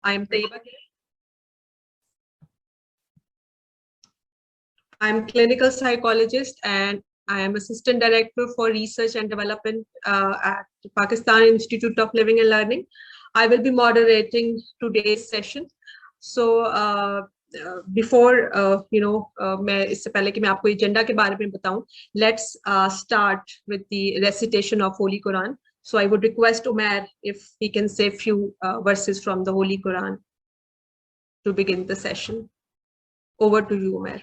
I am Taiba. I am clinical psychologist and I am assistant director for research and development at Pakistan Institute of Living and Learning. I will be moderating today's session. So before मैं इससे पहले कि मैं आपको agenda के बारे में बताऊं, let's start with the recitation of Holy Quran. So I would request Umair if he can say few verses from the Holy Quran to begin the session. Over to you, Umair.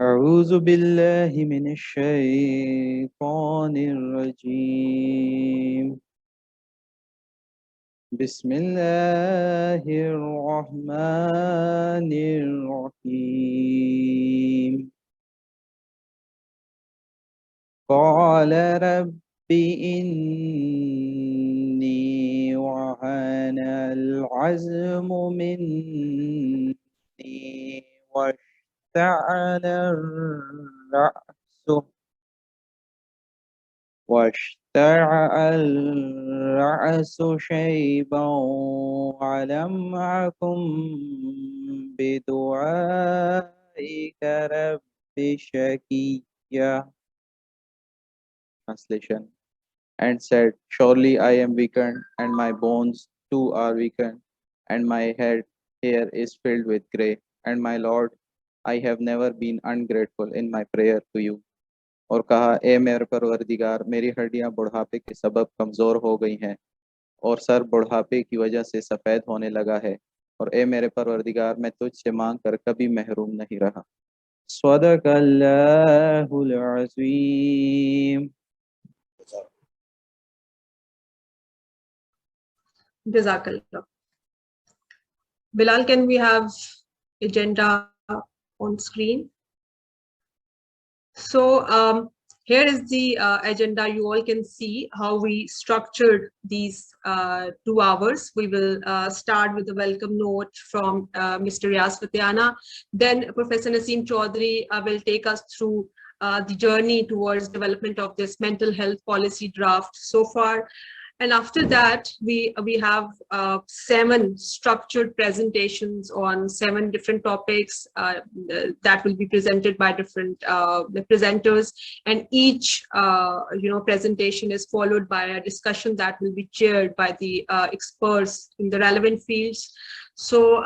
أعوذ بالله من الشيطان الرجيم بسم الله الرحمن الرحيم قال رب إني وهن العزم مني واشتعل الرأس شيبا ولم أكن بدعائك رب شقيا. Translation. And said, surely I am weakened, and my bones too are weakened, and my head hair is filled with grey. And my Lord, I have never been ungrateful in my prayer to you. और कहा, ए मेरे परवरदिगार, मेरी हड्डियां बुढ़ापे के सबब कमज़ोर हो गई हैं और सर बुढ़ापे की वजह से सफ़ेद होने लगा है। और ए मेरे परवरदिगार, मैं तुझसे मांग कर कभी महरूम नहीं रहा। सदक़ल्लाहुल अज़ीम। Jazakallah. Bilal, can we have agenda on screen? So here is the agenda. You all can see how we structured these 2 hours. We will start with the welcome note from Mr. Riaz Fatiana. Then Professor Naseem Chaudhary will take us through the journey towards development of this mental health policy draft so far. And after that, we have 7 structured presentations on 7 different topics that will be presented by different presenters. And each presentation is followed by a discussion that will be chaired by the experts in the relevant fields. So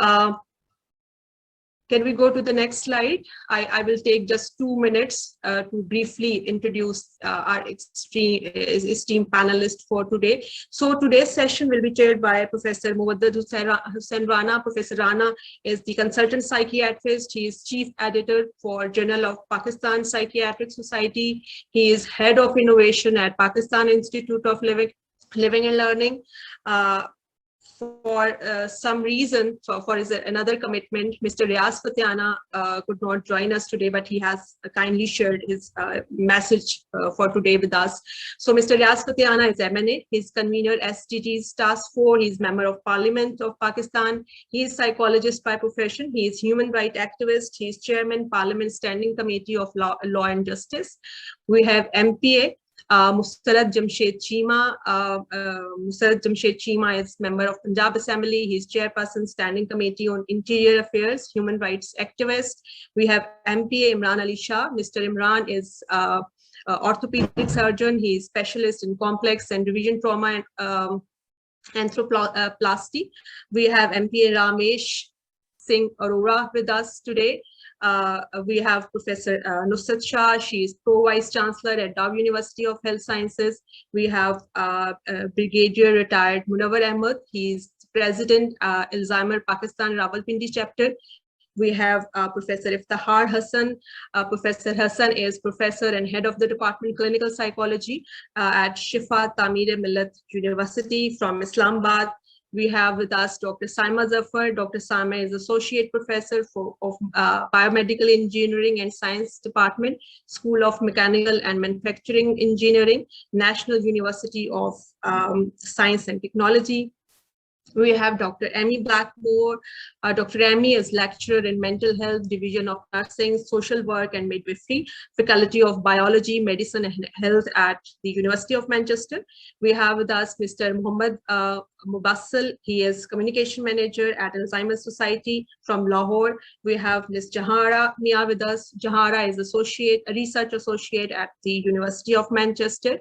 can we go to the next slide? I will take just 2 minutes to briefly introduce our esteemed panelists for today. So today's session will be chaired by Professor Muwaddad Hussain Rana. Professor Rana is the consultant psychiatrist. He is chief editor for Journal of Pakistan Psychiatric Society. He is head of innovation at Pakistan Institute of Living and Learning. For some reason, for another commitment, Mr. Riaz Fatiana could not join us today, but he has kindly shared his message for today with us. So Mr. Riaz Fatiana is MNA, he's convener SDGs Task Force, he's member of Parliament of Pakistan, he is psychologist by profession, he is human rights activist, he is chairman Parliament Standing Committee of Law and Justice. We have MPA, Musarrat Jamshed Cheema. Musarrat Jamshed Cheema is member of Punjab Assembly. He is chairperson Standing Committee on Interior Affairs, human rights activist. We have MPA Imran Ali Shah. Mr. Imran is orthopedic surgeon. He is specialist in complex and revision trauma and anthroplasty. We have MPA Ramesh Singh Arora with us today. We have Professor Nusrat Shah. She is Pro-Vice Chancellor at Dow University of Health Sciences. We have Brigadier retired Munawar Ahmed. He is President Alzheimer Pakistan Rawalpindi chapter. We have Professor Iftihar Hassan. Professor Hassan is professor and head of the Department of Clinical Psychology at Shifa Tamir-e-Millat University from Islamabad. We have with us Dr. Saima Zafar. Dr. Saima is Associate Professor of Biomedical Engineering and Science Department, School of Mechanical and Manufacturing Engineering, National University of Science and Technology. We have Dr. Amy Blackmore. Dr. Amy is lecturer in mental health, division of nursing, social work and midwifery, faculty of biology, medicine and health at the University of Manchester. We have with us Mr. Muhammad Mubassal. He is communication manager at Alzheimer's Society from Lahore. We have Ms. Jahara Mia with us. Jahara is a research associate at the University of Manchester.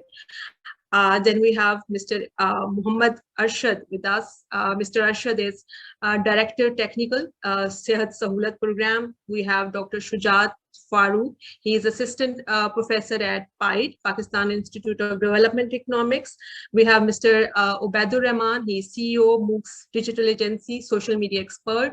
Then we have Mr. Muhammad Arshad with us. Mr. Arshad is Director Technical, Sehat Sahulat Program. We have Dr. Shujat Farooq. He is Assistant Professor at PIDE, Pakistan Institute of Development Economics. We have Mr. Obaidur Rahman. He is CEO, MOOCs Digital Agency, Social Media Expert.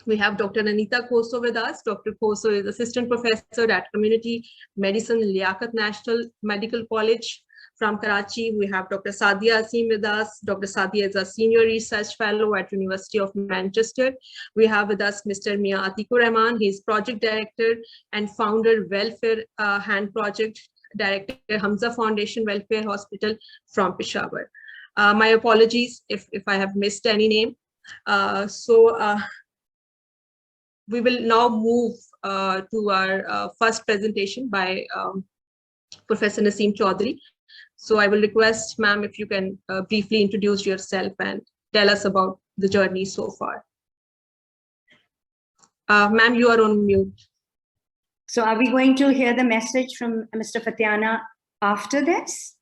We have Dr. Anita Koso with us. Dr. Koso is Assistant Professor at Community Medicine, Liaquat National Medical College. From Karachi, we have Dr. Sadia Asim with us. Dr. Sadia is a Senior Research Fellow at University of Manchester. We have with us Mr. Mia Atikur Rahman. He is Project Director and Founder, Welfare Hand Project Director, Hamza Foundation Welfare Hospital from Peshawar. My apologies if I have missed any name. We will now move to our first presentation by Professor Naseem Chaudhary. So I will request, ma'am, if you can briefly introduce yourself and tell us about the journey so far. Ma'am, you are on mute. So are we going to hear the message from Mr. Fathiana after this?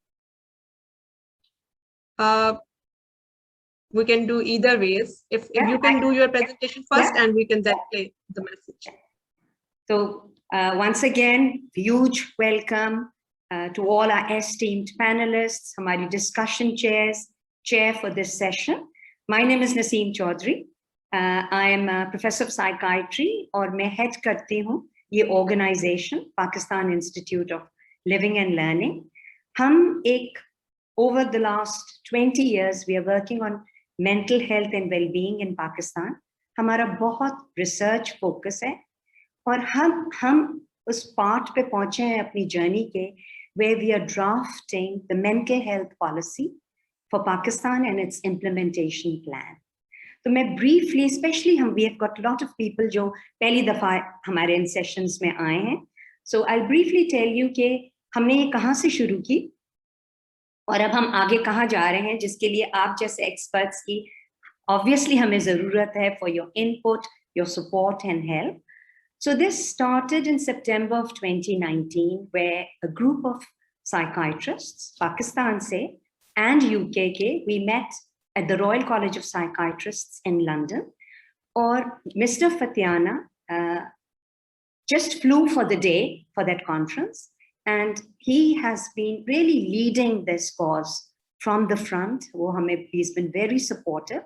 We can do either ways. If you can do your presentation first, and we can then play the message. So once again, huge welcome to all our esteemed panelists, हमारी discussion chair for this session. My name is Naseem Chaudhary. I am a professor of psychiatry और मैं head करती हूँ ये organization, Pakistan Institute of Living and Learning. हम एक over the last 20 years, we are working on mental health and well-being in Pakistan. हमारा बहुत research focus है और हम उस part पे पहुँचे हैं अपनी journey के where we are drafting the mental health policy for Pakistan and its implementation plan. So मैं briefly, especially we have got a lot of people जो पहली दफा हमारे इन sessions में आए हैं. So I'll briefly tell you कि हमने ये कहाँ से शुरू की और अब हम आगे कहाँ जा रहे हैं, जिसके लिए आप जैसे experts की obviously हमें ज़रूरत है for your input, your support and help. So this started in September of 2019, where a group of psychiatrists, Pakistan se and UK ke, we met at the Royal College of Psychiatrists in London. Or Mr. Fathiana just flew for the day for that conference, and he has been really leading this cause from the front. He's been very supportive.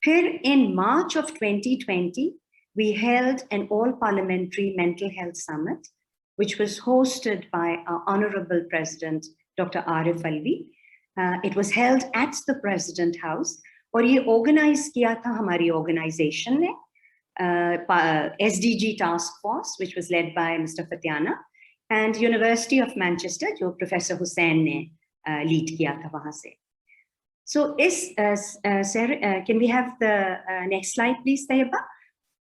Here in March of 2020, we held an all-parliamentary mental health summit, which was hosted by our Honorable President, Dr. Arif Alvi. It was held at the President House, और ये organize किया था हमारी organization ने, SDG Task Force, which was led by Mr. Fathiana, and University of Manchester, जो Professor Hussain ने lead किया था वहाँ से. So can we have the next slide, please, Tayyiba?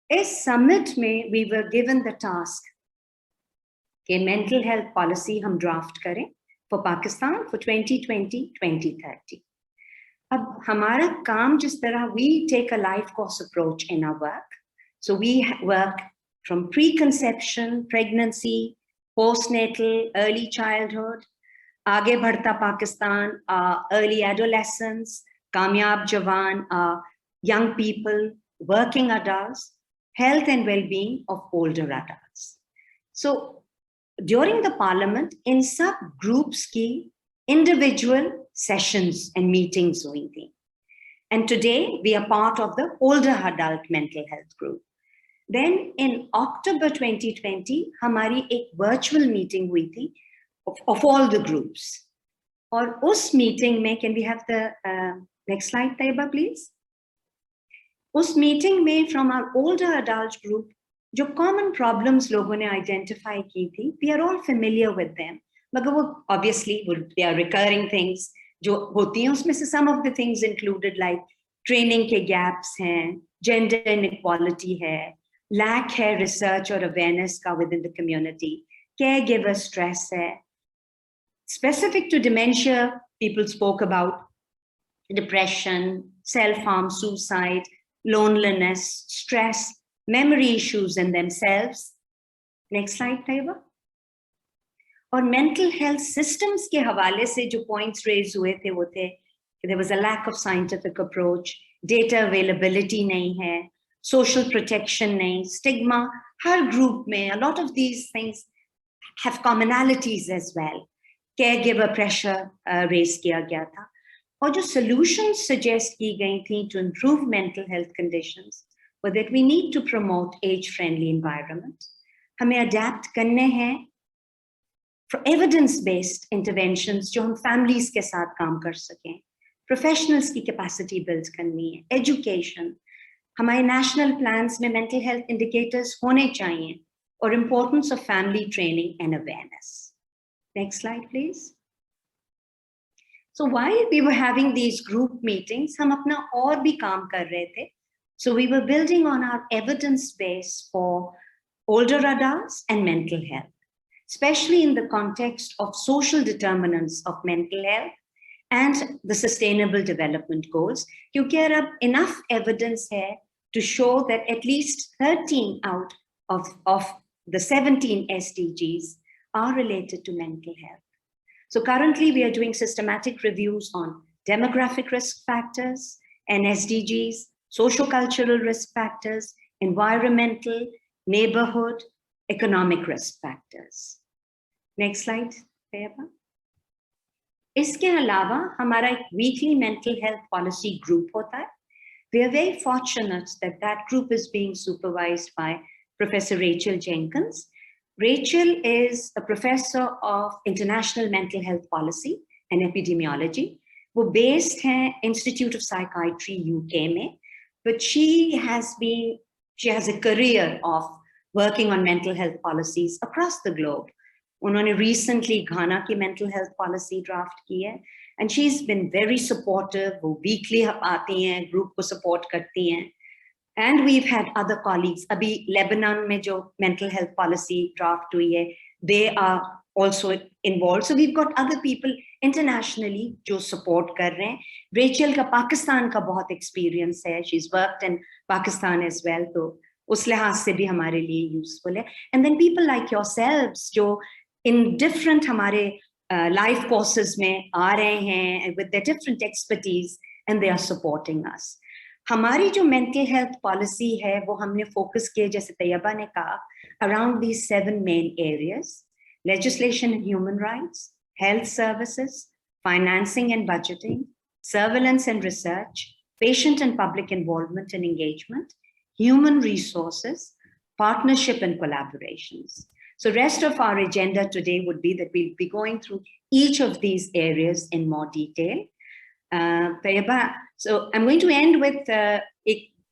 Is summit में we were given the task कि mental health policy हम draft करें for Pakistan for 2020-2030. अब हमारा काम जिस तरह we take a life course approach in our work. So we work from preconception, pregnancy, postnatal, early childhood, आगे बढ़ता Pakistan, early adolescence, कामयाब जवान, young people, working adults, health and well-being of older adults. So during the parliament, in subgroups की individual sessions and meetings हुई थी. And today we are part of the older adult mental health group. Then in October 2020, हमारी एक virtual meeting हुई थी of all the groups. और उस meeting में, can we have the next slide, Taiba, please? उस meeting में from our older adult group, जो common problems लोगों ने identify की थी, we are all familiar with them. मगर वो obviously they are recurring things जो होती हैं, उसमें से some of the things included like training के गैप्स हैं, जेंडर इनइक्वालिटी है, लैक है रिसर्च और अवेयरनेस का with in the community, care giver stress है. Specific to dementia, people spoke about depression, self-harm, suicide, loneliness, stress, memory issues in themselves. Next slide, Taiba. और mental health systems के हवाले से जो points raised हुए थे वो थे कि there was a lack of scientific approach, data availability नहीं है, social protection नहीं, stigma हर group में, a lot of these things have commonalities as well. Caregiver pressure raise किया गया था. और जो solutions suggest की गई थी to improve mental health conditions were that we need to promote age-friendly environment. हमें adapt करने हैं for evidence-based interventions जो हम families के साथ काम कर सकें. Professionals की capacity build करनी है. Education. हमारे national plans में mental health indicators होने चाहिए और importance of family training and awareness. Next slide, please. So while we were having these group meetings, हम अपना और भी काम कर रहे थे. So we were building on our evidence base for older adults and mental health, especially in the context of social determinants of mental health and the sustainable development goals. क्योंकि अब enough evidence है to show that at least 13 out of the 17 SDGs are related to mental health. So currently we are doing systematic reviews on demographic risk factors and SDGs, socio-cultural risk factors, environmental, neighborhood, economic risk factors. Next slide, Payaba. इसके अलावा हमारा एक weekly mental health policy group होता है. We are very fortunate that that group is being supervised by Professor Rachel Jenkins. Rachel is a professor of international mental health policy and epidemiology. वो based है Institute of Psychiatry UK में, but she has a career of working on mental health policies across the globe. उन्होंने recently Ghana की mental health policy draft की है, and she's been very supportive. वो weekly आती हैं, group को support करती हैं. And we've had other colleagues. अभी Lebanon में जो mental health policy draft हुई है, they are also involved. So we've got other people internationally जो support कर रहे हैं. Rachel का पाकिस्तान का बहुत experience है. She's worked in Pakistan as well. तो उस लिहाज से भी हमारे लिए useful है. And then people like yourselves जो in different हमारे life courses में आ रहे हैं with their different expertise and they are supporting us. हमारी जो mental health policy है वो हमने focus किए जैसे तैयबा ने कहा around these 7 main areas: legislation and human rights, health services, financing and budgeting, surveillance and research, patient and public involvement and engagement, human resources, partnership and collaborations. So rest of our agenda today would be that we'll be going through each of these areas in more detail. Tayyiba, so I'm going to end with a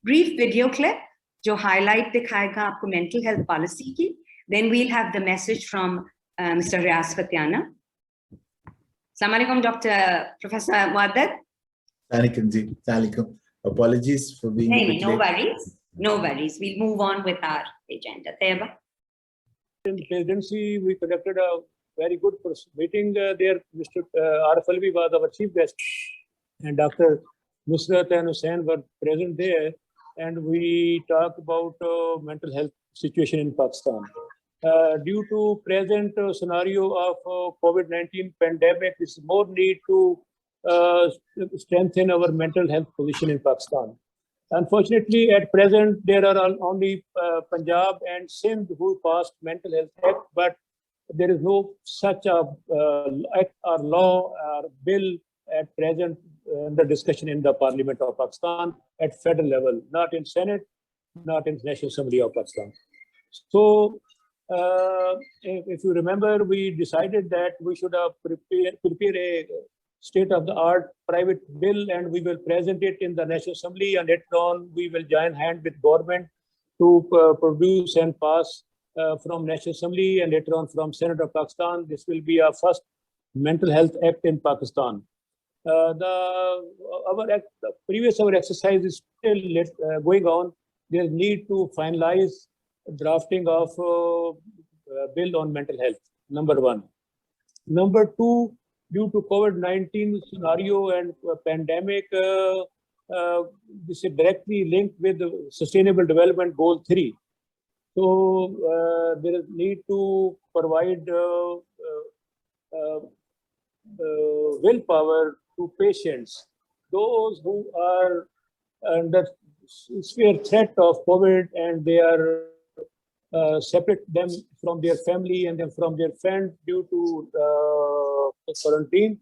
brief video clip जो highlight दिखाएगा आपको mental health policy की. Then we'll have the message from Mr. Riaz Fatiana. Assalamu alaikum, Dr. Professor Muaddad. Alaikum. Apologies for being a bit No late. worries. No worries. We'll move on with our agenda. Tayyiba. In the presidency, we conducted a very good meeting there. Mr. Arif Alvi was our chief guest, and Dr. Nusrat and Hussain were present there, and we talked about mental health situation in Pakistan. Due to present scenario of COVID-19 pandemic, there is more need to strengthen our mental health position in Pakistan. Unfortunately, at present, there are only Punjab and Sindh who passed Mental Health Act, but there is no such a act or law or bill at present under discussion in the Parliament of Pakistan at federal level, not in Senate, not in National Assembly of Pakistan. So, if you remember, we decided that we should prepare a state-of-the-art private bill, and we will present it in the National Assembly, and later on we will join hand with government to produce and pass from National Assembly and later on from Senate of Pakistan. This will be our first mental health act in Pakistan. The previous our exercise is still going on. There is need to finalize drafting of bill on mental health. Number one. Number two, due to COVID-19 scenario and pandemic, this is directly linked with the Sustainable Development Goal 3. So there is need to provide willpower to patients, those who are under severe threat of COVID and they are separate them from their family and then from their friend due to quarantine.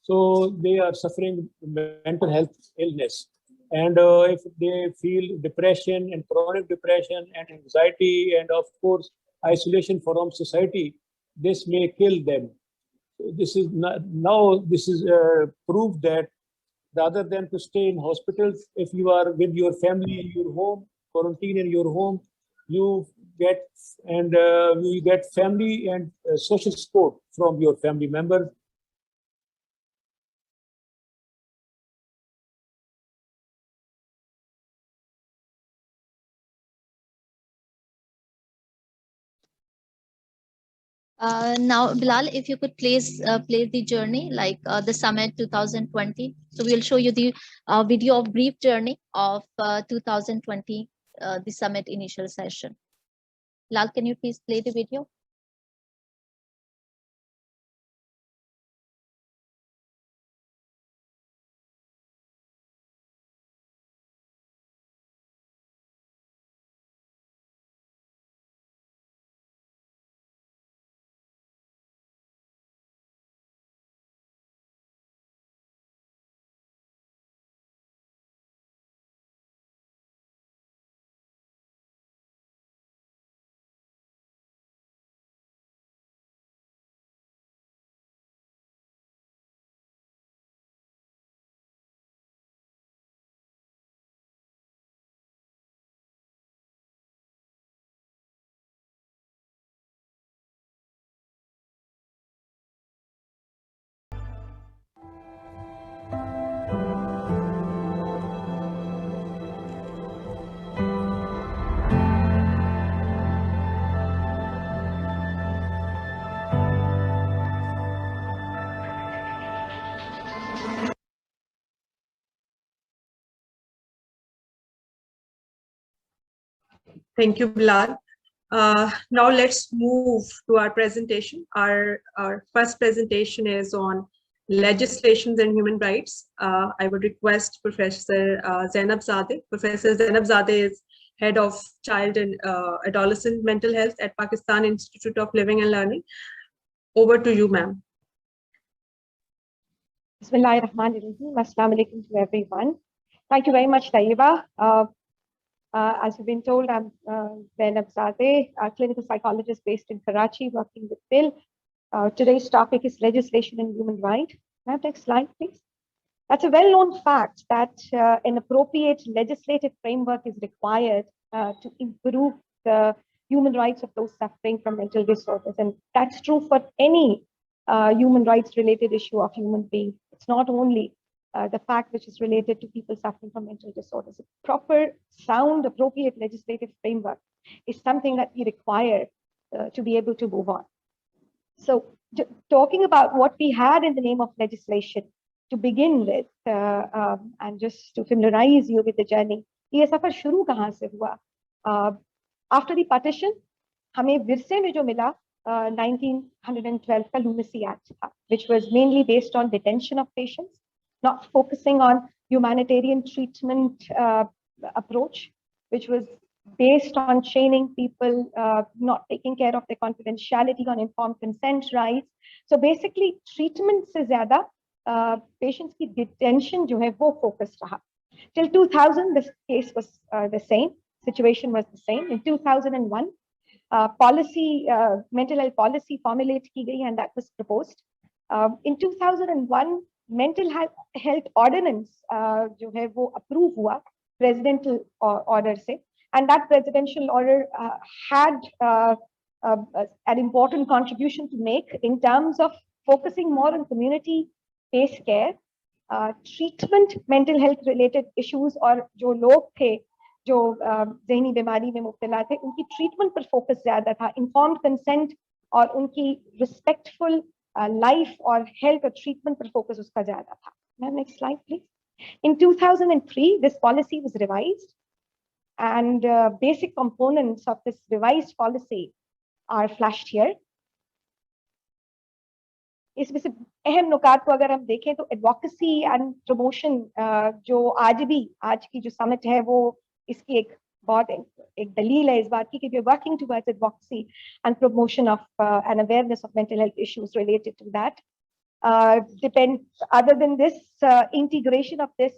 So they are suffering mental health illness. And if they feel depression and chronic depression and anxiety and of course isolation from society, this may kill them. This is now this is proof that rather than to stay in hospitals, if you are with your family in your home, quarantine in your home, you get family and social support from your family members. Now, Bilal, if you could please play the journey, like the summit 2020. So we'll show you the video of brief journey of 2020, the summit initial session. Bilal, can you please play the video? Thank you, Bilal. Now let's move to our presentation. Our first presentation is on legislations and human rights. I would request Professor Zainab Zadeh. Professor Zainab Zadeh is Head of Child and Adolescent Mental Health at Pakistan Institute of Living and Learning. Over to you, ma'am. Bismillahirrahmanirrahim. Assalamu alaikum to everyone. Thank you very much, Taiba. As you've been told, I'm Zainab Zadeh, a clinical psychologist based in Karachi, working with Bill. Today's topic is legislation and human rights. Can I have next slide, please? That's a well-known fact that an appropriate legislative framework is required to improve the human rights of those suffering from mental disorders. And that's true for any human rights related issue of human being. It's not only the fact which is related to people suffering from mental disorders. A proper, sound, appropriate legislative framework is something that we require to be able to move on. So talking about what we had in the name of legislation to begin with, and just to familiarize you with the journey, ये सफर शुरू कहाँ से हुआ? After the partition, हमें विरसे में जो मिला 1912 का Lunacy Act था, which was mainly based on detention of patients, not focusing on humanitarian treatment approach, which was based on chaining people, not taking care of their confidentiality on informed consent rights. So basically, treatment se zyada patients की detention जो है वो focused रहा. Till 2000, this case was the same. Situation was the same. In 2001, policy, mental health policy formulate की गई and that was proposed. In 2001, mental health ordinance जो है वो approve हुआ presidential order से, and that presidential order had an important contribution to make in terms of focusing more on community-based care treatment mental health related issues और जो लोग थे जो ज़हनी बीमारी में मुब्तला थे उनकी treatment पर focus ज़्यादा था, informed consent और उनकी respectful life और health और treatment पर focus उसका ज़्यादा था. Next slide, please. In 2003, this policy was revised, and basic components of this revised policy are flashed here. इसमें से अहम नुकात को अगर हम देखें तो एडवोकेसी एंड प्रमोशन जो आज की जो समिट है वो इसकी एक दलील है इस बात की कि we are working towards advocacy and promotion of and awareness of mental health issues related to that. Other than this, integration of this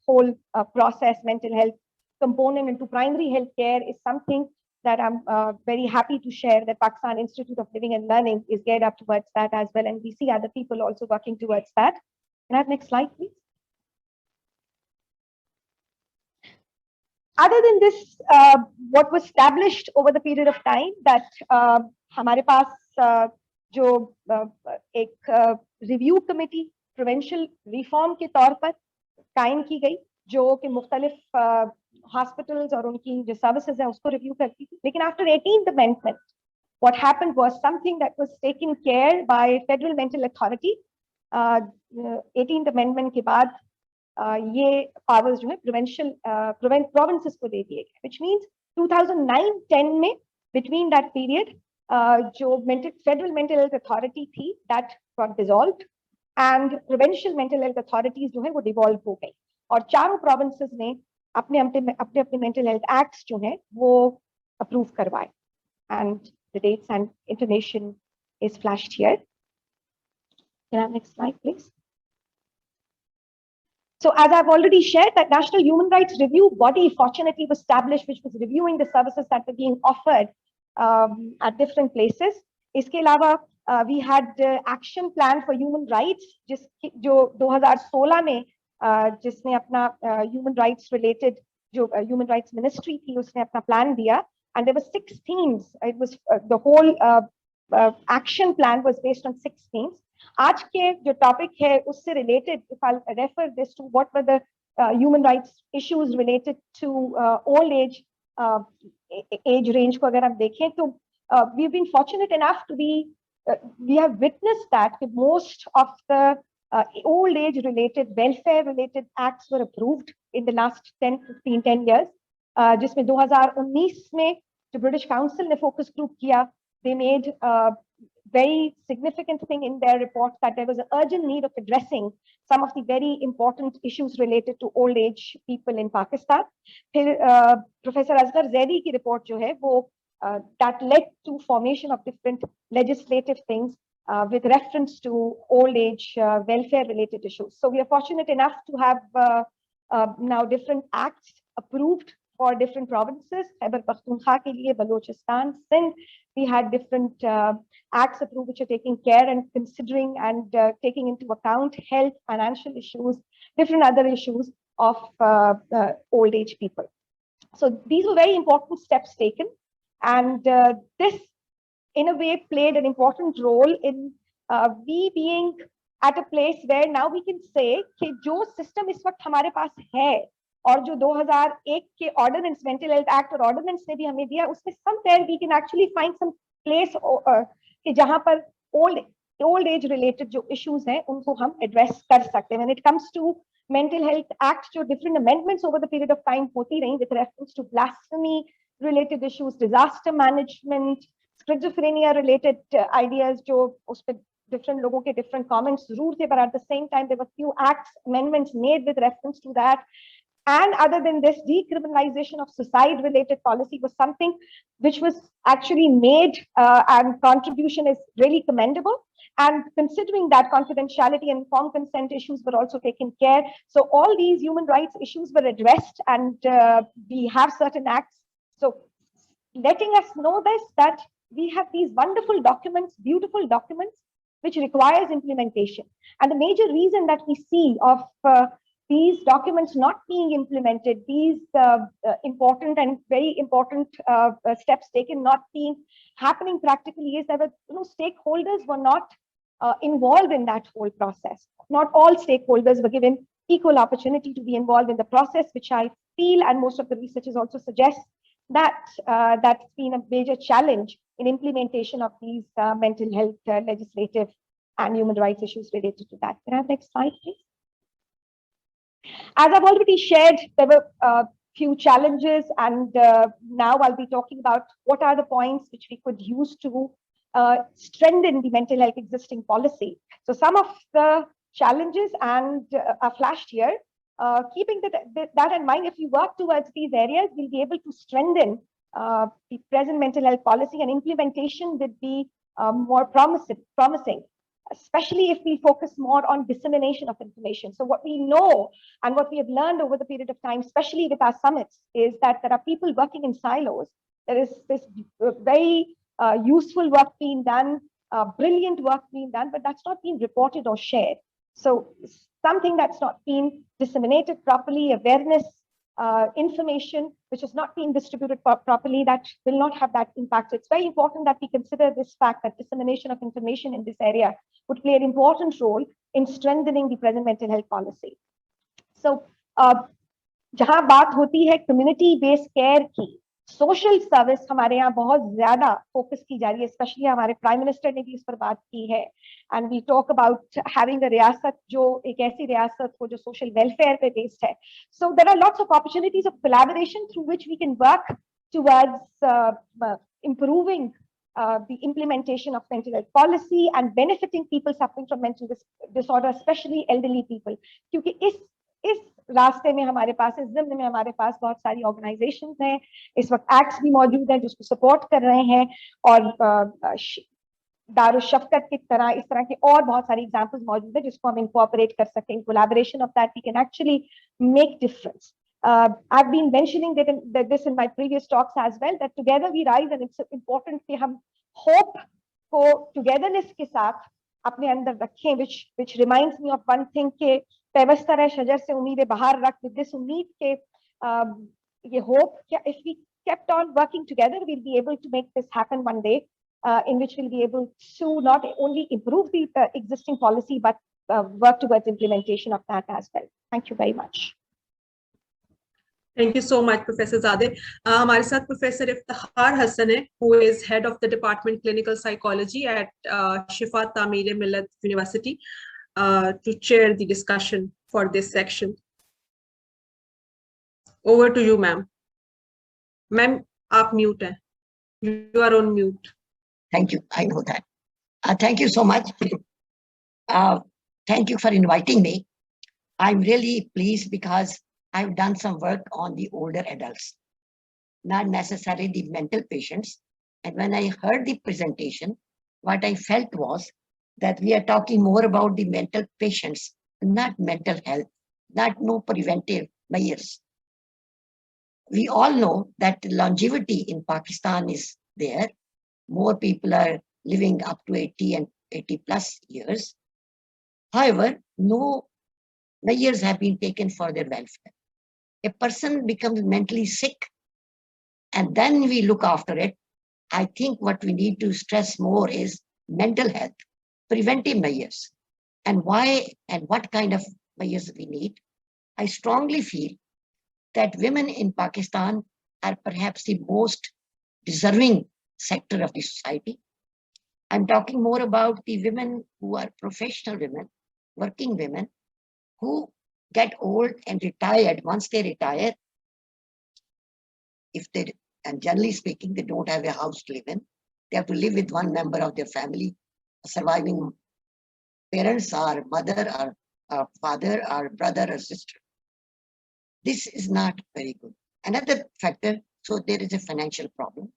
whole process, mental health component into primary health care is something that I'm very happy to share that Pakistan Institute of Living and Learning is geared up towards that as well. And we see other people also working towards that. Can I have next slide, please? Other than this, what was established over the period of time that हमारे पास जो एक review committee prevention reform के तौर पर कायम की गई जो कि मुख्तलिफ hospitals और उनकी जो services हैं उसको review करती थी. लेकिन after 18th amendment, what happened was something that was taken care by Federal Mental Authority. 18th amendment के बाद ये powers जो है provinces को दे दिए गए, which means 2009-10 में between that period जो Federal Mental Health Authority थी that got dissolved and provincial mental health authorities जो है वो devolve हो गई और चारों provinces ने अपने mental health acts जो है वो approve करवाए and the dates and information is flashed here. Can I have next slide, please? So as I've already shared, that National Human Rights Review body fortunately was established, which was reviewing the services that were being offered at different places. इसके अलावा we had action plan for human rights, जो 2016 में जिसने अपना human rights related जो human rights ministry थी उसने अपना plan दिया, and there were 6 themes. It was the whole action plan was based on 6 themes. आज के जो topic है उससे related, if I'll refer this to what were the human rights issues related to old age age range को अगर हम देखें तो we've been fortunate enough to be we have witnessed that most of the old age related welfare related acts were approved in the last 10 years जिसमें 2019 में जो British Council ने focus group किया, they made very significant thing in their report that there was an urgent need of addressing some of the very important issues related to old age people in Pakistan. फिर Professor Asghar Zaidi की report जो है वो that led to formation of different legislative things with reference to old age welfare related issues. So we are fortunate enough to have now different acts approved for different provinces. Khyber Pakhtunkhwa ke liye, Balochistan, Sindh, we had different acts approved which are taking care and considering and taking into account health, financial issues, different other issues of old age people. So these were very important steps taken, and this in a way played an important role in we being at a place where now we can say कि जो system इस वक्त हमारे पास है और जो 2001 के Ordinance Mental Health Act और Ordinance ने भी हमें दिया उसमें somewhere we can actually find some place कि जहाँ पर old age related जो issues हैं उनको हम address कर सकते हैं. When it comes to Mental Health Act जो different amendments over the period of time होती रही with reference to blasphemy related issues, disaster management, schizophrenia related ideas जो उस पर different लोगों के different comments जरूर थे, but at the same time there were few acts amendments made with reference to that. And other than this, decriminalization of suicide related policy was something which was actually made and contribution is really commendable. And considering that confidentiality and informed consent issues were also taken care. So all these human rights issues were addressed and we have certain acts. So letting us know this, that we have these wonderful documents, beautiful documents, which requires implementation. And the major reason that we see of these documents not being implemented, these important and very important steps taken not being happening practically is that stakeholders were not involved in that whole process. Not all stakeholders were given equal opportunity to be involved in the process, which I feel, and most of the researchers also suggest, that that's been a major challenge in implementation of these mental health legislative and human rights issues related to that. Can I have next slide, please? As I've already shared, there were a few challenges, and now I'll be talking about what are the points which we could use to strengthen the mental health existing policy. So some of the challenges and are flashed here. Keeping that in mind, if we work towards these areas, we'll be able to strengthen the present mental health policy, and implementation would be more promising, especially if we focus more on dissemination of information. So what we know and what we have learned over the period of time, especially with our summits, is that there are people working in silos. There is this very useful work being done, brilliant work being done, but that's not being reported or shared. So something that's not being disseminated properly, awareness, information which is not being distributed properly, that will not have that impact. So it's very important that we consider this fact that dissemination of information in this area would play an important role in strengthening the present mental health policy. So जहां बात होती है community based care की, social service हमारे यहाँ बहुत ज्यादा focus की जा रही है, स्पेशली हमारे प्राइम मिनिस्टर ने भी इस पर बात की है, and we talk about having a रियासत जो एक ऐसी रियासत हो जो सोशल वेलफेयर पे बेस्ड है. So there are lots of opportunities of collaboration through which we can work towards improving the implementation of mental health policy and benefiting people suffering from mental disorder, especially elderly people. क्योंकि इस रास्ते में हमारे पास, इस ज़िम्न में हमारे पास बहुत सारी ऑर्गेनाइजेशंस हैं, इस वक्त एक्ट्स भी मौजूद हैं जिसको सपोर्ट कर रहे हैं, और दारुल शफ़क़त की तरह इस तरह के और बहुत सारी एग्जांपल्स मौजूद हैं जिसको हम इनकॉर्पोरेट कर सकते हैं. Collaboration of that we can actually make difference. I've been mentioning this in my previous talks as well, that together we rise, and it's important कि हम hope को togetherness के साथ अपने अंदर रखें, which reminds me of one thing कि पैबस्तर है शजर से उम्मीदें बाहर रख, with this उम्मीद के ये hope कि if we kept on working together, we'll be able to make this happen one day, in which we'll be able to not only improve the existing policy, but work towards implementation of that as well. Thank you very much. Thank you so much, Professor Zadeh. हमारे साथ Professor Iftikhar Hassan है, who is head of the Department Clinical Psychology at Shifa Ta'mir Millat University, to chair the discussion for this section. Over to you, ma'am. Ma'am, आप mute हैं. You are on mute. Thank you. I know that. Thank you so much. Thank you for inviting me. I'm really pleased because I've done some work on the older adults, not necessarily the mental patients. And when I heard the presentation, what I felt was that we are talking more about the mental patients, not mental health, not no preventive measures. We all know that longevity in Pakistan is there. More people are living up to 80 and 80 plus years. However, no measures have been taken for their welfare. A person becomes mentally sick and then we look after it. I think what we need to stress more is mental health, preventive measures, and why and what kind of measures we need. I strongly feel that women in Pakistan are perhaps the most deserving sector of the society. I'm talking more about the women who are professional women, working women, who get old and retired. Once they retire, if they, and generally speaking, they don't have a house to live in, they have to live with one member of their family, surviving parents or mother or father or brother or sister. This is not very good. Another factor, so there is a financial problem.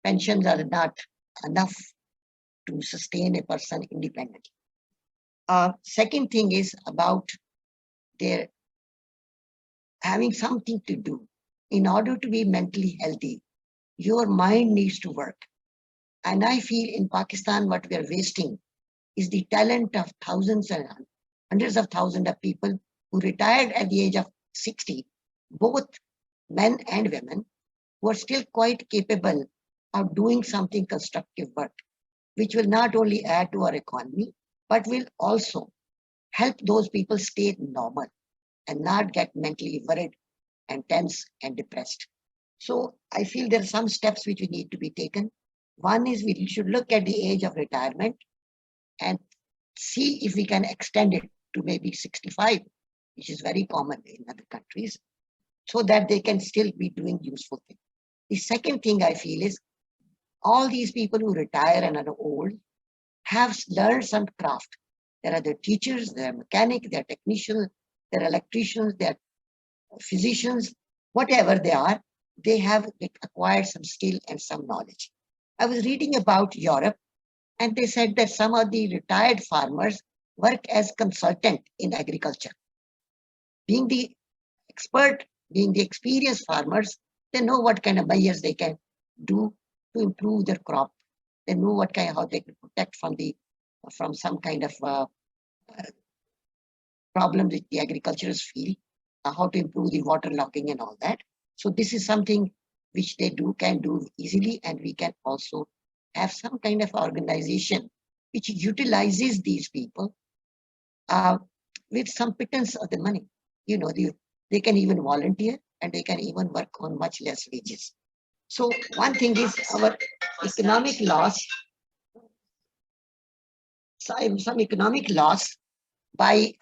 Pensions are not enough to sustain a person independently. Second thing is about their having something to do. In order to be mentally healthy, your mind needs to work. And I feel in Pakistan, what we are wasting is the talent of thousands and hundreds of thousands of people who retired at the age of 60, both men and women, who are still quite capable of doing something constructive work, which will not only add to our economy, but will also help those people stay normal and not get mentally worried and tense and depressed. So I feel there are some steps which we need to be taken. One is we should look at the age of retirement and see if we can extend it to maybe 65, which is very common in other countries, so that they can still be doing useful things. The second thing I feel is all these people who retire and are old have learned some craft. There are the teachers, there are mechanics, there are technicians, there are electricians, there are physicians, whatever they have acquired some skill and some knowledge. I was reading about Europe, and they said that some of the retired farmers work as consultant in agriculture. Being the expert, being the experienced farmers, they know what kind of measures they can do to improve their crop. They know what kind, how they can protect from some kind of problems that the agriculturers feel, how to improve the water logging and all that. So this is something which they can do easily, and we can also have some kind of organization which utilizes these people with some pittance of the money. You know, they can even volunteer and they can even work on much less wages. So one thing is our economic loss, some economic loss by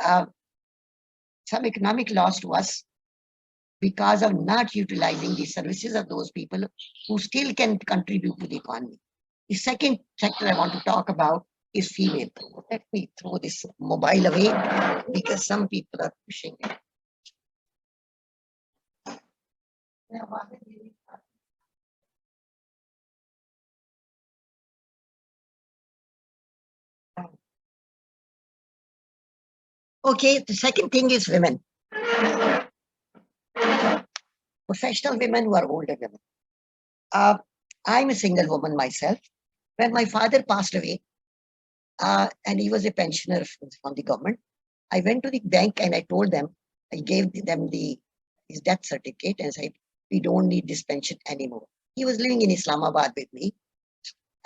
some economic loss to us because of not utilizing the services of those people who still can contribute to the economy. The second sector I want to talk about is female. Let me throw this mobile away because some people are pushing it. Okay, the second thing is women. Professional women who are older women. I'm a single woman myself. When my father passed away, and he was a pensioner from the government, I went to the bank and I told them, I gave them his death certificate and said, we don't need this pension anymore. He was living in Islamabad with me.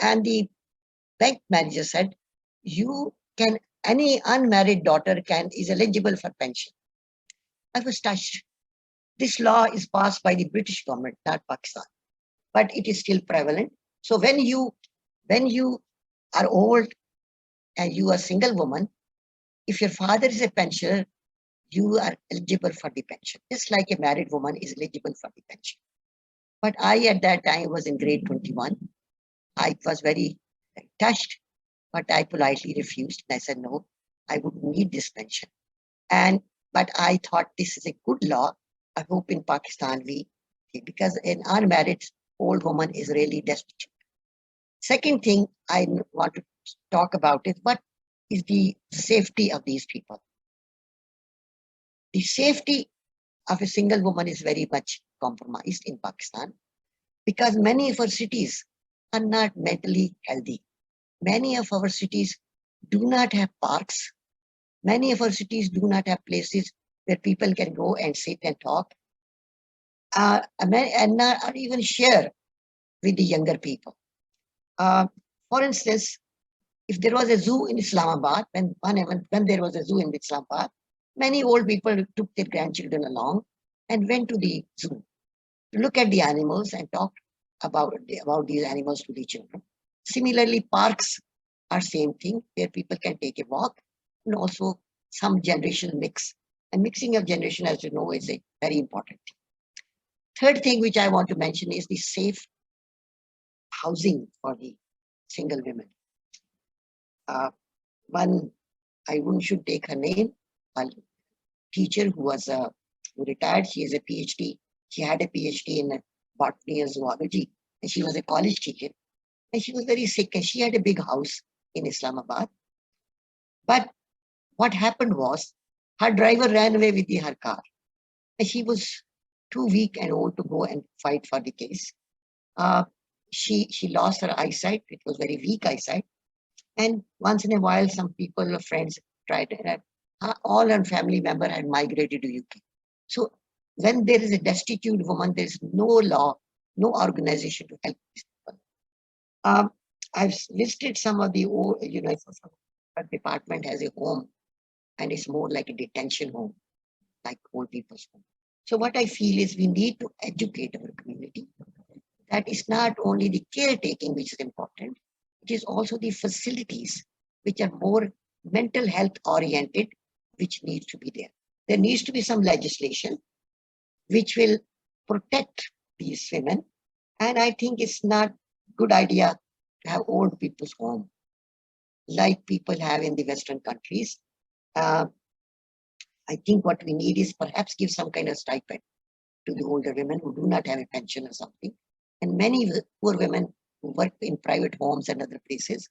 And the bank manager said, any unmarried daughter is eligible for pension. I was touched. This law is passed by the British government, not Pakistan, but it is still prevalent. So when you are old and you are a single woman, if your father is a pensioner, you are eligible for the pension, just like a married woman is eligible for the pension. But I, at that time, was in grade 21. I was very touched, but I politely refused. And I said, no, I would need this pension. But I thought this is a good law. I hope in Pakistan because an unmarried old woman is really destitute. Second thing I want to talk about is what is the safety of these people. The safety of a single woman is very much compromised in Pakistan because many of our cities are not mentally healthy. Many of our cities do not have parks. Many of our cities do not have places where people can go and sit and talk and not or even share with the younger people. For instance, if there was a zoo in Islamabad, when there was a zoo in Islamabad, many old people took their grandchildren along and went to the zoo to look at the animals and talk about these animals to the children. Similarly, parks are same thing where people can take a walk, and also some generational mix. And mixing of generation, as you know, is a very important thing. Third thing which I want to mention is the safe housing for the single women. One, I should take her name, a teacher who retired. She is a PhD. She had a PhD in botany and zoology, and she was a college teacher. And she was very sick, and she had a big house in Islamabad. But what happened was, her driver ran away with her car, and she was too weak and old to go and fight for the case. She lost her eyesight. It was very weak eyesight. And once in a while, some people, friends, tried to, all her family member had migrated to UK. So when there is a destitute woman, there is no law, no organization to help these people. I've listed some of the old, Our department has a home and it's more like a detention home, like old people's home. So what I feel is we need to educate our community that it's not only the caretaking which is important, it is also the facilities which are more mental health oriented, which needs to be there. There needs to be some legislation which will protect these women. And I think it's not good idea to have old people's home like people have in the Western countries. I think what we need is perhaps give some kind of stipend to the older women who do not have a pension or something. And many poor women who work in private homes and other places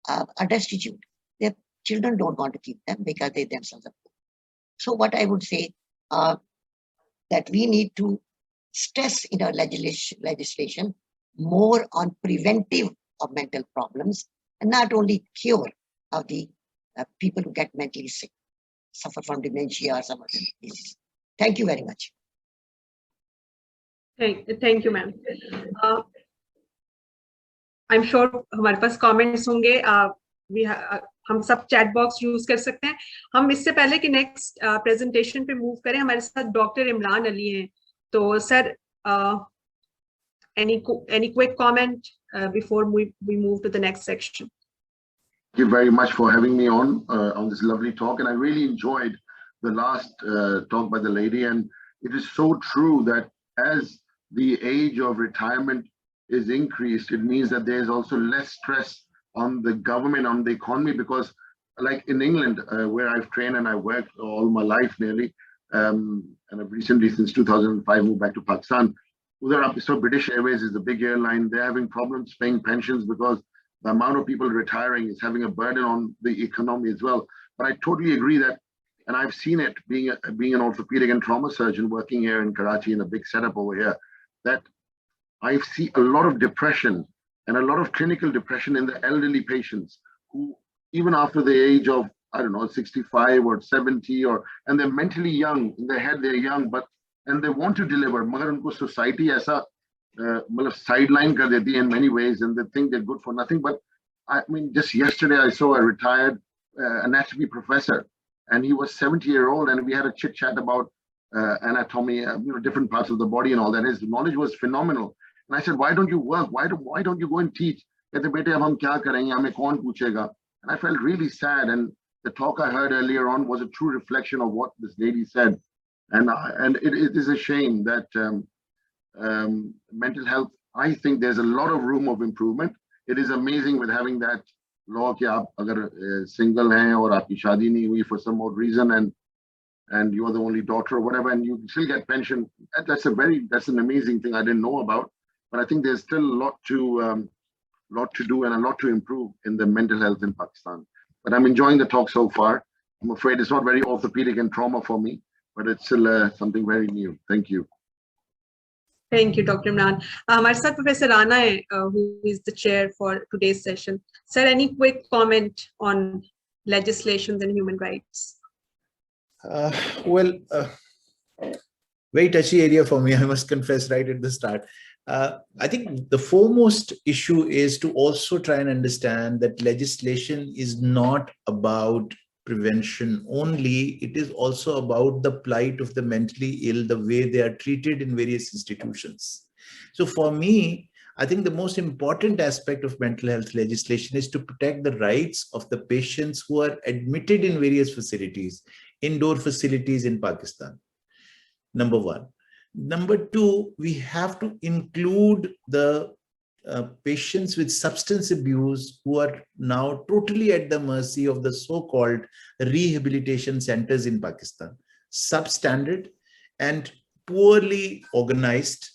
are destitute. Their children don't want to keep them because they themselves are poor. So what I would say that we need to stress in our legislation more on preventive of mental problems and not only cure of the people who get mentally sick, suffer from dementia or some other disease. Thank you very much. Thank you, ma'am. I'm sure हमारे पास comments होंगे. हम सब chat box use कर सकते हैं. हम इससे पहले कि next presentation पे move करें, हमारे साथ Dr. इमरान अली हैं. तो sir, any quick comment before we move to the next section? Thank you very much for having me on this lovely talk, and I really enjoyed the last talk by the lady. And it is so true that as the age of retirement is increased, it means that there is also less stress on the government, on the economy, because like in England, where I've trained and I worked all my life nearly, and I've recently, since 2005, moved back to Pakistan. So British Airways is a big airline. They're having problems paying pensions because the amount of people retiring is having a burden on the economy as well. But I totally agree that, and I've seen it being an orthopedic and trauma surgeon working here in Karachi in a big setup over here, that I see a lot of depression and a lot of clinical depression in the elderly patients who, even after the age of, I don't know, 65 or 70, and they're mentally young, in their head they're young, and they want to deliver, magar unko society aisa sideline kar deti in many ways, and they think they're good for nothing. But I mean, just yesterday I saw a retired anatomy professor, and he was 70-year-old, and we had a chit chat about anatomy, different parts of the body and all that. His knowledge was phenomenal. And I said, why don't you work? Why don't you go and teach? And I felt really sad. And the talk I heard earlier on was a true reflection of what this lady said. And it is a shame that mental health, I think there's a lot of room of improvement. It is amazing with having that law कि आप अगर single हैं और आपकी शादी नहीं हुई for some odd reason and you are the only daughter or whatever, and you still get pension. That's an amazing thing I didn't know about. But I think there's still a lot to do and a lot to improve in the mental health in Pakistan. But I'm enjoying the talk so far. I'm afraid it's not very orthopedic and trauma for me, but it's still something very new. Thank you. Thank you, Dr. Imran. हमारे साथ Professor Rana है, who is the chair for today's session. Sir, any quick comment on legislations and human rights? Very touchy area for me, I must confess right at the start. I think the foremost issue is to also try and understand that legislation is not about prevention only. It is also about the plight of the mentally ill, the way they are treated in various institutions. So for me, I think the most important aspect of mental health legislation is to protect the rights of the patients who are admitted in various facilities, indoor facilities in Pakistan. Number one. Number two, we have to include the patients with substance abuse who are now totally at the mercy of the so-called rehabilitation centers in Pakistan. Substandard and poorly organized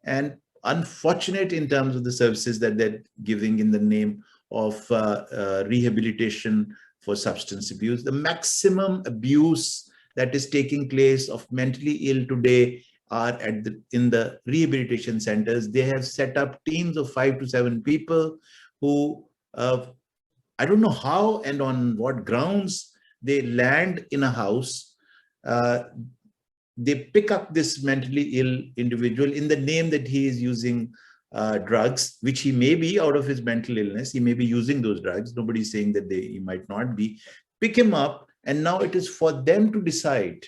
and unfortunate in terms of the services that they're giving in the name of rehabilitation for substance abuse. The maximum abuse that is taking place of mentally ill today are in the rehabilitation centers. They have set up teams of 5 to 7 people who, I don't know how and on what grounds they land in a house. They pick up this mentally ill individual in the name that he is using drugs, which he may be out of his mental illness. He may be using those drugs. Nobody's saying that he might not be. Pick him up, and now it is for them to decide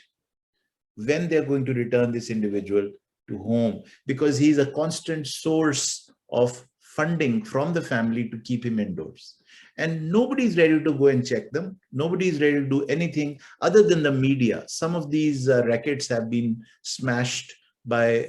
when they're going to return this individual to home, because he's a constant source of funding from the family to keep him indoors. And nobody's ready to go and check them. Nobody's ready to do anything other than the media. Some of these rackets have been smashed by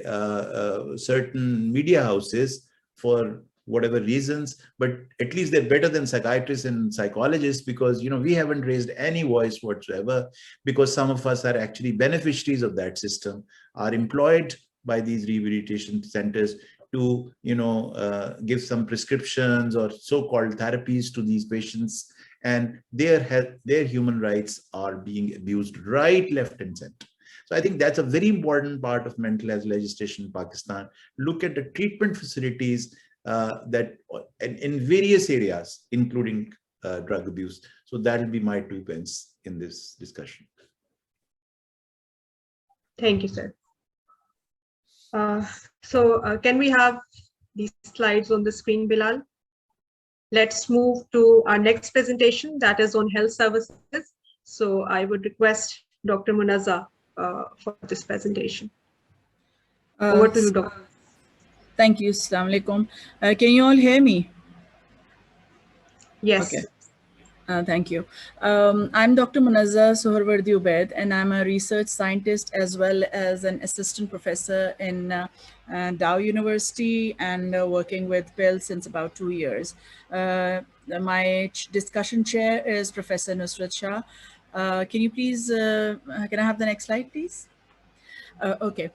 certain media houses for whatever reasons, but at least they're better than psychiatrists and psychologists, because we haven't raised any voice whatsoever, because some of us are actually beneficiaries of that system, are employed by these rehabilitation centers to give some prescriptions or so-called therapies to these patients, and their human rights are being abused right, left, and center. So I think that's a very important part of mental health legislation in Pakistan. Look at the treatment facilities that in various areas, including drug abuse. So that will be my 2 pence in this discussion. Thank you, sir. Can we have these slides on the screen, Bilal? Let's move to our next presentation, that is on health services. So I would request Dr. Munazza for this presentation. Over to you, Dr. Thank you. Assalamu alaikum. Can you all hear me? Yes. Okay. Thank you. I'm Dr. Munazza Suharwardi Ubaid, and I'm a research scientist as well as an assistant professor in Dow University, and working with PIL since about 2 years. My discussion chair is Professor Nusrat Shah. Can you please, can I have the next slide, please? Okay.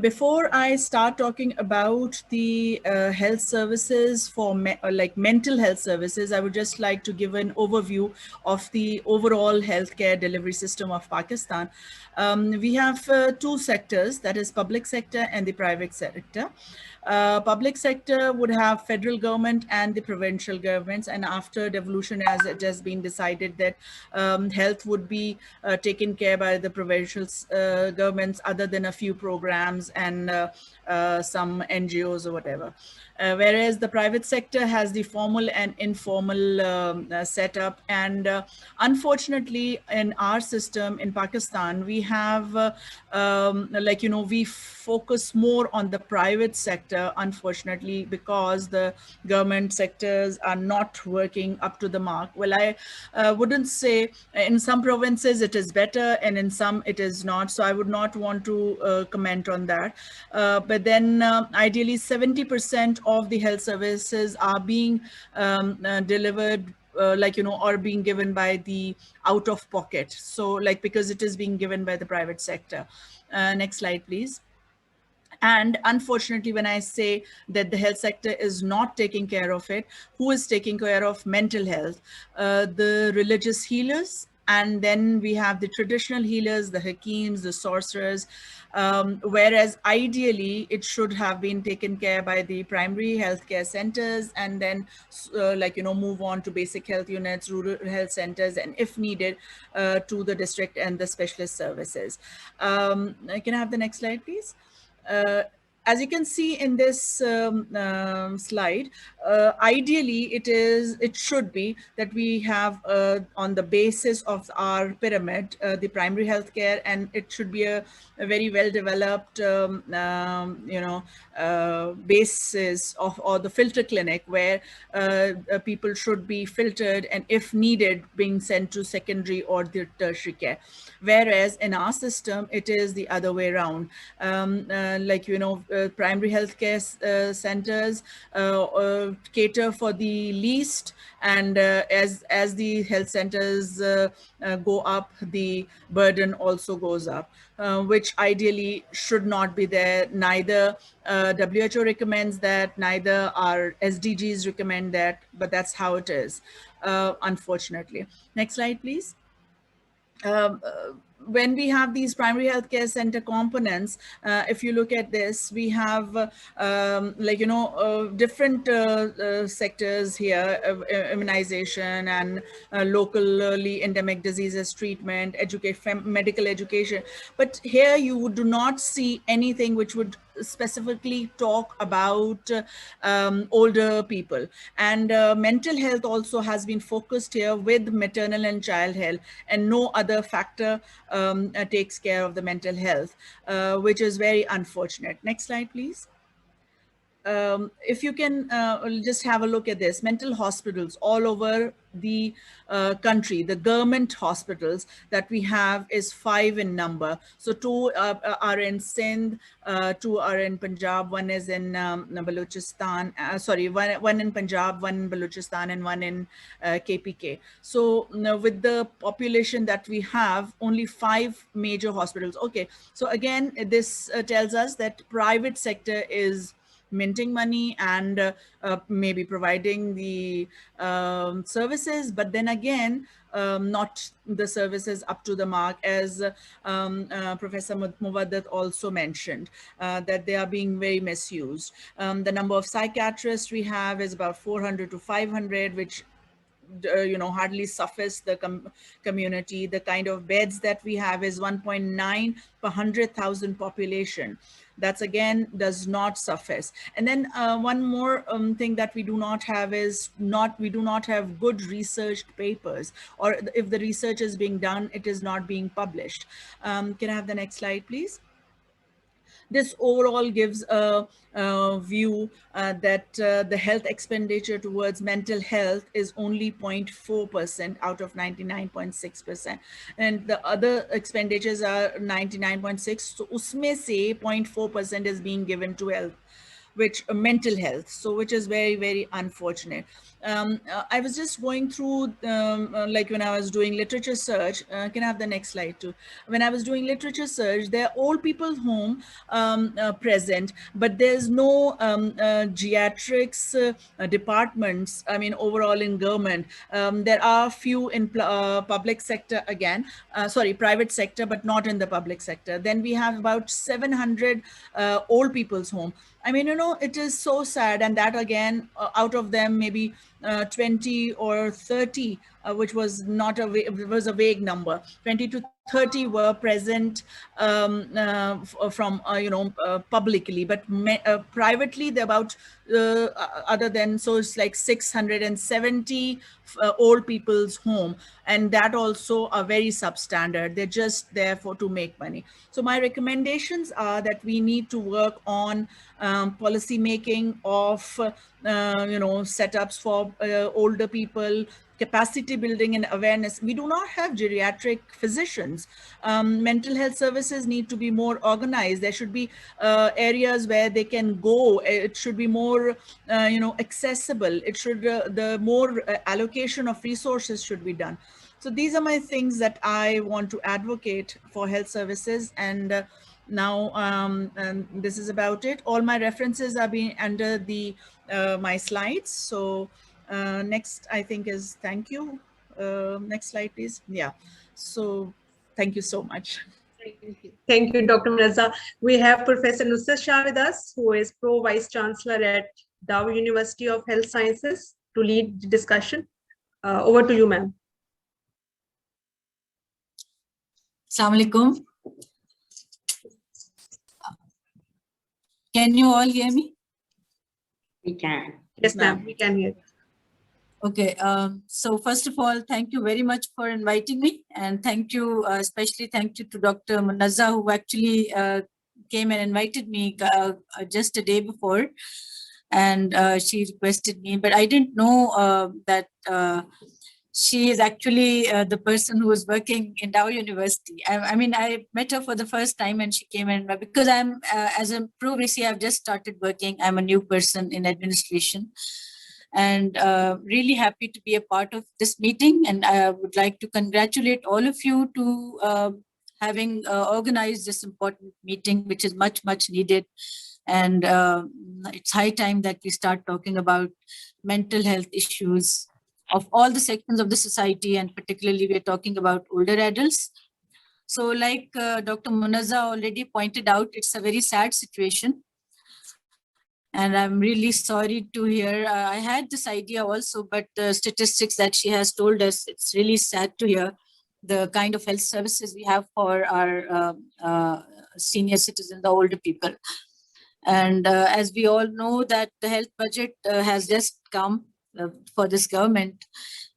Before I start talking about the health services for mental health services, I would just like to give an overview of the overall healthcare delivery system of Pakistan. We have 2 sectors, that is public sector and the private sector. Public sector would have federal government and the provincial governments, and after devolution, as it has been decided that health would be taken care by the provincial governments, other than a few programs and some NGOs or whatever. Whereas the private sector has the formal and informal setup, and unfortunately in our system in Pakistan, we have we focus more on the private sector, unfortunately, because the government sectors are not working up to the mark. Well, I wouldn't say, in some provinces it is better and in some it is not, so I would not want to comment on that. But then ideally 70% of the health services are being delivered or being given by the out of pocket. So because it is being given by the private sector. Next slide, please. And unfortunately, when I say that the health sector is not taking care of it, who is taking care of mental health? The religious healers, and then we have the traditional healers, the hakims, the sorcerers, whereas ideally it should have been taken care by the primary healthcare centers, and then move on to basic health units, rural health centers, and if needed to the district and the specialist services. Can I have the next slide, please? As you can see in this slide, ideally it should be that we have on the basis of our pyramid, the primary healthcare, and it should be a very well developed basis of, or the filter clinic, where people should be filtered and if needed being sent to secondary or the tertiary care. Whereas in our system, it is the other way around. Primary healthcare centers cater for the least, and as the health centers go up, the burden also goes up, which ideally should not be there. Neither WHO recommends that, neither our SDGs recommend that, but that's how it is, unfortunately. Next slide, please. When we have these primary healthcare center components, if you look at this, we have different sectors here, immunization and locally endemic diseases treatment, medical education. But here you do not see anything which would specifically talk about older people. And mental health also has been focused here with maternal and child health, and no other factor takes care of the mental health, which is very unfortunate. Next slide, please. If you can just have a look at this, mental hospitals all over the country, the government hospitals that we have is 5 in number. So 2 are in Sindh, 2 are in Punjab, 1 is in Balochistan, one in Punjab, 1 in Balochistan, and 1 in KPK. So with the population that we have, only 5 major hospitals. Okay, so again, this tells us that private sector is minting money and maybe providing the services, but then again, not the services up to the mark, as Professor Muwaddat also mentioned, that they are being very misused. The number of psychiatrists we have is about 400 to 500, which hardly suffice the community. The kind of beds that we have is 1.9 per 100,000 population. That's again does not suffice. And then one more thing that we do not have is we do not have good researched papers, or if the research is being done, it is not being published. Can I have the next slide, please? This overall gives a view that the health expenditure towards mental health is only 0.4% out of 99.6%, and the other expenditures are 99.6. So usme se 0.4% is being given to health, which mental health, so which is very, very unfortunate. I was just going through, like when I was doing literature search, can I have the next slide too? When I was doing literature search, there are old people's home present, but there's no geriatrics departments, I mean, overall in government. There are few in public sector again, private sector, but not in the public sector. Then we have about 700 old people's home. I mean, it is so sad. And that again, out of them, maybe 20 or 30, which was not it was a vague number, 20 to 30 were present from, publicly, but privately, they're about, other than, so it's like 670 old people's home. And that also are very substandard. They're just there to make money. So my recommendations are that we need to work on policy making of, setups for older people, capacity building and awareness. We do not have geriatric physicians. Mental health services need to be more organized. There should be areas where they can go. It should be more, accessible. It should, the more allocation of resources should be done. So these are my things that I want to advocate for health services. And now, and this is about it. All my references are being under the my slides. So next, I think, is thank you. Next slide, please. Yeah. So thank you so much. Thank you, Dr. Munazza. We have Professor Nusrat Shah with us, who is Pro Vice Chancellor at Dow University of Health Sciences, to lead the discussion. Over to you, ma'am. Assalamu alaikum. Can you all hear me? We can. Yes, ma'am, we can hear. Okay, so first of all, thank you very much for inviting me, and thank you, especially thank you to Dr. Munazza, who actually came and invited me just a day before, and she requested me, but I didn't know that she is actually the person who is working in Dow University. I mean, I met her for the first time and she came in, because I'm, as a Pro VC, I've just started working. I'm a new person in administration. And really happy to be a part of this meeting. And I would like to congratulate all of you to having organized this important meeting, which is much, much needed. And it's high time that we start talking about mental health issues of all the sections of the society, and particularly we're talking about older adults. So like Dr. Munazza already pointed out, it's a very sad situation. And I'm really sorry to hear. I had this idea also, but the statistics that she has told us, it's really sad to hear the kind of health services we have for our senior citizens, the older people. And as we all know that the health budget has just come for this government,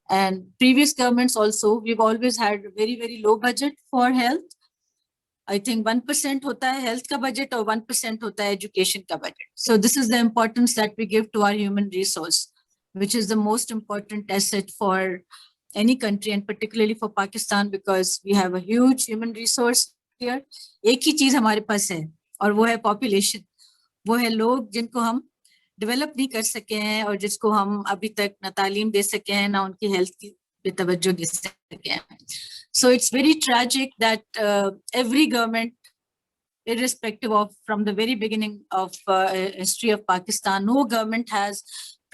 and previous governments also, we've always had very, very low budget for health. I think 1% hota hai health ka budget or 1% hota hai education ka budget. So this is the importance that we give to our human resource, which is the most important asset for any country, and particularly for Pakistan, because we have a huge human resource here. एक ही चीज हमारे पास है और वो है population. वो है लोग जिनको हम डेवलप नहीं कर सके हैं और जिसको हम अभी तक ना तालीम दे सके हैं ना उनकी हेल्थ की पे तवज्जो दे सके हैं. So it's very tragic that every government, irrespective of from the very beginning of history of Pakistan, no government has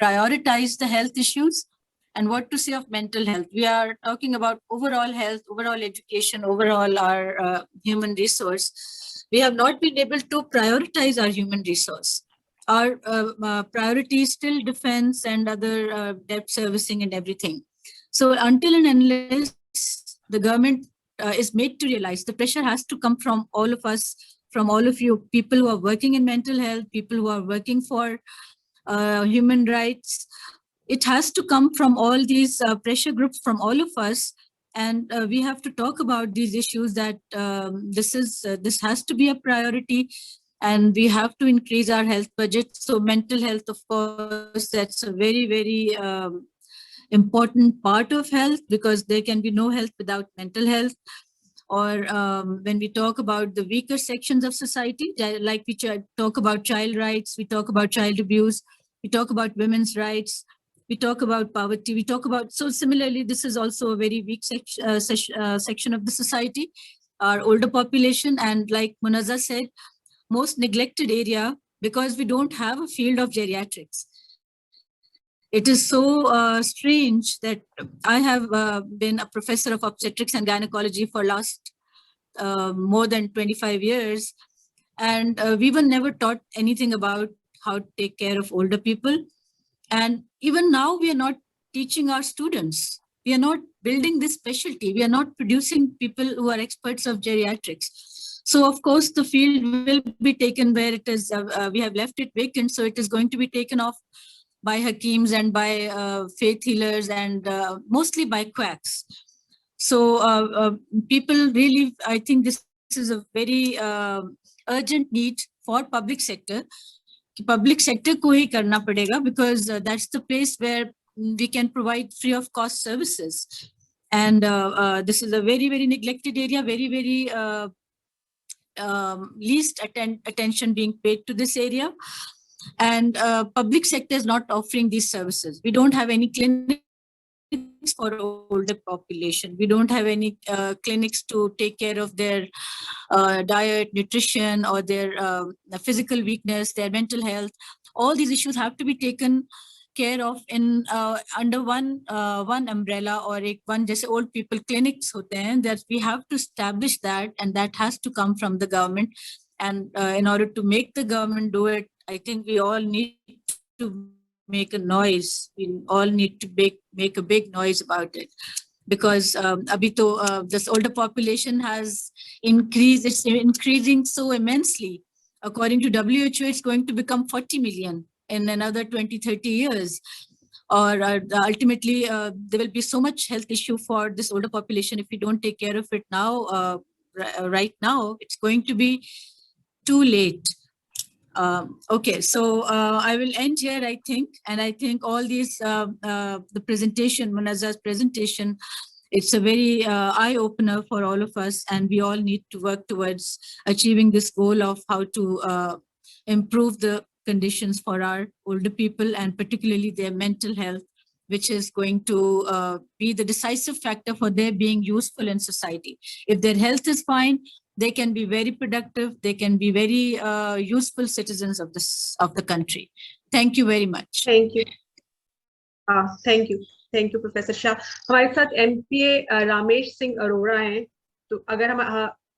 prioritized the health issues. And what to say of mental health? We are talking about overall health, overall education, overall our human resource. We have not been able to prioritize our human resource. Our priority is still defense and other debt servicing and everything. So until and unless the government is made to realize, the pressure has to come from all of us, from all of you, people who are working in mental health, people who are working for human rights. It has to come from all these pressure groups, from all of us. And we have to talk about these issues, that this has to be a priority, and we have to increase our health budget. So mental health, of course, that's a very, very important part of health, because there can be no health without mental health. Or when we talk about the weaker sections of society, like we talk about child rights, we talk about child abuse, we talk about women's rights, we talk about poverty, we talk about, so similarly, this is also a very weak section of the society, our older population. And like Munazza said, most neglected area, because we don't have a field of geriatrics. It is so strange that I have been a professor of obstetrics and gynecology for last more than 25 years. And we were never taught anything about how to take care of older people. And even now, we are not teaching our students. We are not building this specialty. We are not producing people who are experts of geriatrics. So of course, the field will be taken where it is, we have left it vacant. So it is going to be taken off by Hakims and by faith healers, and mostly by quacks. So people really, I think this is a very urgent need for public sector. Public sector ko hi karna padega, because that's the place where we can provide free of cost services. And this is a very, very neglected area, very, very least attention being paid to this area. And public sector is not offering these services. We don't have any clinics for older population. We don't have any clinics to take care of their diet, nutrition, or their physical weakness, their mental health. All these issues have to be taken care of in under one umbrella, or one just old people clinics hote hain, that we have to establish that, and that has to come from the government. And in order to make the government do it, I think we all need to make a noise. We all need to make a big noise about it, because abhi to this older population has increased. It's increasing so immensely. According to WHO, it's going to become 40 million in another 20-30 years. Or ultimately, there will be so much health issue for this older population if we don't take care of it now. Right now, it's going to be too late. Okay, so I will end here, I think. And I think all these, the presentation, Munazza's presentation, it's a very eye-opener for all of us. And we all need to work towards achieving this goal of how to improve the conditions for our older people, and particularly their mental health, which is going to be the decisive factor for their being useful in society. If their health is fine, they can be very productive. They can be very useful citizens of the country. Thank you very much. Thank you. Thank you, Professor Shah. हमारे साथ MPA Ramesh Singh Arora हैं. तो अगर हम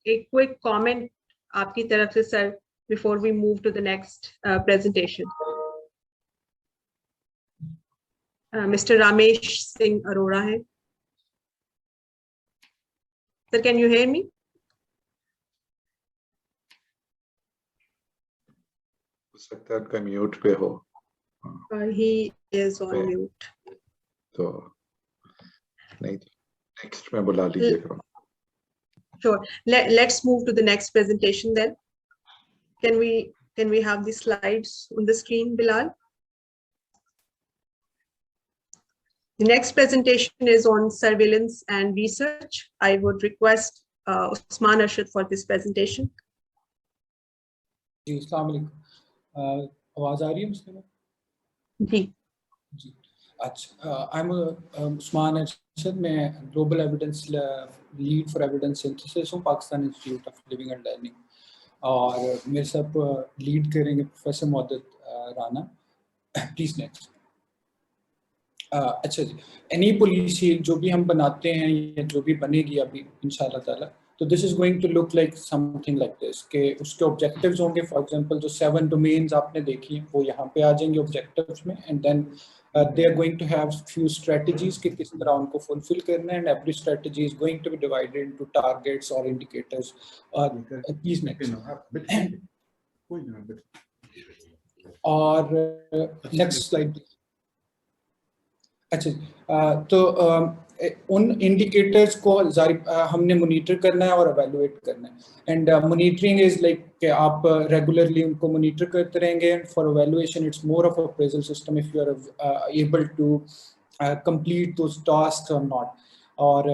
एक quick comment आपकी तरफ से sir, before we move to the next presentation. Mr. Ramesh Singh Arora hai. Sir, can you hear me? सकता है उनका म्यूट पे हो He is on पे, mute. तो नहीं नेक्स्ट में बुला लीजिएगा. Sure. Let's move to the next presentation then. Can we have the slides on the screen, Bilal? The next presentation is on surveillance and research. I would request Usman Arshad for this presentation. जी अस्सलाम वालेकुम. आवाज आ रही है मुझे? जी. जी अच्छा. I am Usman Arshad. मैं global evidence lead for evidence synthesis हूँ Pakistan Institute of Living and Learning, और मेरे साथ लीड करेंगे professor Mohaddat Rana. Please next. अच्छा जी. एनी पॉलिसी जो भी हम बनाते हैं या जो भी बनेगी अभी इंशाल्लाह ताला, तो this is going to look like something like this, के उसके ऑब्जेक्टिव्स होंगे. फॉर एग्जांपल जो 7 डोमेन्स आपने देखी हैं वो यहाँ पे आ जाएंगे ऑब्जेक्टिव्स में, and then they are going to have few strategies कि किस तरह उनको फुलफिल करना है, and every strategy is going to be divided into targets और इंडिकेटर्स. Please next. और नेक्स्ट स्लाइड. अच्छा. तो उन इंडिकेटर्स को हमने मॉनिटर करना है और एवेलुएट करना है. एंड मॉनिटरिंग इज लाइक कि आप रेगुलरली उनको मॉनिटर करते रहेंगे. For evaluation it's more of a appraisal system if you are able to complete those tasks और नॉट. और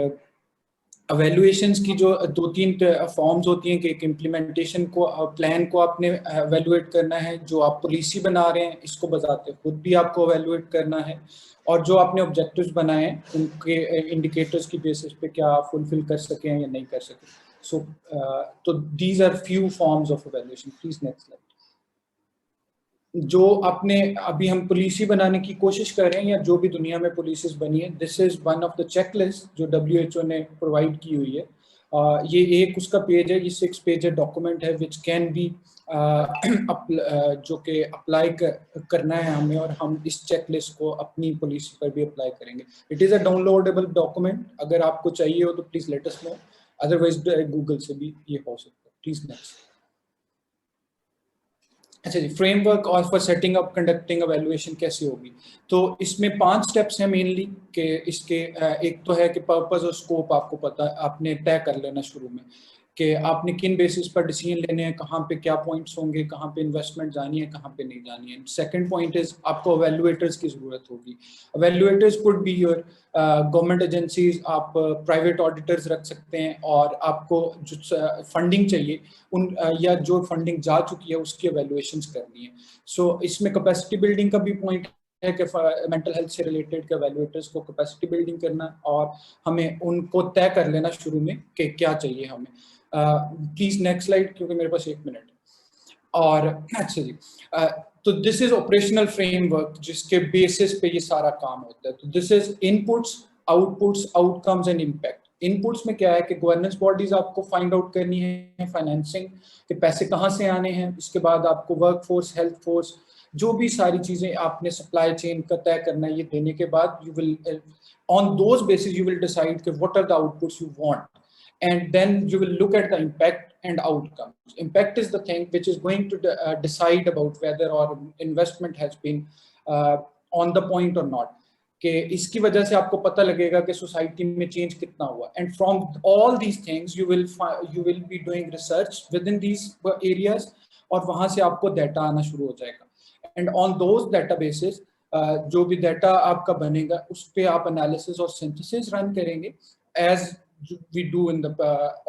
एवेलुएशंस की जो 2-3 फॉर्म्स होती हैं कि एक इम्प्लीमेंटेशन को प्लान को आपने एवेलुएट करना है, जो आप पॉलिसी बना रहे हैं इसको बजाते खुद भी आपको एवेलुएट करना है, और जो आपने ऑब्जेक्टिव्स बनाए हैं उनके इंडिकेटर्स की बेसिस पे क्या आप फुलफिल कर सकें या नहीं कर सकें. सो तो these are few forms of evaluation. Please next slide. जो आपने अभी हम पॉलिसी बनाने की कोशिश कर रहे हैं या जो भी दुनिया में पॉलिसीज बनी है, this is one of the checklist जो WHO ने प्रोवाइड की हुई है. ये एक उसका पेज है, ये 6 पेज डॉक्यूमेंट है विच कैन बी जो कि अप्लाई करना है हमें, और हम इस चेकलिस्ट को अपनी पॉलिसी पर भी अप्लाई करेंगे. It is a downloadable document. अगर आपको चाहिए हो तो please let us know, otherwise Google से भी ये हो सकता है. Please next. अच्छा जी. फ्रेमवर्क और for setting up conducting evaluation कैसे होगी, तो इसमें 5 स्टेप्स हैं मेनली कि इसके. एक तो है कि पर्पस और स्कोप आपको पता, आपने तय कर लेना शुरू में कि आपने किन बेसिस पर डिसीजन लेने हैं, कहाँ पे क्या पॉइंट्स होंगे, कहाँ पे इन्वेस्टमेंट जानी है, कहाँ पे नहीं जानी है. सेकंड पॉइंट इज आपको एवेलुएटर्स की जरूरत होगी. Evaluators could be your government agencies, आप प्राइवेट ऑडिटर्स रख सकते हैं, और आपको जो फंडिंग चाहिए उन या जो फंडिंग जा चुकी है उसकी एवेलुएशंस करनी है. सो इसमें कैपेसिटी बिल्डिंग का भी पॉइंट है कि मेंटल हेल्थ से रिलेटेड के एवेलुएटर्स को कैपेसिटी बिल्डिंग करना, और हमें उनको तय कर लेना शुरू में कि क्या चाहिए हमें. प्लीज नेक्स्ट स्लाइड, क्योंकि मेरे पास 1 मिनट. और अच्छा जी. तो दिस इज ऑपरेशनल फ्रेमवर्क जिसके बेसिस पे ये सारा काम होता है. तो this is inputs, outputs, outcomes and impact. Inputs में क्या है कि गवर्नेंस बॉडीज आपको फाइंड आउट करनी है, फाइनेंसिंग के पैसे कहाँ से आने हैं, उसके बाद आपको वर्क फोर्स, हेल्थ फोर्स, जो भी सारी चीजें आपने सप्लाई चेन का तय करना है. ये देने के बाद you will on those basis you will decide कि what are the outputs you want, and then you will look at the impact and outcomes. Impact is the thing which is going to decide about whether or investment has been on the point or not. कि इसकी वजह से आपको पता लगेगा कि society में change कितना हुआ. And from all these things you will be doing research within these areas, और वहाँ से आपको डाटा आना शुरू हो जाएगा. And on those databases जो भी डाटा आपका बनेगा उस पे आप एनालिसिस और सिंथेसिस रन करेंगे as we do in the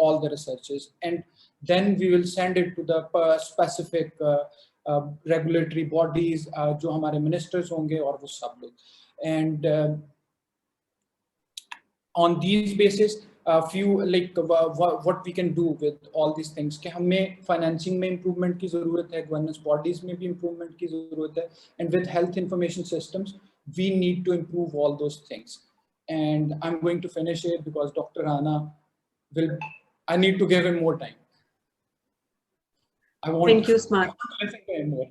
all the researches, and then we will send it to the specific regulatory bodies जो हमारे ministers होंगे और वो सब लोग. And on these basis few like what we can do with all these things कि हमें financing में improvement की ज़रूरत है, governance bodies में भी improvement की ज़रूरत है, and with health information systems we need to improve all those things. And I'm going to finish it because Dr. Rana will, I need to give him more time. I want Thank you, Smart. More.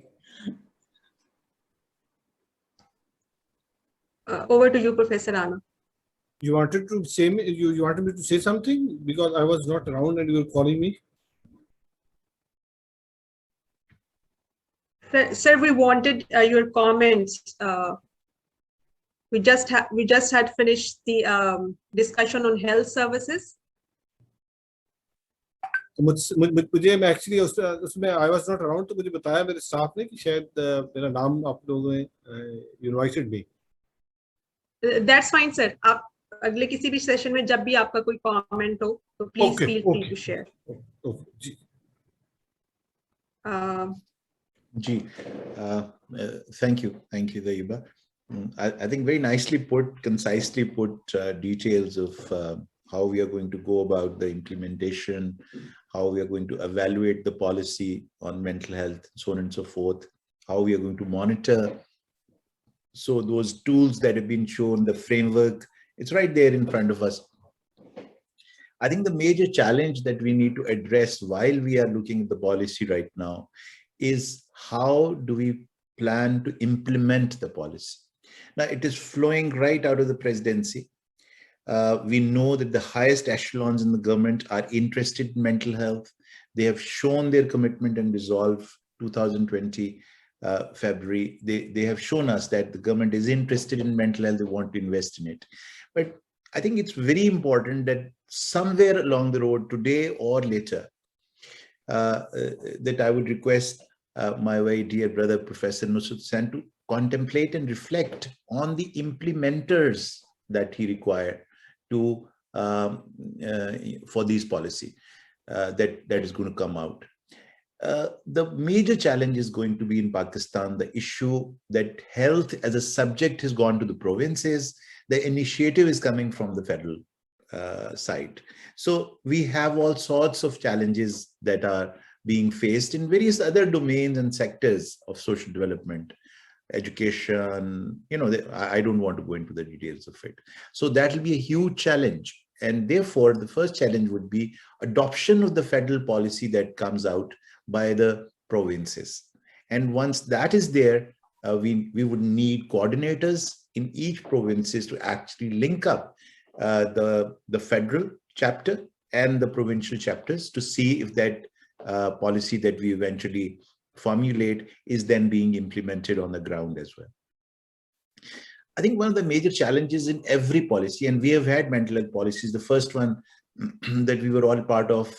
Over to you, Professor Rana. You wanted to say me, you wanted me to say something because I was not around and you were calling me. Sir, we wanted your comments. We just had finished the discussion on health services. मुझे मैं actually उसमें I was not around, तो मुझे बताया मेरे staff ने कि शायद मेरा नाम आप लोगों ने invited me. That's fine, sir. आप अगले किसी भी सेशन में जब भी आपका कोई कमेंट हो तो please feel free to share. Thank you, Tayyiba. I think very nicely put, concisely put details of how we are going to go about the implementation, how we are going to evaluate the policy on mental health, so on and so forth, how we are going to monitor. So those tools that have been shown, the framework, it's right there in front of us. I think the major challenge that we need to address while we are looking at the policy right now is how do we plan to implement the policy. Now, it is flowing right out of the presidency. We know that the highest echelons in the government are interested in mental health. They have shown their commitment and resolve 2020 February. They have shown us that the government is interested in mental health, they want to invest in it. But I think it's very important that somewhere along the road, today or later, that I would request my very dear brother, Professor Nusrat Hussain, to contemplate and reflect on the implementers that he required to for these policy that is going to come out. The major challenge is going to be in Pakistan, the issue that health as a subject has gone to the provinces. The initiative is coming from the federal side. So we have all sorts of challenges that are being faced in various other domains and sectors of social development, education, I don't want to go into the details of it. So that will be a huge challenge. And therefore, the first challenge would be adoption of the federal policy that comes out by the provinces. And once that is there, we would need coordinators in each provinces to actually link up the federal chapter and the provincial chapters to see if that policy that we eventually formulate is then being implemented on the ground as well. I think one of the major challenges in every policy, and we have had mental health policies, the first one that we were all part of,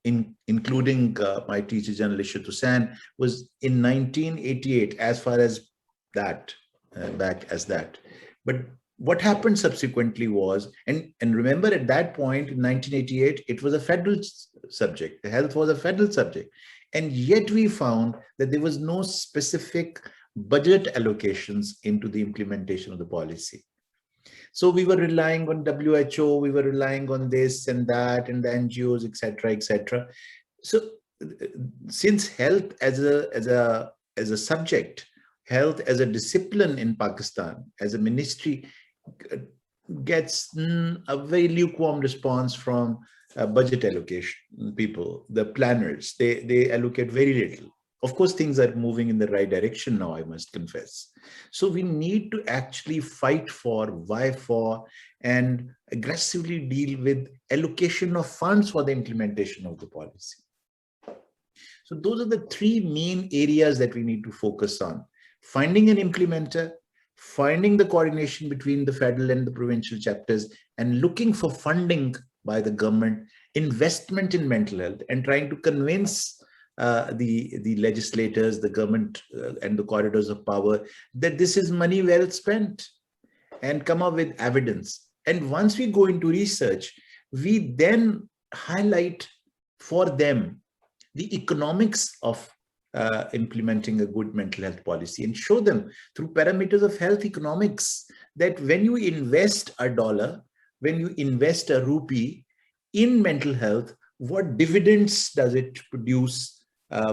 including my teacher, General Ishrat Hussain, was in 1988, as far as that, back as that. But what happened subsequently was, and remember at that point in 1988, it was a federal subject. The health was a federal subject. And yet we found that there was no specific budget allocations into the implementation of the policy. So we were relying on WHO, we were relying on this and that and the NGOs, etc., etc. So since health as a subject, health as a discipline in Pakistan, as a ministry, gets a very lukewarm response from budget allocation people, the planners. They allocate very little. Of course, things are moving in the right direction now, I must confess. So we need to actually fight for, vie for, and aggressively deal with allocation of funds for the implementation of the policy. So those are the three main areas that we need to focus on: finding an implementer, finding the coordination between the federal and the provincial chapters, and looking for funding by the government, investment in mental health, and trying to convince the legislators, the government, and the corridors of power that this is money well spent, and come up with evidence. And once we go into research, we then highlight for them the economics of implementing a good mental health policy, and show them through parameters of health economics that when you invest $1, when you invest a rupee in mental health, what dividends does it produce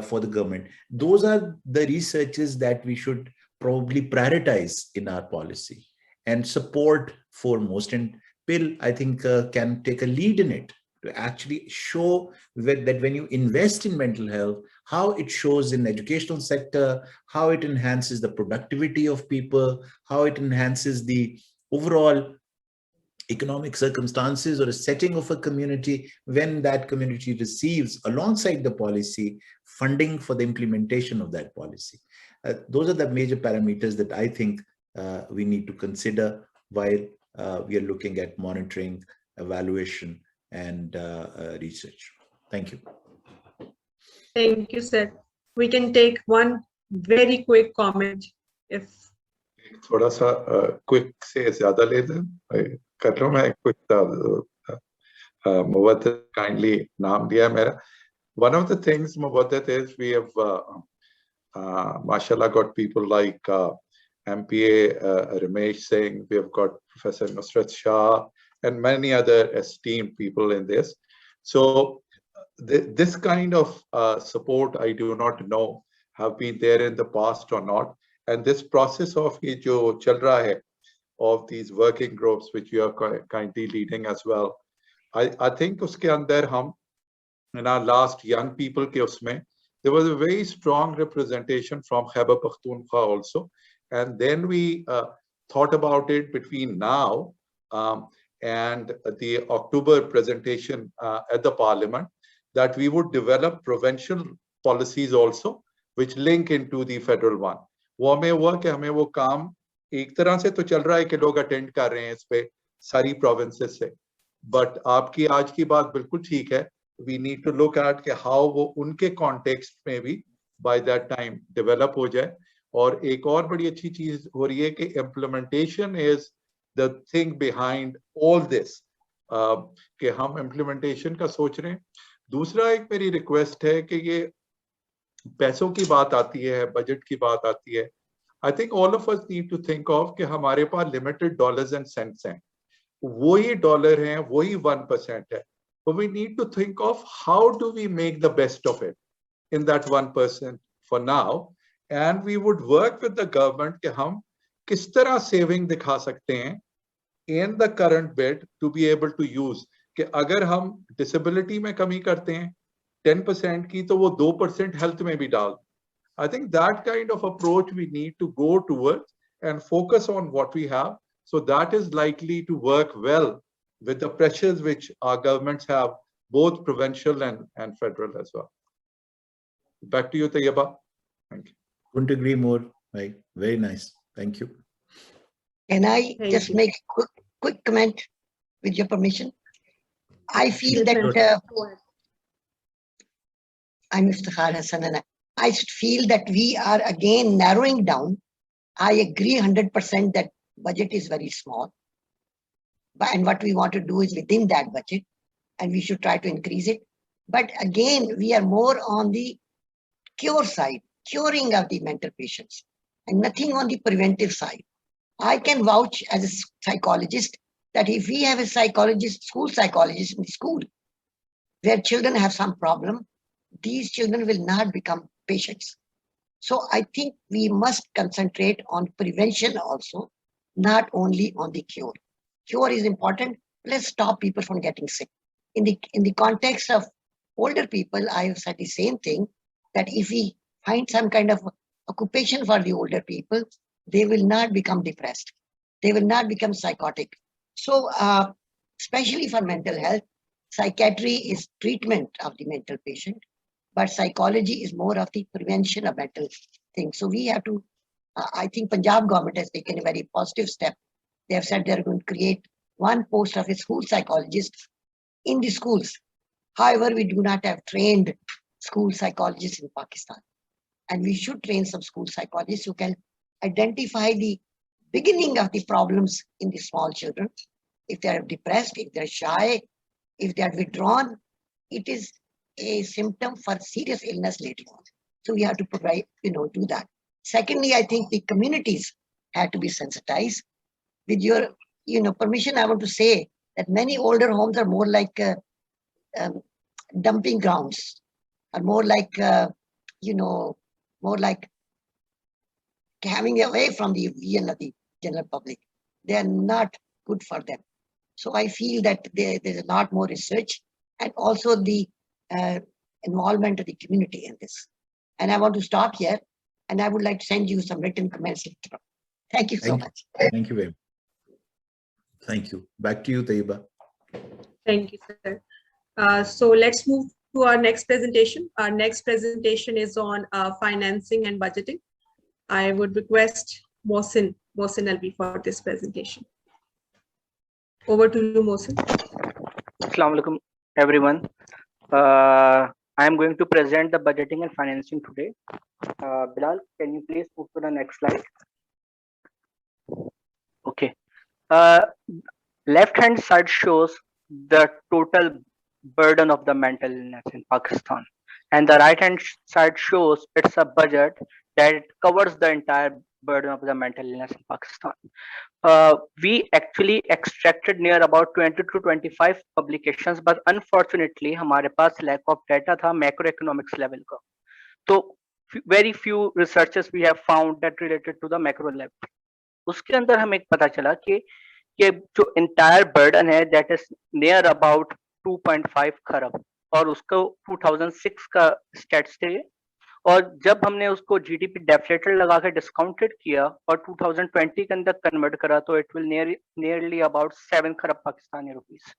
for the government? Those are the researches that we should probably prioritize in our policy and support foremost. And PIL, I think, can take a lead in it to actually show that when you invest in mental health, how it shows in the educational sector, how it enhances the productivity of people, how it enhances the overall economic circumstances or a setting of a community when that community receives, alongside the policy, funding for the implementation of that policy. Those are the major parameters that I think we need to consider while we are looking at monitoring, evaluation, and research. Thank you. Thank you, sir. We can take one very quick comment if थोड़ा सा quick से ज्यादा ले दें कर लो मैं quick मुवद्दत kindly नाम दिया मेरा. One of the things मुवद्दत is we have mashallah got people like MPA Ramesh Singh, we have got Professor Nusrat Shah and many other esteemed people in this. So this kind of support, I do not know have been there in the past or not. And this process of ye jo chal raha hai, of these working groups, which you are kindly leading as well, I think uske andar hum, in our last young people ke usme, there was a very strong representation from Khyber Pakhtunkhwa also. And then we thought about it between now and the October presentation at the Parliament, that we would develop provincial policies also, which link into the federal one. वो हमें हुआ कि हमें वो काम एक तरह से तो चल रहा है कि लोग अटेंड कर रहे हैं इस पे सारी प्रोविंसेस से, बट आपकी आज की बात बिल्कुल ठीक है. We need to look at कि how वो उनके कॉन्टेक्स्ट में भी by that time डेवलप हो जाए. और एक और बड़ी अच्छी चीज हो रही है कि implementation is the thing behind all this, कि हम इम्प्लीमेंटेशन का सोच रहे हैं. दूसरा एक मेरी रिक्वेस्ट है कि ये पैसों की बात आती है, बजट की बात आती है, I think all of us need to think of कि हमारे पास लिमिटेड डॉलर्स एंड सेंट्स हैं, वही डॉलर हैं, वही 1% है, but we need to think of how do we make the best of it in that 1% for now, and we would work with the government कि हम किस तरह सेविंग दिखा सकते हैं in the current bid to be able to use, कि अगर हम डिसेबिलिटी में कमी करते हैं 10% की तो वो 2% हेल्थ में भी डाल. I think that kind of approach we need to go towards and focus on what we have, so that is likely to work well with the pressures which our governments have, both provincial and federal as well. Back to you, Tayyaba. Thank you. Couldn't agree more. Right. Very nice. Thank you. Can I just make a quick comment with your permission? I feel that I'm Iftikhar Hassan, and I feel that we are again narrowing down. I agree 100% that budget is very small, and what we want to do is within that budget, and we should try to increase it. But again, we are more on the cure side, curing of the mental patients, and nothing on the preventive side. I can vouch as a psychologist that if we have a psychologist, school psychologist in the school, where children have some problem, these children will not become patients. So I think we must concentrate on prevention also, not only on the cure. Cure is important. Let's stop people from getting sick. In the context of older people, I have said the same thing, that if we find some kind of occupation for the older people, they will not become depressed. They will not become psychotic. So especially for mental health, psychiatry is treatment of the mental patient, but psychology is more of the prevention of mental things. So we have to, I think Punjab government has taken a very positive step. They have said they're going to create one post of a school psychologist in the schools. However, we do not have trained school psychologists in Pakistan. And we should train some school psychologists who can identify the beginning of the problems in the small children. If they are depressed, if they're shy, if they are withdrawn, it is a symptom for serious illness later on. So we have to provide, do that. Secondly, I think the communities have to be sensitized. With your, permission, I want to say that many older homes are more like dumping grounds, are more like, more like having away from the vision of the general public. They are not good for them. So I feel that there's a lot more research and also the involvement of the community in this. And I want to stop here, and I would like to send you some written comments later on. Thank you so much. Thank you very much. Thank you. Back to you, Taiba. Thank you, sir. So let's move to our next presentation. Our next presentation is on financing and budgeting. I would request Mohsin Alvi for this presentation. Over to you, Mohsin. Assalamu alaikum, everyone. I am going to present the budgeting and financing today. Bilal, can you please move to the next slide? Okay. Left hand side shows the total burden of the mental illness in Pakistan, and the right hand side shows it's a budget that covers the entire burden of the mental illness in Pakistan. We actually extracted near about 20 to 25 publications, but unfortunately हमारे पास lack of data था macroeconomics level का. So very few researches we have found that related to the macro level. उसके अंदर हमें पता चला कि जो entire burden है that is near about 2.5 खरब, और उसको 2006 का stats थे, और जब हमने उसको जीडीपी डेफलेटर लगा के डिस्काउंटेड किया और 2020 के अंदर कन्वर्ट करा तो इट विल नियरली अबाउट 7 खरब पाकिस्तानी रुपीस.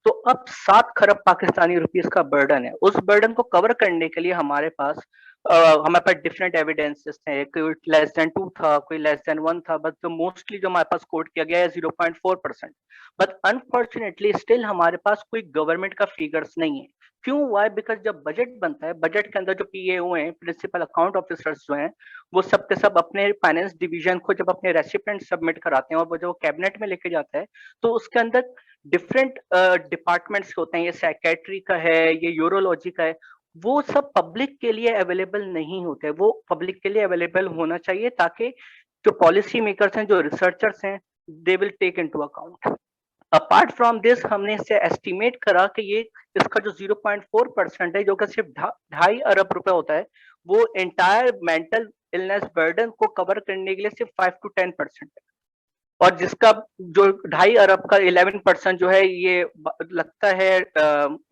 तो अब 7 खरब पाकिस्तानी रुपीस का बर्डन है. उस बर्डन को कवर करने के लिए हमारे पास डिफरेंट एविडेंसेस थे. कोई लेस देन 2 था, कोई लेस देन 1 था, बट जो मोस्टली जो हमारे पास कोट किया गया है 0.4%. बट अनफॉर्चुनेटली स्टिल हमारे पास कोई गवर्नमेंट का फिगर्स नहीं है. क्यों? वाई? बिकॉज जब बजट बनता है, बजट के अंदर जो पीएओ हैं, प्रिंसिपल अकाउंट ऑफिसर्स जो हैं, वो सब के सब अपने फाइनेंस डिवीजन को जब अपने रेसिपिएंट सबमिट कराते हैं और वो जो कैबिनेट में लेके जाता है, तो उसके अंदर डिफरेंट डिपार्टमेंट्स होते हैं. ये साइकेट्री का है, ये यूरोलॉजी का है. वो सब पब्लिक के लिए अवेलेबल नहीं होते. वो पब्लिक के लिए अवेलेबल होना चाहिए ताकि जो पॉलिसी मेकर्स हैं, जो रिसर्चर्स हैं, they will take into account. Apart from this हमने इससे एस्टिमेट करा कि ये इसका जो 0.4% है, जो कि सिर्फ 2.5 अरब रुपए होता है, वो एंटायर मेंटल इलनेस बर्डन को कवर करने के लिए सिर्फ 5 to 10% है. और जिसका जो 2.5 अरब का 11% जो है ये लगता है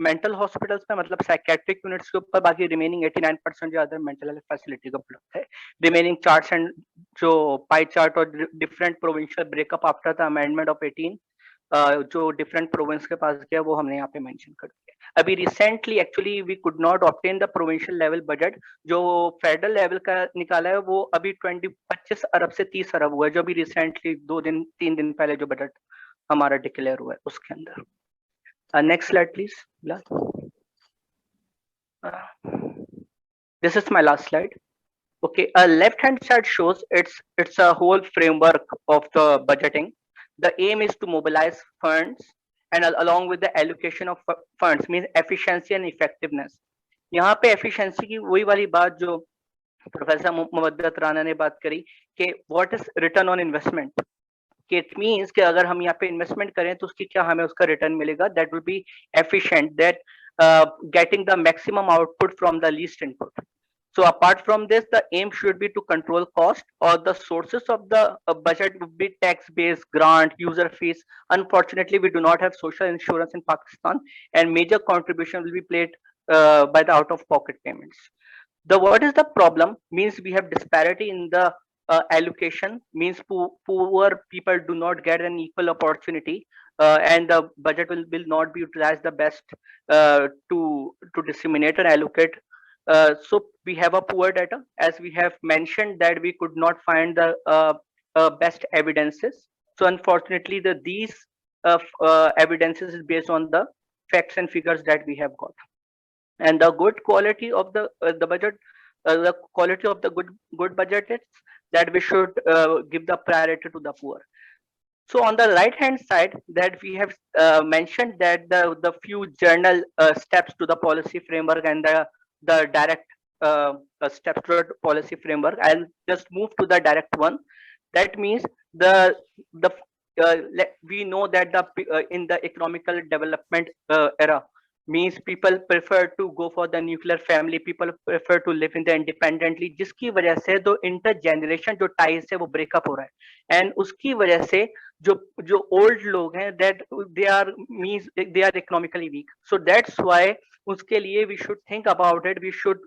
मेंटल हॉस्पिटल्स में, मतलब साइकेट्रिक यूनिट्स के ऊपर. बाकी रिमेनिंग 89% जो अदर मेंटल हेल्थ फैसिलिटी को उपलब्ध है. रिमेनिंग चार्ट्स एंड जो पाई चार्ट और different provincial breakup after the amendment of 18 जो डिफरेंट प्रोविंस के पास गया वो हमने यहाँ पे मेंशन कर दिया. अभी recently actually we could not obtain the provincial level budget. जो फेडरल लेवल का निकाला है वो अभी 25 अरब से 30 अरब हुआ है, जो अभी रिसेंटली 2-3 दिन पहले जो बजट हमारा डिक्लेयर हुआ है उसके अंदर. Next slide please. This is my last slide. Okay, left hand side shows it's a whole framework of the budgeting. The aim is to mobilize funds and along with the allocation of funds means efficiency and effectiveness. यहाँ पे efficiency की वही वाली बात जो professor मुवद्दत Rana ने बात करी कि what is return on investment. कि it means कि अगर हम यहाँ पे investment करें तो उसकी क्या हमें उसका return मिलेगा. That will be efficient, that getting the maximum output from the least input. So apart from this, the aim should be to control cost, or the sources of the budget would be tax-based, grant, user fees. Unfortunately, we do not have social insurance in Pakistan, and major contribution will be paid by the out-of-pocket payments. What is the problem? Means we have disparity in the allocation. Means poor people do not get an equal opportunity, and the budget will not be utilized the best to disseminate and allocate. So we have a poor data, as we have mentioned that we could not find the best evidences. So unfortunately, these evidences is based on the facts and figures that we have got. And the good quality of the budget, the quality of the good budget is that we should give the priority to the poor. So on the right hand side, that we have mentioned that the few general steps to the policy framework and the direct steps toward policy framework. I'll just move to the direct one. That means we know that in the economical development era, means people prefer to go for the nuclear family, people prefer to live in the independently, जिसकी वजह से जो intergeneration जो ties है वो breakup हो रहा है. And उसकी वजह से जो old लोग हैं, that they are economically weak. So that's why उसके लिए we should think about it. We should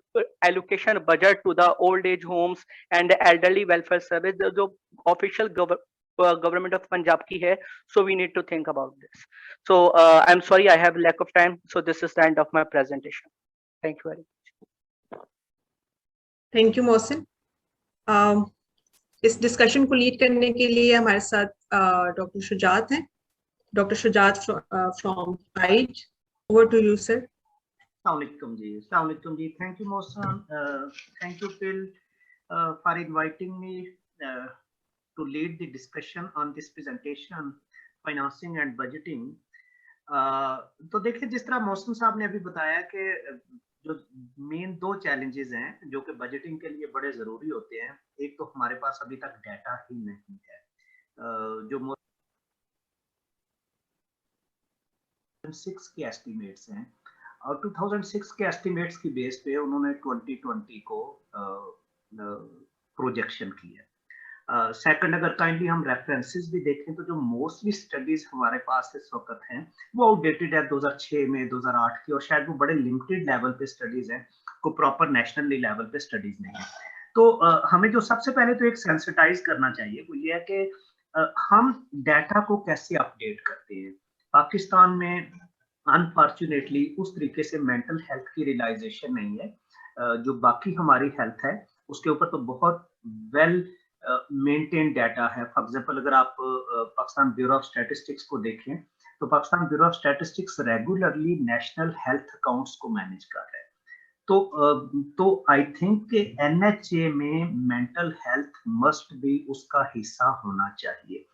allocation budget to the old age homes and the elderly welfare service. जो official गवर्नमेंट ऑफ पंजाब की है. So we need to think about this. So I'm sorry I have lack of time. So this is the end of my presentation. Thank you very much. Thank you Mohsin. इस discussion को lead करने के लिए हमारे साथ doctor Shujaat हैं. Doctor Shujaat from PIDE. Over to you sir. Assalamualaikum ji. Assalamualaikum ji. Thank you, Mohsen. Thank you, Phil, for inviting me to lead the discussion on this presentation, financing and budgeting. तो देखिए, जिस तरह मोहसिन साहब ने अभी बताया कि जो मेन दो चैलेंजेस हैं जो कि बजटिंग के लिए बड़े जरूरी होते हैं. एक तो हमारे पास अभी तक डाटा ही नहीं है. जो 2006 के एस्टिमेट्स हैं और 2006 के एस्टिमेट्स की बेस पे उन्होंने 2020 को प्रोजेक्शन की है. सेकंड, अगर काइंडली हम रेफरेंसेस भी देखें तो जो मोस्टली स्टडीज हमारे पास इस वक्त हैं वो आउटडेटेड है 2006 में, 2008 की, और शायद वो बड़े लिमिटेड लेवल पे स्टडीज हैं, को प्रॉपर नेशनली लेवल पे स्टडीज नहीं है. तो हमें जो सबसे पहले तो एक सेंसिटाइज करना चाहिए वो ये है कि हम डाटा को कैसे अपडेट करते हैं. पाकिस्तान में अनफॉर्चुनेटली उस तरीके से मेंटल हेल्थ की रियलाइजेशन नहीं है. जो बाकी हमारी हेल्थ है उसके ऊपर तो बहुत वेल मेंटेन डाटा है. फॉर एग्जांपल, अगर आप पाकिस्तान ब्यूरो ऑफ स्टैटिस्टिक्स को देखें तो Pakistan bureau of statistics regularly national health accounts को मैनेज कर रहा है. तो आई थिंक कि NHA में मेंटल हेल्थ मस्ट भी उसका हिस्सा होना चाहिए.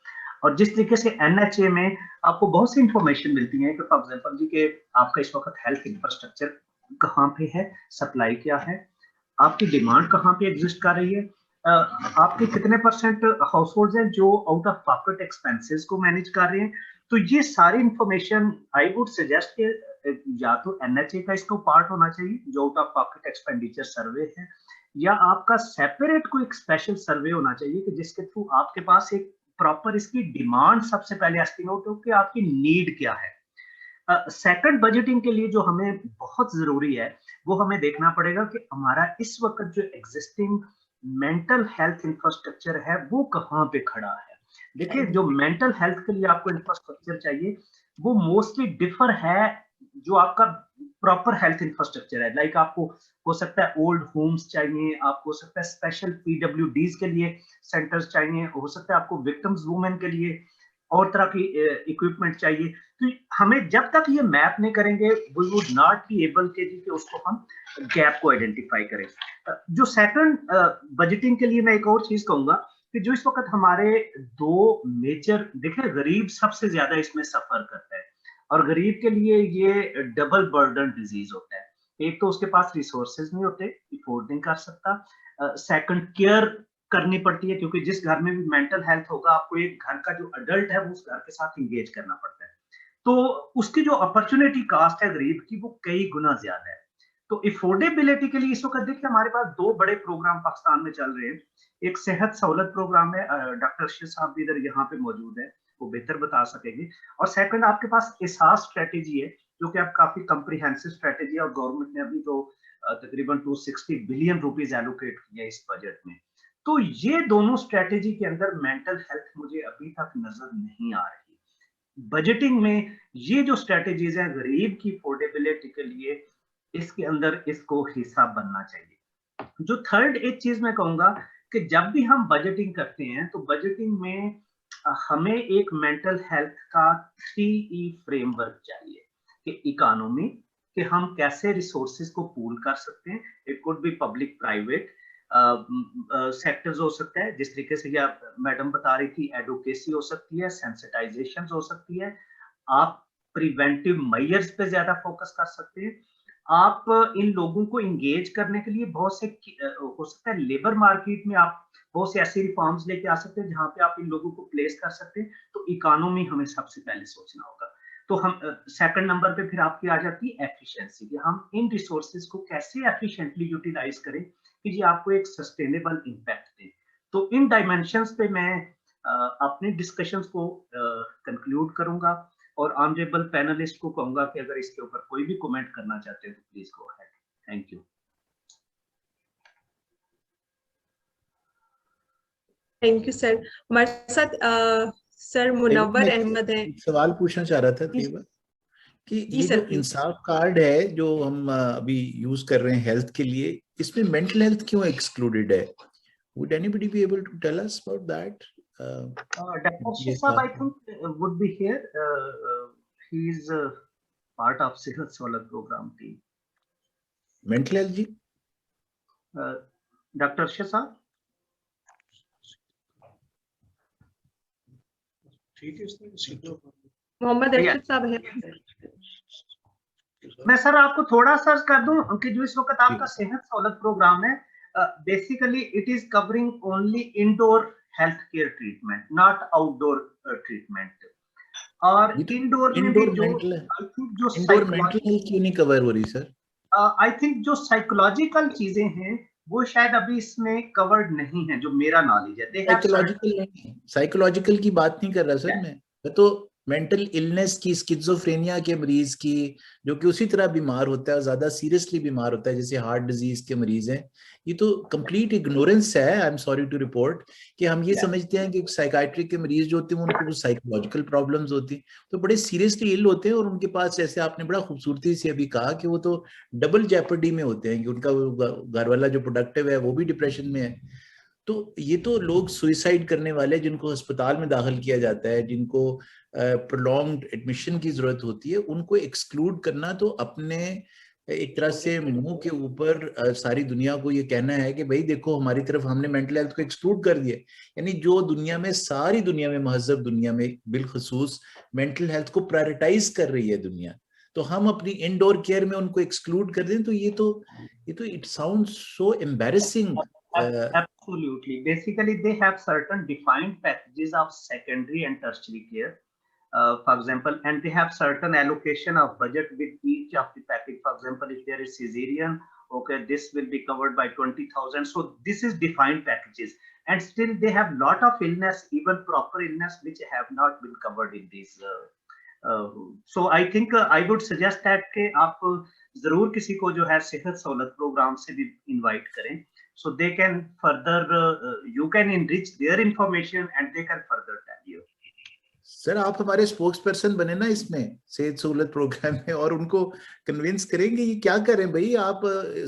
और जिस तरीके से NHA में आपको बहुत सी इंफॉर्मेशन मिलती है कि फॉर एग्जांपल जी कि आपका इस वक्त हेल्थ इंफ्रास्ट्रक्चर कहाँ पे है, सप्लाई क्या है, आपकी डिमांड कहाँ पे एग्जिस्ट कर रही है, आपके कितने % हाउस होल्ड हैं जो आउट ऑफ पॉकेट एक्सपेंसेस को मैनेज कर रहे हैं. तो ये सारी इंफॉर्मेशन आई वुड सजेस्ट कि या तो NHA का इसको पार्ट होना चाहिए जो आउट ऑफ पॉकेट एक्सपेंडिचर सर्वे है, या आपका सेपरेट कोई एक स्पेशल सर्वे होना चाहिए कि जिसके थ्रू आपके पास एक प्रॉपर इसकी डिमांड सबसे पहले एस्टिमेट हो कि आपकी नीड क्या है. सेकंड, बजटिंग के लिए जो हमें बहुत जरूरी है वो हमें देखना पड़ेगा कि हमारा इस वक्त जो एग्जिस्टिंग मेंटल हेल्थ इंफ्रास्ट्रक्चर है वो कहाँ पे खड़ा है. देखिए, जो मेंटल हेल्थ के लिए आपको इंफ्रास्ट्रक्चर चाहिए वो मोस्टली डिफर है जो आपका प्रॉपर हेल्थ इंफ्रास्ट्रक्चर है. लाइक आपको हो सकता है ओल्ड होम्स चाहिए, आपको हो सकता है स्पेशल PWDs के लिए सेंटर्स चाहिए, हो सकता है आपको विक्टिम्स वुमेन के लिए और तरह की इक्विपमेंट चाहिए. तो हमें जब तक ये मैप नहीं करेंगे we would not be able कि उसको हम गैप को आइडेंटिफाई करें. जो सेकंड, बजटिंग के लिए मैं एक और चीज कहूंगा कि जो इस वक्त हमारे दो मेजर, देखिए गरीब सबसे ज्यादा इसमें सफर करता है और गरीब के लिए ये डबल बर्डन डिजीज होता है. एक तो उसके पास रिसोर्सेज नहीं होते, अफोर्ड नहीं कर सकता. सेकंड, केयर करनी पड़ती है क्योंकि जिस घर में भी मेंटल हेल्थ होगा आपको एक घर का जो अडल्ट है वो उस घर के साथ इंगेज करना पड़ता है. तो उसकी जो अपॉर्चुनिटी कास्ट है गरीब की वो कई गुना ज्यादा है. तो अफोर्डेबिलिटी के लिए इस वक्त देखिए हमारे पास दो बड़े प्रोग्राम पाकिस्तान में चल रहे हैं. एक सेहत सहूलत प्रोग्राम है, डॉक्टर अर्शद साहब भी इधर यहाँ पे मौजूद है, वो बेहतर बता सकेंगे. और सेकंड, आपके पास एहसास स्ट्रेटेजी है जो कि अब काफी कंप्रीहेंसिव स्ट्रेटेजी है और गवर्नमेंट ने अभी तो तकरीबन 260 बिलियन रुपीज एलोकेट किया इस बजट में. तो ये दोनों स्ट्रेटेजी के अंदर मेंटल हेल्थ मुझे अभी तक नजर नहीं आ रही. बजटिंग में ये जो स्ट्रेटेजीज है गरीब की अफोर्डेबिलिटी के लिए, इसके अंदर इसको हिस्सा बनना चाहिए. जो थर्ड एक चीज मैं कहूंगा कि जब भी हम बजटिंग करते हैं तो बजटिंग में हमें एक मेंटल हेल्थ का 3E फ्रेमवर्क चाहिए कि इकोनॉमी, कि हम कैसे रिसोर्सेज को पूल कर सकते हैं. It could be public private sectors हो सकता है, जिस तरीके से मैडम बता रही थी, एडवोकेसी हो सकती है, सेंसिटाइजेशन हो सकती है, आप प्रिवेंटिव मेजर्स पे ज्यादा फोकस कर सकते हैं, आप इन लोगों को इंगेज करने के लिए बहुत से हो सकता है लेबर मार्केट में आप बहुत से ऐसे रिफॉर्म्स लेके आ सकते हैं जहां पे आप इन लोगों को प्लेस कर सकते हैं. तो इकोनॉमी हमें सबसे पहले सोचना होगा. तो हम सेकंड नंबर पे फिर आपकी आ जाती है एफिशिएंसी, कि हम इन रिसोर्सेज को कैसे एफिशिएंटली यूटिलाइज करें कि ये आपको एक सस्टेनेबल इम्पैक्ट दे. तो इन डायमेंशंस पे मैं अपने डिस्कशंस को कंक्लूड करूंगा और ऑनरेबल पैनलिस्ट को कहूंगा कि अगर इसके ऊपर कोई भी कमेंट करना चाहते हैं तो please go ahead. Thank you. Thank you sir. हमारे साथ सर मुनव्वर अहमद है। एक सवाल पूछना चाह रहा था तैयबा कि ये सर, जो प्लीज। इंसाफ कार्ड है जो हम अभी यूज कर रहे हैं हेल्थ के लिए, इसमें मेंटल हेल्थ क्यों एक्सक्लूडेड है? Would anybody be able to tell us about that? Dr. Shah, I think would be here. He is part of Sehat Solar program team. Mental health ji? Dr. Shah? Mohammad Arshad साहब है। मैं sir आपको थोड़ा search कर दूं कि जो इस वक्त आपका सेहत सहूलत प्रोग्राम है, basically it is covering only indoor health care treatment, not outdoor treatment. और इंडोर में भी जो इंडोर मेंटल हेल्थ क्यों नहीं कवर हो रही सर? आई थिंक जो साइकोलॉजिकल चीजें हैं वो शायद अभी इसमें कवर्ड नहीं है, जो मेरा नॉलेज है। साइकोलॉजिकल की बात नहीं कर रहा सर, मैं तो मेंटल इलनेस की, स्किज़ोफ्रेनिया के मरीज की, जो कि उसी तरह बीमार होता है और ज्यादा सीरियसली बीमार होता है, जैसे हार्ट डिजीज के मरीज हैं। ये तो कंप्लीट इग्नोरेंस है, I am sorry to report, कि हम ये समझते हैं कि साइकाइट्रिक के मरीज जो होते हैं उनको कुछ साइकोलॉजिकल प्रॉब्लम्स होती हैं, तो बड़े सीरियसली इल होते हैं और उनके पास, जैसे आपने बड़ा खूबसूरती से अभी कहा, कि वो तो डबल जेपर्डी में होते हैं कि उनका घर वाला जो प्रोडक्टिव है वो भी डिप्रेशन में है। तो ये तो लोग सुइसाइड करने वाले, जिनको अस्पताल में दाखिल किया जाता है, जिनको प्रोलॉन्ग्ड एडमिशन की जरूरत होती है, उनको एक्सक्लूड करना तो अपने एक तरह से मुंह के ऊपर सारी दुनिया को ये कहना है कि भाई देखो हमारी तरफ हमने मेंटल हेल्थ को एक्सक्लूड कर दिया। यानी जो दुनिया में, सारी दुनिया में, महजब दुनिया में बिलखसूस मेंटल हेल्थ को प्रायोरिटाइज कर रही है दुनिया, तो हम अपनी इंडोर केयर में उनको एक्सक्लूड कर दें, तो ये तो it sounds so embarrassing. Absolutely. Basically, they have certain defined packages of secondary and tertiary care, for example, and they have certain allocation of budget with each of the package. For example, if there is cesarean, okay, this will be covered by 20,000. So this is defined packages, and still they have lot of illness, even proper illness, which have not been covered in these. So I think I would suggest that कि आप जरूर किसी को जो है Sehat Sahulat program से भी invite करें, so they can further you can enrich their information and they can further tell you. Sir आप हमारे स्पोक्स पर्सन बने ना इसमें, सेहत सहूलत प्रोग्राम में, और उनको कन्विंस करेंगे ये क्या करें भाई, आप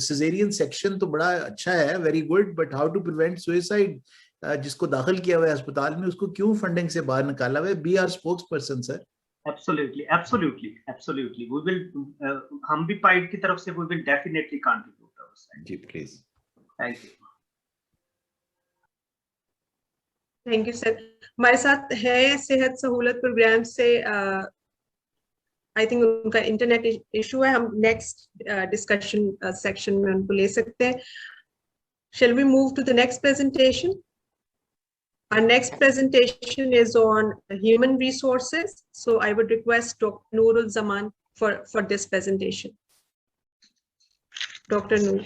सिजेरियन सेक्शन तो बड़ा अच्छा है, very good, but how to prevent suicide, जिसको दाखिल किया हुआ है अस्पताल में उसको क्यों फंडिंग से बाहर निकाला हुआ है? Be our spokesperson sir. Absolutely, absolutely, absolutely. We will हम भी पाइड की तरफ से we will definitely contribute our side. जी please. Thank you. Thank you sir. हमारे साथ है सेहत सहूलत प्रोग्राम से, आई थिंक उनका इंटरनेट इशू है, हम नेक्स्ट डिस्कशन सेक्शन में उनको ले सकते हैं। Shall we move to the next presentation? Our next presentation is on human resources. So I would request Dr. Noorul Zaman for this presentation. Dr. Noor.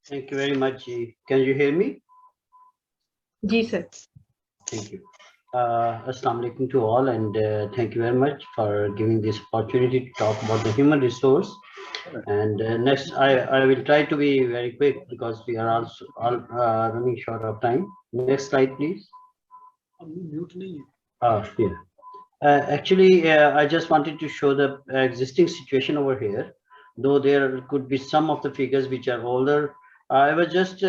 Thank you very much. Can you hear me? Ji sir. Thank you. Assalamu alaikum to all, and thank you very much for giving this opportunity to talk about the human resource. And next, I will try to be very quick because we are also all running short of time. Next slide, please. Here. Actually, I just wanted to show the existing situation over here, though there could be some of the figures which are older. I was just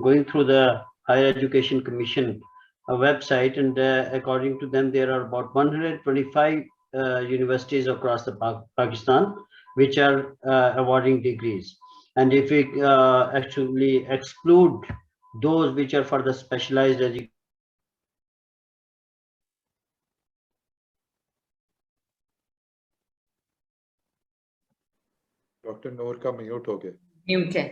going through the Higher Education Commission website, and according to them, there are about 125 universities across the Pakistan which are awarding degrees. And if we actually exclude those which are for the specialized education, doctor Noor का mute हो गया। Mute है।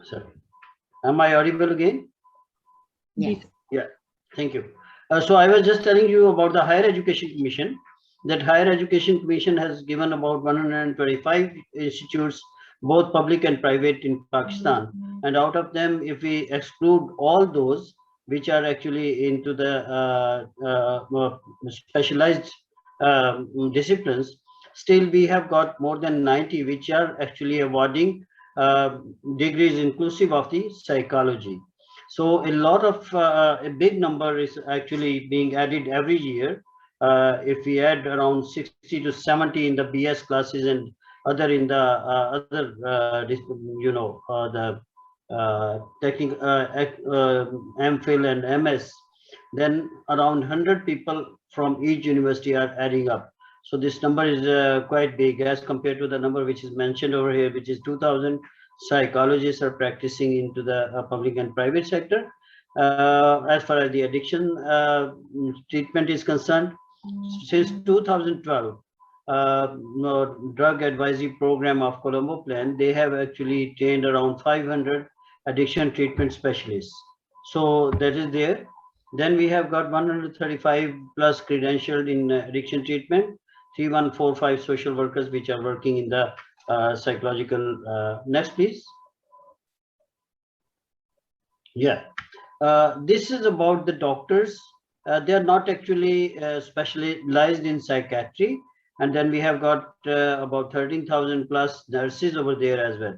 Sorry. Am I audible again? Yes. Yeah. Thank you. So I was just telling you about the Higher Education Commission. That Higher Education Commission has given about 125 institutes, both public and private, in Pakistan. And out of them, if we exclude all those which are actually into the specialized disciplines, still we have got more than 90 which are actually awarding degrees inclusive of the psychology. So a lot of a big number is actually being added every year. If we add around 60 to 70 in the BS classes and other in the technical MPhil and MS, then around 100 people from each university are adding up. So this number is quite big as compared to the number which is mentioned over here, which is 2,000 psychologists are practicing into the public and private sector. As far as the addiction treatment is concerned, since 2012, drug advisory program of Colombo Plan, they have actually trained around 500 addiction treatment specialists. So that is there. Then we have got 135 plus credentialed in addiction treatment, 3145 social workers which are working in the psychological. Next, please. Yeah, this is about the doctors. They are not actually specialized in psychiatry. And then we have got about 13,000 plus nurses over there as well.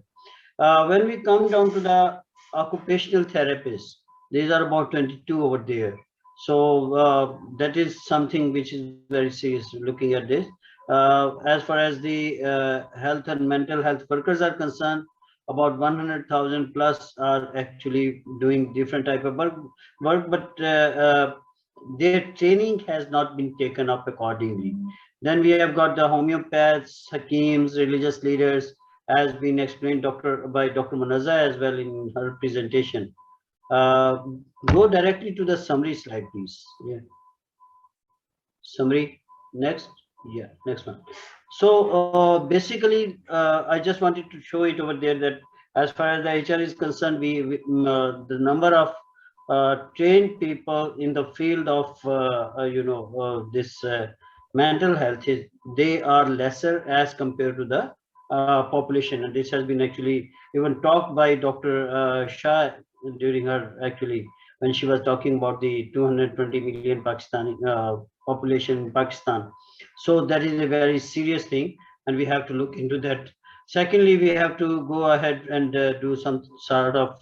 When we come down to the occupational therapists, these are about 22 over there. So that is something which is very serious looking at this. As far as the health and mental health workers are concerned, about 100,000 plus are actually doing different type of work, but their training has not been taken up accordingly. Then we have got the homeopaths, hakims, religious leaders, as been explained by Dr. Munazza as well in her presentation. Go directly to the summary slide, please. Yeah. Summary, next. Yeah, next one. So basically, I just wanted to show it over there that as far as the HR is concerned, the number of trained people in the field of this mental health they are lesser as compared to the population, and this has been actually even talked by Dr. Shah during her actually when she was talking about the 220 million Pakistani population in Pakistan. So that is a very serious thing, and we have to look into that. Secondly, we have to go ahead and do some sort of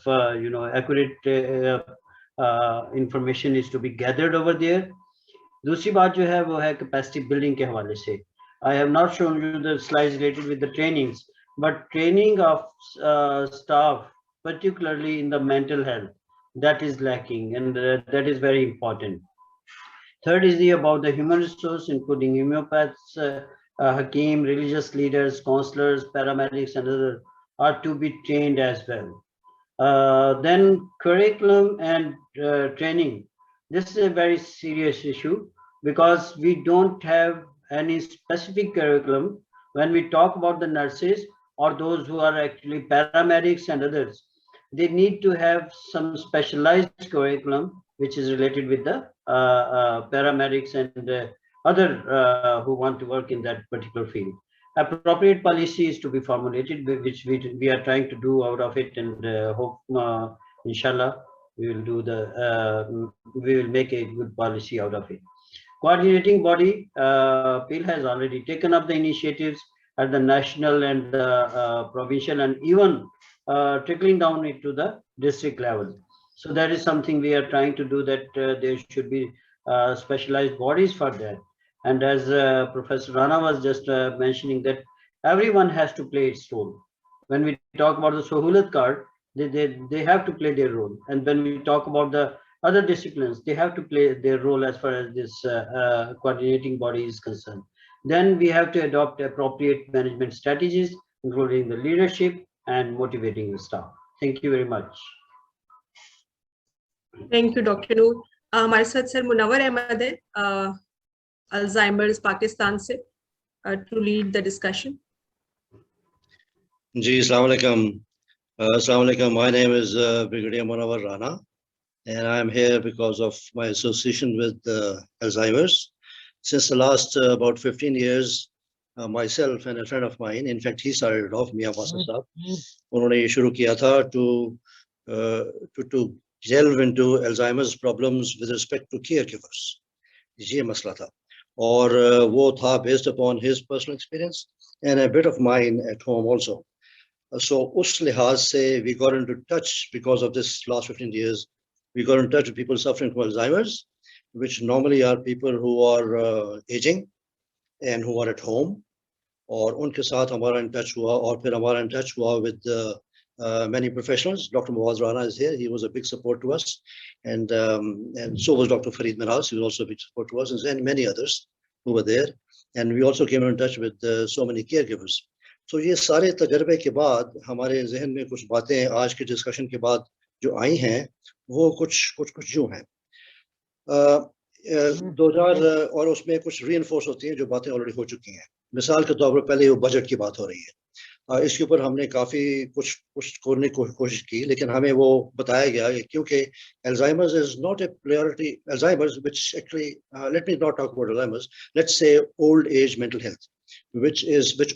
accurate information is to be gathered over there. दूसरी बात जो है वो है capacity building के हवाले से. I have not shown you the slides related with the trainings, but training of staff, particularly in the mental health, that is lacking, and that is very important. Third is about the human resource, including homeopaths, hakim, religious leaders, counselors, paramedics, and others are to be trained as well. Then curriculum and training. This is a very serious issue because we don't have any specific curriculum when we talk about the nurses or those who are actually paramedics and others. They need to have some specialized curriculum which is related with the paramedics and other who want to work in that particular field. Appropriate policy is to be formulated, which we are trying to do out of it, and hope inshallah we will do we will make a good policy out of it. Coordinating body, PIL has already taken up the initiatives at the national and provincial and even trickling down into the district level. So that is something we are trying to do, that there should be specialized bodies for that. And as Professor Rana was just mentioning, that everyone has to play its role. When we talk about the Sahulat card, they have to play their role. And when we talk about the other disciplines, they have to play their role as far as this coordinating body is concerned. Then we have to adopt appropriate management strategies, including the leadership and motivating the staff. Thank you very much. Thank you, Dr. Noor. हमारे साथ sir Munawwar Ahmad है Alzheimer's Pakistan से to lead the discussion. Ji, Assalamu alaikum. My name is Brigadier Munawwar Rana, and I'm here because of my association with Alzheimer's. Since the last about 15 years, myself and a friend of mine, in fact, he started it off, Mia Wasa Saab, उन्होंने ये शुरू किया था to delve into Alzheimer's problems with respect to caregivers. ये मसला था, और वो था based upon his personal experience and a bit of mine at home also. So उस लिहाज से we got into touch because of this last 15 years. We got in touch with people suffering from Alzheimer's, which normally are people who are aging and who are at home. और उनके साथ हमारा in touch हुआ और फिर हमारा in touch हुआ with many professionals. Dr. Muaz Rana is here. He was a big support to us, and so was Dr. Farid Minhas. He was also a big support to us, and many others who were there. And we also came in touch with so many caregivers. So ये सारे तजर्बे के बाद हमारे जहन में कुछ बातें आज के डिस्कशन के बाद जो आई हैं वो कुछ यूं हैं 2000 और उसमें कुछ रीइंफोर्स होती हैं जो बातें ऑलरेडी हो चुकी हैं. मिसाल के तौर पर पहले वो बजट की बात हो रही है. इसके ऊपर हमने काफी कुछ करने की कोशिश की, लेकिन हमें वो बताया गया क्योंकि Alzheimer's is not a priority. Alzheimer's, which actually let me not talk about Alzheimer's. Let's say old age mental health, which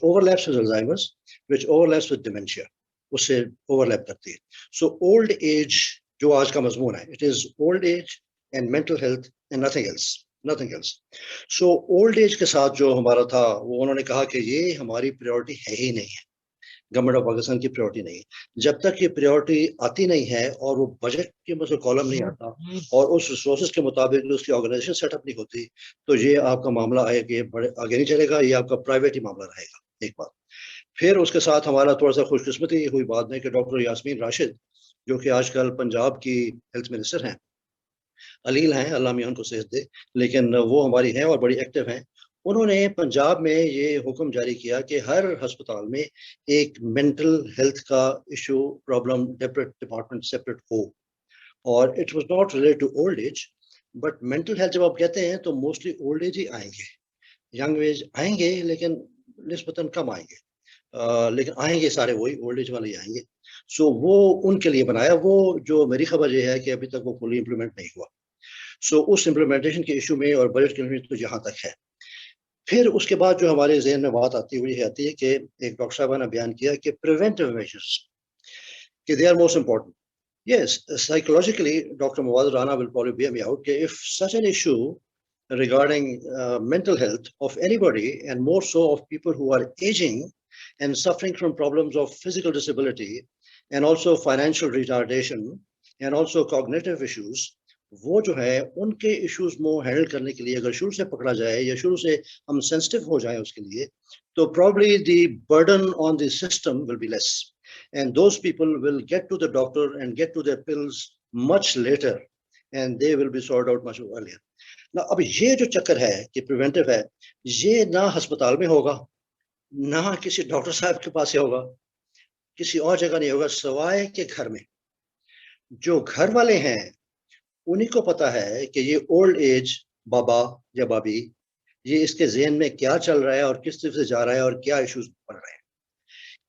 overlaps with Alzheimer's, which overlaps with dementia. उससे overlap करती है. So old age जो आज का मजमून है, it is old age and mental health and nothing else. Nothing else. So old age के साथ जो हमारा था वो उन्होंने कहा कि ये हमारी प्रायोरिटी है ही नहीं है. गवर्नमेंट ऑफ पाकिस्तान की प्रायोरिटी नहीं है. जब तक ये प्रायोरिटी आती नहीं है और वो बजट के मतलब कॉलम नहीं आता और उस रिसोर्सेज के मुताबिक उसकी ऑर्गेनाइजेशन सेटअप नहीं होती, तो ये आपका मामला है कि आगे नहीं चलेगा, ये आपका प्राइवेट ही मामला रहेगा. एक बात. फिर उसके साथ हमारा थोड़ा सा खुशकिस्मती हुई बात में कि डॉक्टर यास्मीन राशिद जो कि आजकल पंजाब की हेल्थ मिनिस्टर हैं, अलील हैं, अल्लाह मियां उनको सेहत दे, लेकिन वो हमारी हैं और बड़ी एक्टिव हैं. उन्होंने पंजाब में ये हुक्म जारी किया कि हर अस्पताल में एक मेंटल हेल्थ का इशू प्रॉब्लम डिपार्टमेंट सेपरेट हो. और it was not related to old age, but mental health जब आप कहते हैं तो मोस्टली ओल्ड एज ही आएंगे. यंग एज आएंगे लेकिन निस्बतन कम आएंगे, लेकिन आएंगे सारे वही ओल्ड एज वाले ही आएंगे. सो वो उनके लिए बनाया. वो जो मेरी खबर ये है कि अभी तक वो फुली इम्प्लीमेंट नहीं हुआ. सो उस इम्प्लीमेंटेशन के इशू में और बजट के लिए तो यहाँ तक है. फिर उसके बाद जो हमारे जहन में बात आती है कि एक डॉक्टर साहब ने बयान किया कि प्रिवेंटिव मेजर्स कि they are most important. Yes, psychologically, Dr. Muaz Rana will probably bear me out. If such an issue regarding mental health of anybody, and more so of people who are aging and suffering from problems of physical disability, and also financial retardation, and also cognitive issues, वो जो है उनके issues को handle करने के लिए अगर शुरू से पकड़ा जाए या शुरू से हम सेंसिटिव हो जाए उसके लिए, तो probably the burden on the system will be less. And those people will get to the doctor and get to their pills much later, and they will be sorted out much earlier. Now, अब ये जो चक्कर है कि preventive है, ये ना अस्पताल में होगा, ना किसी डॉक्टर साहब के पास होगा, किसी और जगह नहीं होगा सवाए के घर में. जो घर वाले हैं उन्हीं को पता है कि ये ओल्ड एज बाबा या बाबी, ये इसके ज़हन में क्या चल रहा है और किस तरफ से जा रहा है और क्या इश्यूज पड़ रहे हैं.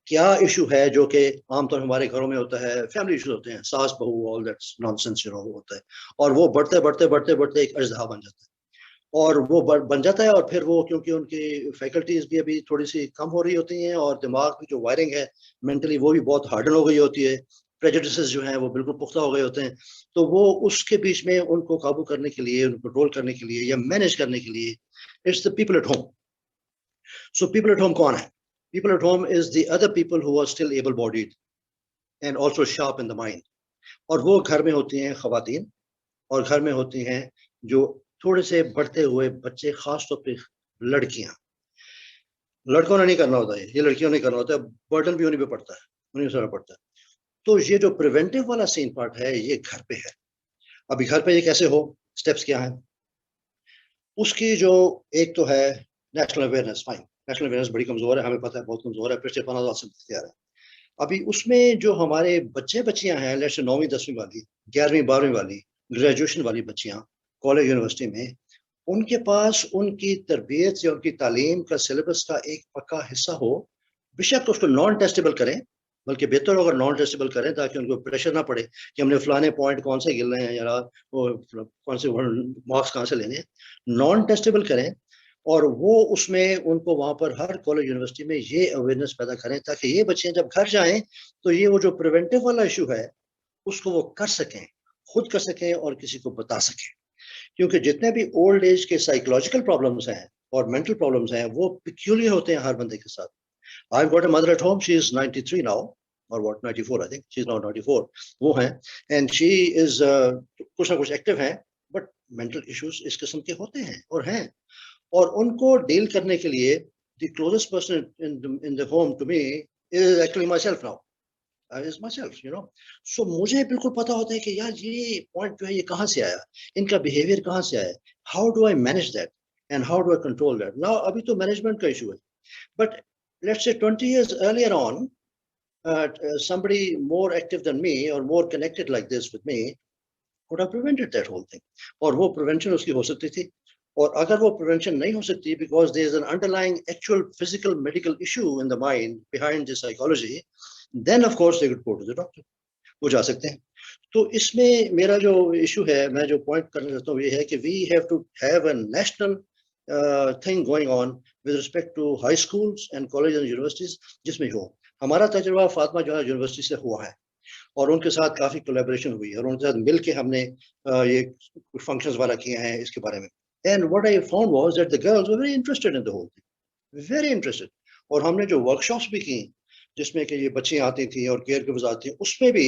क्या इशू है जो कि आमतौर पर हमारे घरों में होता है, फैमिली इशूज होते हैं, सास बहू, ऑल दैट्स नॉनसेंस होता है, और वो बढ़ते बढ़ते बढ़ते बढ़ते एक अजदहा बन जाता है. और वो बन जाता है और फिर वो क्योंकि उनकी फैकल्टीज भी अभी थोड़ी सी कम हो रही होती हैं और दिमाग की जो वायरिंग है मेंटली वो भी बहुत हार्डन हो गई होती है, प्रेजुडिसेस जो हैं वो बिल्कुल पुख्ता हो गए होते हैं. तो वो उसके बीच में उनको काबू करने के लिए, उनको कंट्रोल करने के लिए या मैनेज करने के लिए it's the people at home. So people at home कौन है? People at home is the other people who are still able-bodied and also sharp in the mind. और वो घर में होती हैं ख़वातीन, और घर में होती हैं जो थोड़े से बढ़ते हुए बच्चे, खास तौर पे लड़कियां. लड़कों ने नहीं करना होता है, ये लड़कियों ने करना होता है, बर्डन भी उन्हीं पे पड़ता है, उन्हीं पे पड़ता है. तो ये जो प्रिवेंटिव वाला सीन पार्ट है ये घर पे है. अभी घर पे ये कैसे हो, स्टेप्स क्या हैं उसकी, जो एक तो है national awareness. Fine, national awareness बड़ी कमजोर है, हमें पता है बहुत कमजोर है, पिछले 15 साल से तैयार है. अभी उसमें जो हमारे बच्चे बच्चियां हैं, जैसे 9वीं 10वीं वाली, 11वीं 12वीं वाली, ग्रेजुएशन वाली बच्चियां कॉलेज यूनिवर्सिटी में, उनके पास उनकी तरबियत या उनकी तालीम का सिलेबस का एक पक्का हिस्सा हो. बेशक उसको नॉन टेस्टेबल करें, बल्कि बेहतर अगर नॉन टेस्टेबल करें ताकि उनको प्रेशर ना पड़े कि हमने फलाने पॉइंट कौन से गिन रहे हैं या कौन से मार्क्स कहाँ से लेने हैं. नॉन टेस्टेबल करें और वो उसमें उनको वहाँ पर हर कॉलेज यूनिवर्सिटी में ये अवेयरनेस पैदा करें ताकि ये बच्चे जब घर जाएं तो ये वो जो प्रिवेंटिव वाला इशू है उसको वो कर सकें, खुद कर सकें और किसी को बता सकें. क्योंकि जितने भी ओल्ड एज के साइकोलॉजिकल प्रॉब्लम्स हैं और मेंटल प्रॉब्लम्स हैं वो पिक्यूलियर होते हैं हर बंदे के साथ. I've got a mother at home. She is 93 now, or what, 94, I think. She's now 94. वो हैं, and she is कुछ ना कुछ active हैं, but mental issues इस किस्म के होते हैं और हैं. और उनको deal करने के लिए the closest person in the home to me is actually myself now. Is myself, you know. So मुझे बिल्कुल पता होता है कि यार ये point जो है ये कहाँ से आया, इनका behavior कहाँ से आया, how do I manage that and how do I control that? Now अभी तो management का issue है, but let's say 20 years earlier on, somebody more active than me or more connected like this with me would have prevented that whole thing. और वो prevention उसकी हो सकती थी. और अगर वो prevention नहीं हो सकती because there is an underlying actual physical medical issue in the mind behind the psychology, then of course they could go to the doctor. वो जा सकते हैं. तो इसमें मेरा जो issue है, मैं जो point करना चाहता हूँ ये है कि we have to have a national thing going on with respect to high schools and colleges and universities जिसमें हो. हमारा तजुर्बा फातिमा जो है यूनिवर्सिटी से हुआ है और उनके साथ काफी कोलैबोरेशन हुई है और उनके साथ मिलके हमने ये फंक्शंस वाला किए हैं इसके बारे में. And what I found was that the girls were very interested in the whole thing, very interested. और हमने जो workshops भी की जिसमें कि ये बच्चियां आती थी और केयर गिवर्स आती हैं उसमें भी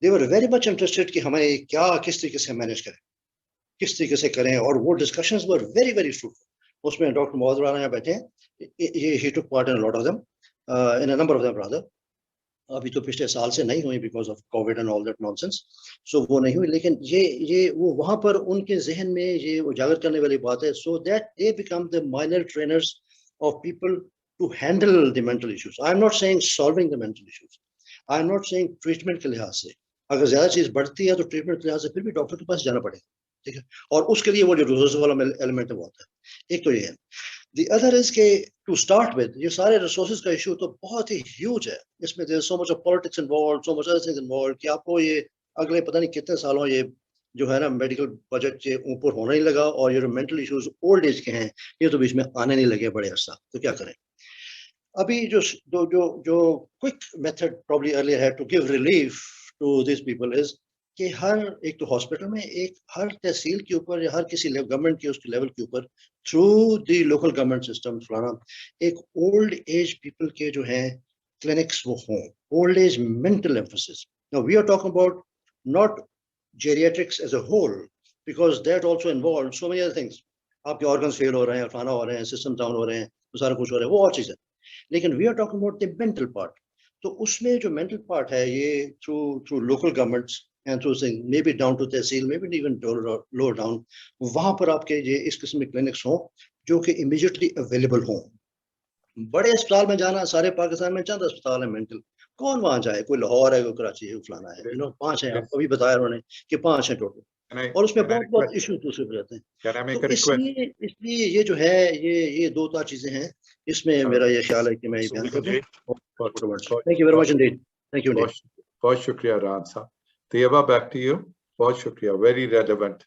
they were very much interested कि हमें क्या किस तरीके से मैनेज करें, किस तरीके से करें, और वो discussions were very very fruitful. उसमें डॉक्टर मोहम्मद राना यहाँ बैठे हैं, he took part in a lot of them, in a number of them rather. अभी तो पिछले साल से नहीं हुई because of COVID and all that nonsense, so वो नहीं हुई, लेकिन ये वो वहाँ पर उनके जहन में ये उजागर करने वाली बात है, so that they become the minor trainers of people to handle the mental issues. I am not saying solving the mental issues, I am not saying treatment के लिहाज से, अगर ज्यादा चीज बढ़ती है तो ट्रीटमेंट के लिहाज से फिर भी डॉक्टर के पास जाना पड़ेगा, ठीक है, और उसके लिए वो जो रिसोर्स वाला एलिमेंट है वो आता है. एक तो ये है. The other is कि to start with ये सारे resources का issue तो बहुत ही huge है. इसमें there is so much of politics involved, so much other things involved कि आपको ये अगले पता नहीं कितने सालों ये जो है ना मेडिकल बजट के ऊपर होने नहीं लगा, और ये जो मेंटल इश्यूज ओल्ड एज के हैं ये तो बीच में आने नहीं लगे बड़े अरसा. तो क्या करें? अभी जो quick method probably earlier had to give relief to these people is कि हर एक तो हॉस्पिटल में एक हर तहसील के ऊपर या हर किसी गवर्नमेंट के उसके लेवल के ऊपर through the local government system फलाना एक ओल्ड एज पीपल के जो हैं क्लिनिक्स वो हों, old age mental emphasis. Now we are talking about not geriatrics as a whole because that also involve so many other things. आपके organs fail हो रहे हैं, फलाना हो रहे हैं, सिस्टम डाउन हो रहे हैं, तो सारा कुछ हो रहा है, वो और चीज़ है. लेकिन we are talking about the mental part. तो उसमें जो मेंटल पार्ट है ये through local governments and through saying maybe down to tehsil, maybe even lower down, वहाँ पर आपके ये इस किस्म के क्लिनिक्स हों जो कि immediately available हों. बड़े अस्पताल में जाना, सारे पाकिस्तान में चंद अस्पताल है मेंटल, कौन वहाँ जाए? कोई लाहौर है, कोई कराची है, कोई फलाना है, 5 हैं. आपको अभी बताया उन्होंने कि 5 हैं टोटल, और उसमें बहुत इश्यूज दूसरे पे रहते हैं. तो इसलिए ये जो है ये 2-4 चीजें हैं, इसमें मेरा ये ख्याल है कि मैं ये बयान कर दूं. Thank you very much indeed. Thank you. बहुत शुक्रिया रान साहब. Tayyiba, back to you. बहुत शुक्रिया. Very relevant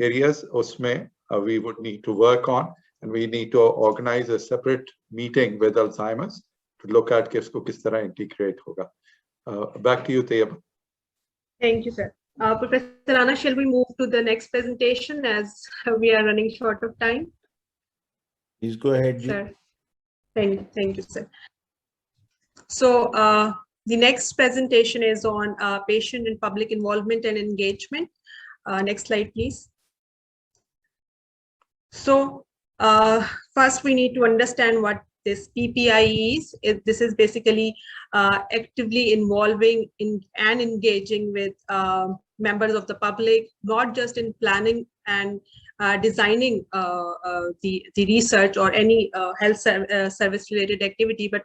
areas उसमें we would need to work on, and we need to organize a separate meeting with Alzheimer's to look at कि इसको किस तरह integrate होगा. Back to you, Tayyiba. Thank you, sir. Professor Rana, shall we move to the next presentation as we are running short of time? Please go ahead, sir. Thank you, sir. So, the next presentation is on patient and public involvement and engagement. Next slide, please. So, first we need to understand what this PPIE is. This is basically actively involving and engaging with members of the public, not just in planning and designing the research or any health service related activity, but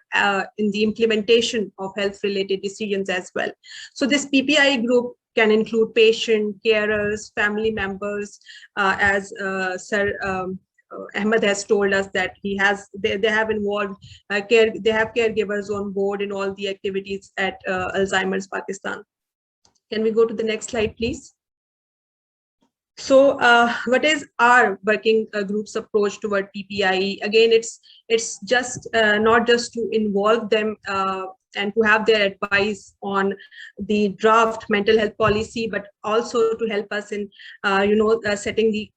in the implementation of health related decisions as well. So this PPIE group can include patient, carers, family members, as Sir Ahmed has told us that they have involved they have caregivers on board in all the activities at Alzheimer's Pakistan. Can we go to the next slide, please? So what is our working group's approach toward PPIE? Again, it's just not just to involve them and to have their advice on the draft mental health policy, but also to help us in setting the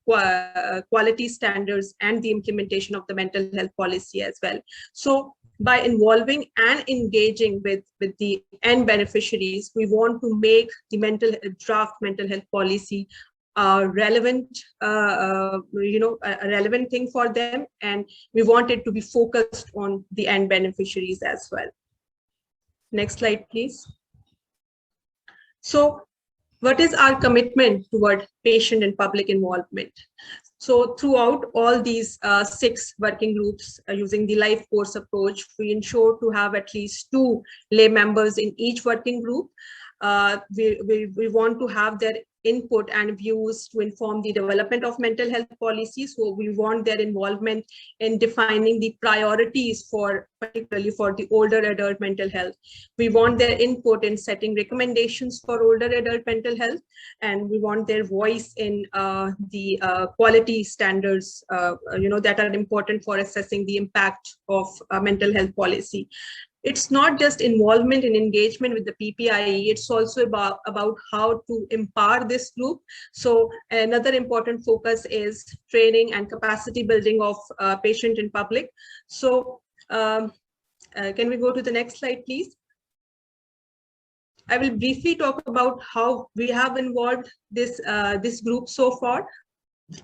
quality standards and the implementation of the mental health policy as well. So by involving and engaging with the end beneficiaries, we want to make the draft mental health policy relevant, a relevant thing for them, and we want it to be focused on the end beneficiaries as well. Next slide, please. So what is our commitment toward patient and public involvement? So throughout all these 6 working groups, using the life course approach, we ensure to have at least 2 lay members in each working group. We want to have their input and views to inform the development of mental health policy. So we want their involvement in defining the priorities particularly for the older adult mental health. We want their input in setting recommendations for older adult mental health, and we want their voice in the quality standards, that are important for assessing the impact of mental health policy. It's not just involvement and engagement with the PPIE, it's also about how to empower this group. So another important focus is training and capacity building of patient and public. So can we go to the next slide, please? I will briefly talk about how we have involved this group so far.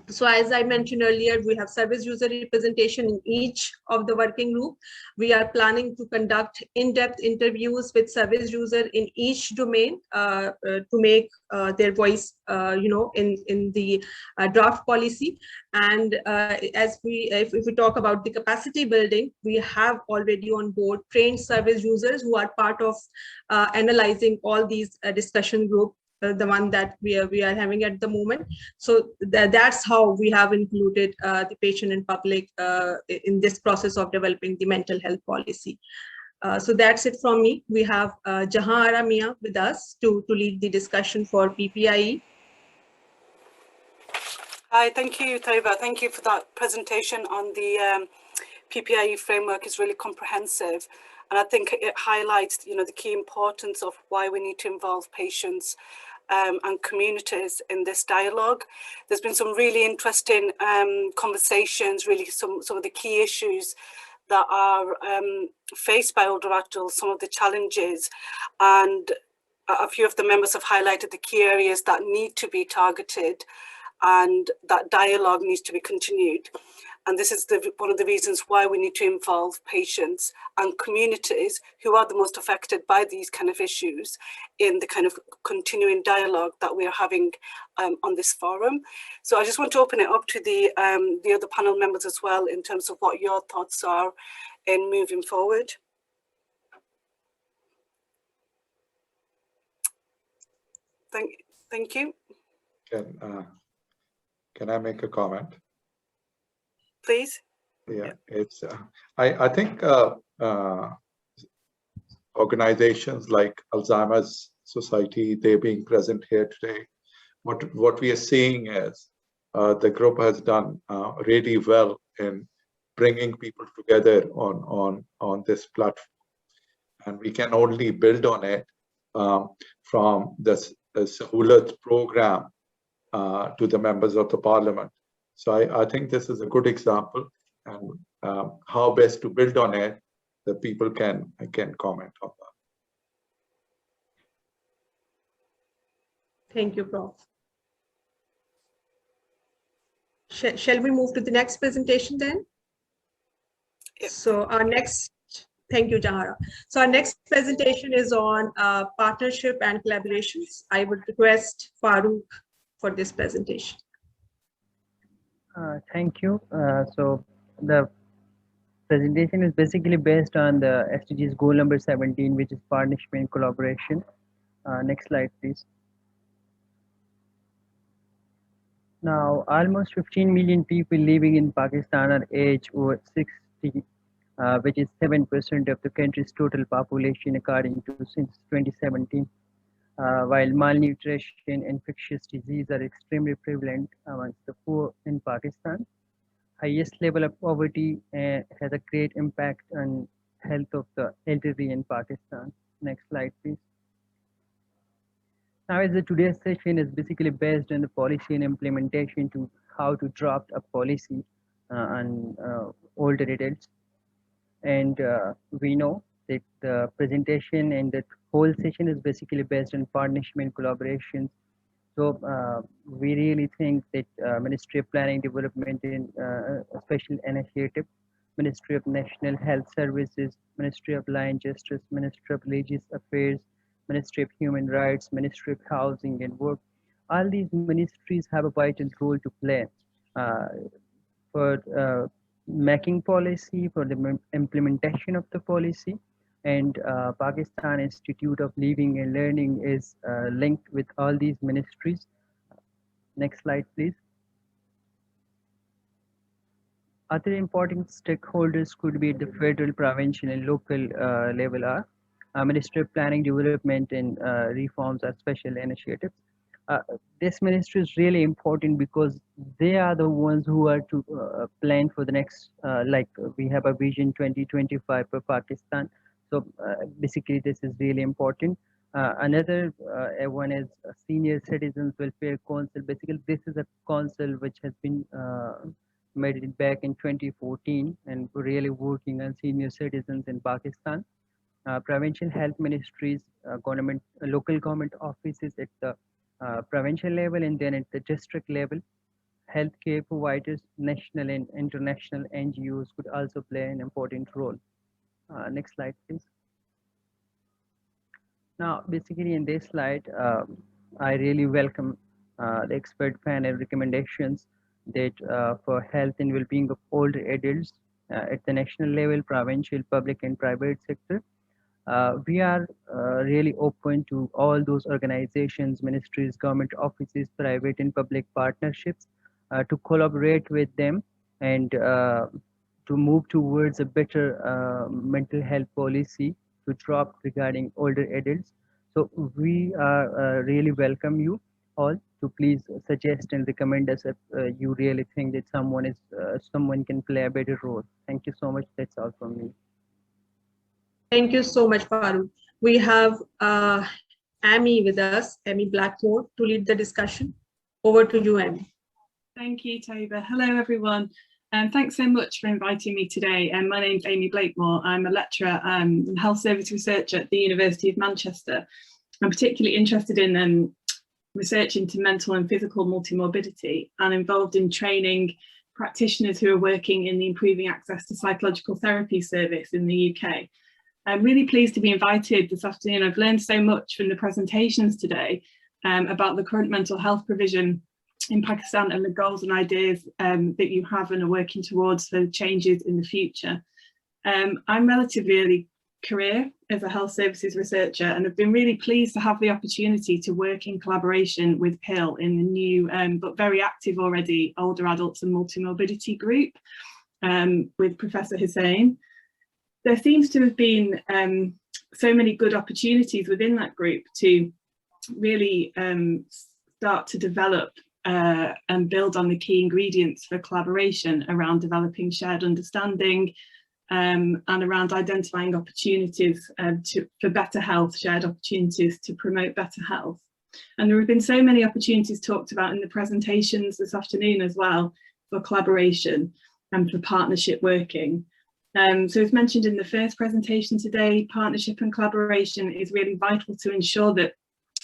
So as I mentioned earlier, we have service user representation in each of the working group. We are planning to conduct in-depth interviews with service user in each domain to make their voice, in the draft policy. And if we talk about the capacity building, we have already on board trained service users who are part of analyzing all these discussion group, the one that we are having at the moment. So that's how we have included the patient and public in this process of developing the mental health policy. So that's it from me. We have Jahan Ara Mia with us to lead the discussion for PPIE. Hi, thank you, Taiba. Thank you for that presentation on the PPIE framework. Is really comprehensive. And I think it highlights, the key importance of why we need to involve patients and communities in this dialogue. There's been some really interesting conversations, really some of the key issues that are faced by older adults, some of the challenges, and a few of the members have highlighted the key areas that need to be targeted and that dialogue needs to be continued. And this is one of the reasons why we need to involve patients and communities who are the most affected by these kind of issues in the kind of continuing dialogue that we are having on this forum. So I just want to open it up to the other panel members as well in terms of what your thoughts are in moving forward. Thank you. Can I make a comment? Please. Yeah, it's. I think organizations like Alzheimer's Society, they being present here today, what we are seeing is the group has done really well in bringing people together on this platform, and we can only build on it from this Sahulat program to the members of the parliament. So I think this is a good example, and how best to build on it, that people can comment on that. Thank you, Prof. Shall we move to the next presentation then? Yep. So our next, thank you, Jahara. So our next presentation is on partnership and collaborations. I would request Farooq for this presentation. Thank you. So the presentation is basically based on the SDGs goal number 17, which is partnership and collaboration. Next slide, please. Now, almost 15 million people living in Pakistan are aged over 60, which is 7% of the country's total population, according to since 2017. While malnutrition and infectious disease are extremely prevalent amongst the poor in Pakistan, highest level of poverty has a great impact on health of the elderly in Pakistan. Next slide, please. Now, as today's session is basically based on the policy and implementation to how to draft a policy on older adults. And we know that the presentation and the whole session is basically based on partnership and collaboration. So we really think that Ministry of Planning Development and Special Initiative, Ministry of National Health Services, Ministry of Law and Justice, Ministry of Religious Affairs, Ministry of Human Rights, Ministry of Housing and Work, all these ministries have a vital role to play for making policy, for the implementation of the policy. And Pakistan Institute of Living and Learning is linked with all these ministries. Next slide, please. Other important stakeholders could be at the federal, provincial, and local level are Ministry of Planning, Development, and Reforms are special initiatives. This ministry is really important because they are the ones who are to plan for the next, like we have a Vision 2025 for Pakistan. So basically this is really important. Another one is Senior Citizens Welfare Council. Basically this is a council which has been made it back in 2014 and really working on senior citizens in Pakistan. Provincial health ministries, government, local government offices at the provincial level and then at the district level. Healthcare providers, national and international NGOs could also play an important role. Next slide, please. Now, basically in this slide, I really welcome the expert panel recommendations that for health and well-being of older adults at the national level, provincial, public and private sector. We are really open to all those organizations, ministries, government offices, private and public partnerships to collaborate with them and to move towards a better mental health policy to draft regarding older adults. So we really welcome you all to please suggest and recommend us if you really think that someone can play a better role. Thank you so much. That's all from me. Thank you so much, Farooq. We have Amy with us, Amy Blackmore, to lead the discussion. Over to you, Amy. Thank you, Taiba. Hello, everyone. And thanks so much for inviting me today. And my name's Amy Blakemore. I'm a lecturer and health service researcher at the University of Manchester. I'm particularly interested in research into mental and physical multimorbidity and involved in training practitioners who are working in the Improving Access to Psychological Therapy service in the UK. I'm really pleased to be invited this afternoon. I've learned so much from the presentations today about the current mental health provision in Pakistan and the goals and ideas that you have and are working towards for changes in the future. I'm relatively early career as a health services researcher and have been really pleased to have the opportunity to work in collaboration with PIL in the new but very active already older adults and multimorbidity group with Professor Hussain. There seems to have been so many good opportunities within that group to really start to develop and build on the key ingredients for collaboration around developing shared understanding and around identifying opportunities for better health, shared opportunities to promote better health. And there have been so many opportunities talked about in the presentations this afternoon as well for collaboration and for partnership working. So as mentioned in the first presentation today, partnership and collaboration is really vital to ensure that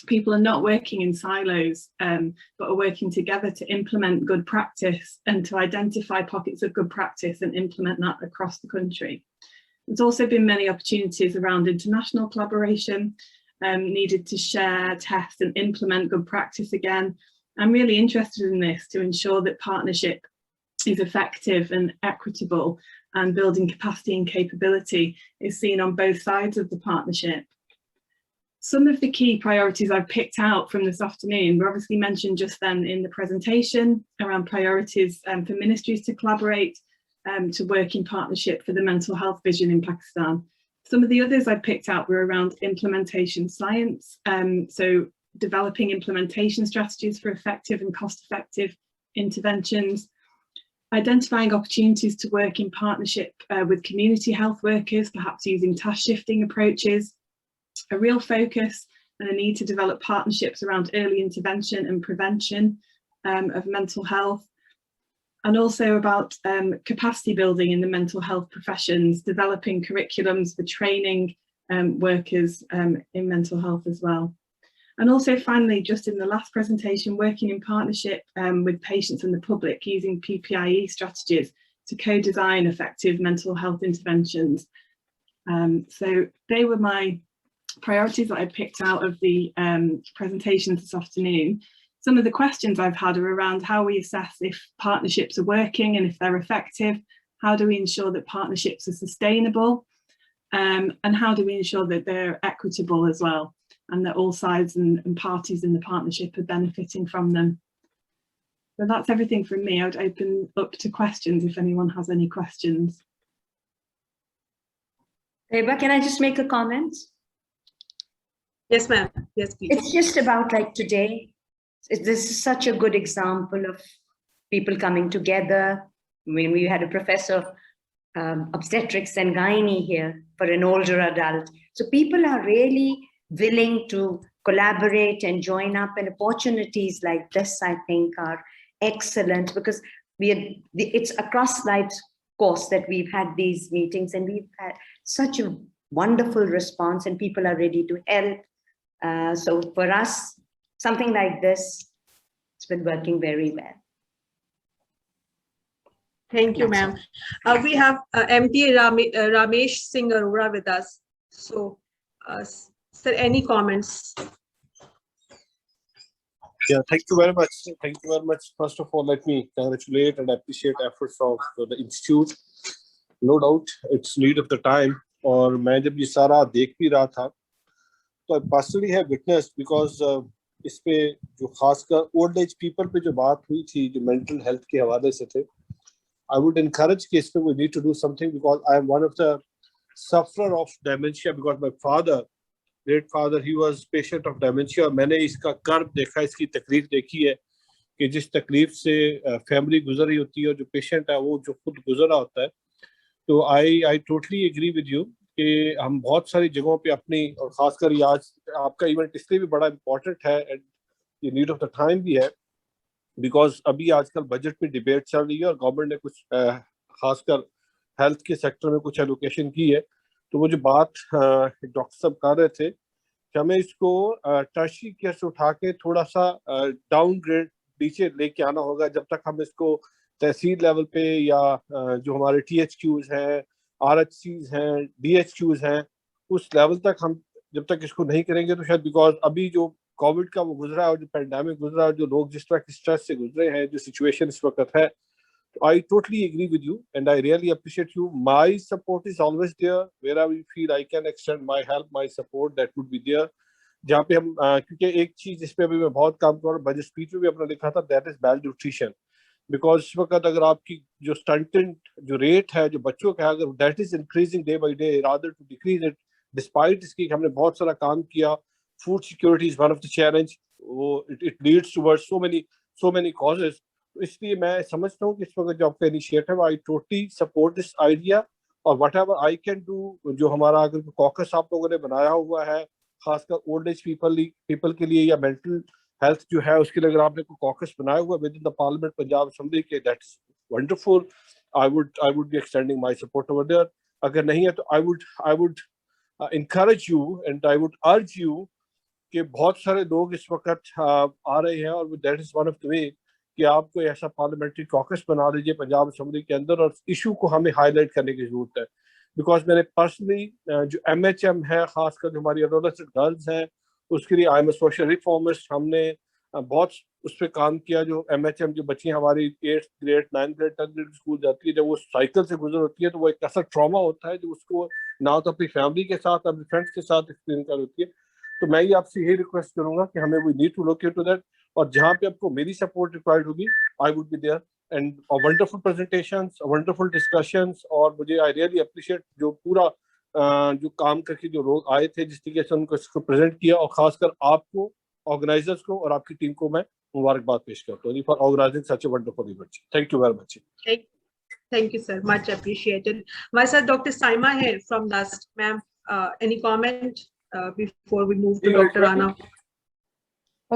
people are not working in silos, but are working together to implement good practice and to identify pockets of good practice and implement that across the country. There's also been many opportunities around international collaboration needed to share, test and implement good practice again. I'm really interested in this to ensure that partnership is effective and equitable and building capacity and capability is seen on both sides of the partnership. Some of the key priorities I've picked out from this afternoon were obviously mentioned just then in the presentation around priorities for ministries to collaborate to work in partnership for the mental health vision in Pakistan. Some of the others I picked out were around implementation science, so developing implementation strategies for effective and cost-effective interventions, identifying opportunities to work in partnership with community health workers, perhaps using task shifting approaches, a real focus and a need to develop partnerships around early intervention and prevention of mental health, and also about capacity building in the mental health professions, developing curriculums for training workers in mental health as well. And also finally, just in the last presentation, working in partnership with patients and the public using PPIE strategies to co-design effective mental health interventions. So they were my priorities that I picked out of the presentation this afternoon. Some of the questions I've had are around how we assess if partnerships are working and if they're effective, how do we ensure that partnerships are sustainable, and how do we ensure that they're equitable as well, and that all sides and parties in the partnership are benefiting from them. So that's everything from me. I would open up to questions if anyone has any questions. Eva, can I just make a comment? Yes, ma'am. Yes, please. It's just about like today. This is such a good example of people coming together. When we had a professor of obstetrics and gynae here for an older adult. So people are really willing to collaborate and join up, and opportunities like this, I think, are excellent because it's a cross-lives course that we've had these meetings, and we've had such a wonderful response and people are ready to help. So for us, something like this, it's been working very well. Thank you, ma'am. We have MTA Ramesh Singh Arora with us. So, sir, any comments? Yeah, thank you very much. Thank you very much. First of all, let me congratulate and appreciate efforts of the institute. No doubt, it's need of the time. और मैं जब ये सारा देख भी रहा था, तो I personally have witnessed because इस पे जो खासकर old age people पे जो बात हुई थी, जो mental health के हवाले से थे, I would encourage कि इसमें we need to do something because I am one of the sufferer of dementia because my father, great father, he was patient of dementia. मैंने इसका कर्ब देखा, इसकी तकलीफ देखी है कि जिस तकलीफ से फैमिली गुजर रही होती है और जो पेशेंट है वो जो खुद गुजर रहा होता है. तो I totally agree with you कि हम बहुत सारी जगहों पे अपनी और खासकर ये आज आपका इवेंट इसलिए भी बड़ा इम्पोर्टेंट है एंड ये नीड ऑफ द टाइम भी है बिकॉज अभी आजकल बजट में डिबेट चल रही है और गवर्नमेंट ने कुछ खासकर हेल्थ के सेक्टर में कुछ एलोकेशन की है. तो वो जो बात डॉक्टर साहब कर रहे थे कि हमें इसको टर्शरी केयर से उठा के थोड़ा सा डाउन ग्रेड नीचे लेके आना होगा. जब तक हम इसको तहसील लेवल पे या जो हमारे THQs हैं, RHCs हैं, DHQs हैं, उस लेवल तक हम जब तक इसको नहीं करेंगे तो शायद बिकॉज अभी जो कोविड का वो गुजरा है और जो पैंडेमिक गुजरा है, जो लोग जिस तरह के स्ट्रेस से गुजरे हैं, जो सिचुएशन इस वक्त है, I totally agree with you and I really appreciate you. My support is always there. Wherever you feel I can extend my help, my support, that would be there. जहाँ पे हम क्योंकि एक चीज जिस पे अभी मैं बहुत काम कर रहा हूँ, बजट स्पीच में भी अपना लिखा था, that is bad nutrition. Because इस वक्त अगर आपकी जो स्टंटेड जो रेट है जो बच्चों का, अगर that is increasing day by day rather to decrease it, despite इसकी हमने बहुत सारा काम किया. Food security is one of the challenge. वो it leads towards so many causes. इसलिए मैं समझता हूँ कि इस वक्त जो आपका initiative, I totally support this idea और whatever I can do. जो हमारा अगर कॉकस आप लोगों ने बनाया हुआ है खासकर ओल्ड एज पीपल के लिए या मेंटल हेल्थ जो है उसके लिए, अगर आपने कोई कॉकस बनाया हुआ within the parliament Punjab assembly के, that's wonderful. I would be extending my support over there. अगर नहीं है तो I would encourage you and I would urge you कि बहुत सारे लोग इस वक्त आ रहे हैं और that is one of the way कि आप कोई ऐसा पार्लियामेंट्री कॉकस बना लीजिए पंजाब असेंबली के अंदर और इशू को हमें हाईलाइट करने की जरूरत है. बिकॉज मैंने पर्सनली जो MHM है, खासकर जो हमारी एडोलेसेंट गर्ल्स हैं, उसके लिए I am a social reformist. हमने बहुत उस पर काम किया. जो MHM जो बच्चियाँ हमारी 8th grade 9th grade 10th grade school जाती है, जब वो साइकिल से गुजर होती है तो वो एक ऐसा ट्रॉमा होता है जो उसको ना तो अपनी फैमिली के साथ अपने फ्रेंड्स के साथ एक्सपीरियंस कर होती है. तो मैं ये आपसे यही रिक्वेस्ट करूंगा कि हमें we need to look into that और जहाँ पे आपको मेरी सपोर्ट रिक्वायर्ड होगी I would be there. And wonderful presentations, wonderful discussions और मुझे आई रियली अप्रिशिएट जो पूरा जो काम करके जो लोग आए थे जिस तरीके से उनको इसको प्रेजेंट किया और खासकर आपको ऑर्गेनाइजर्स को और आपकी टीम को मैं मुबारकबाद पेश करता हूँ for organising such a wonderful event. Thank you very much. Thank you, sir. Much appreciated. My sir, Dr. Saima here from LUST. Ma'am, any comment before we move to Dr. Rana?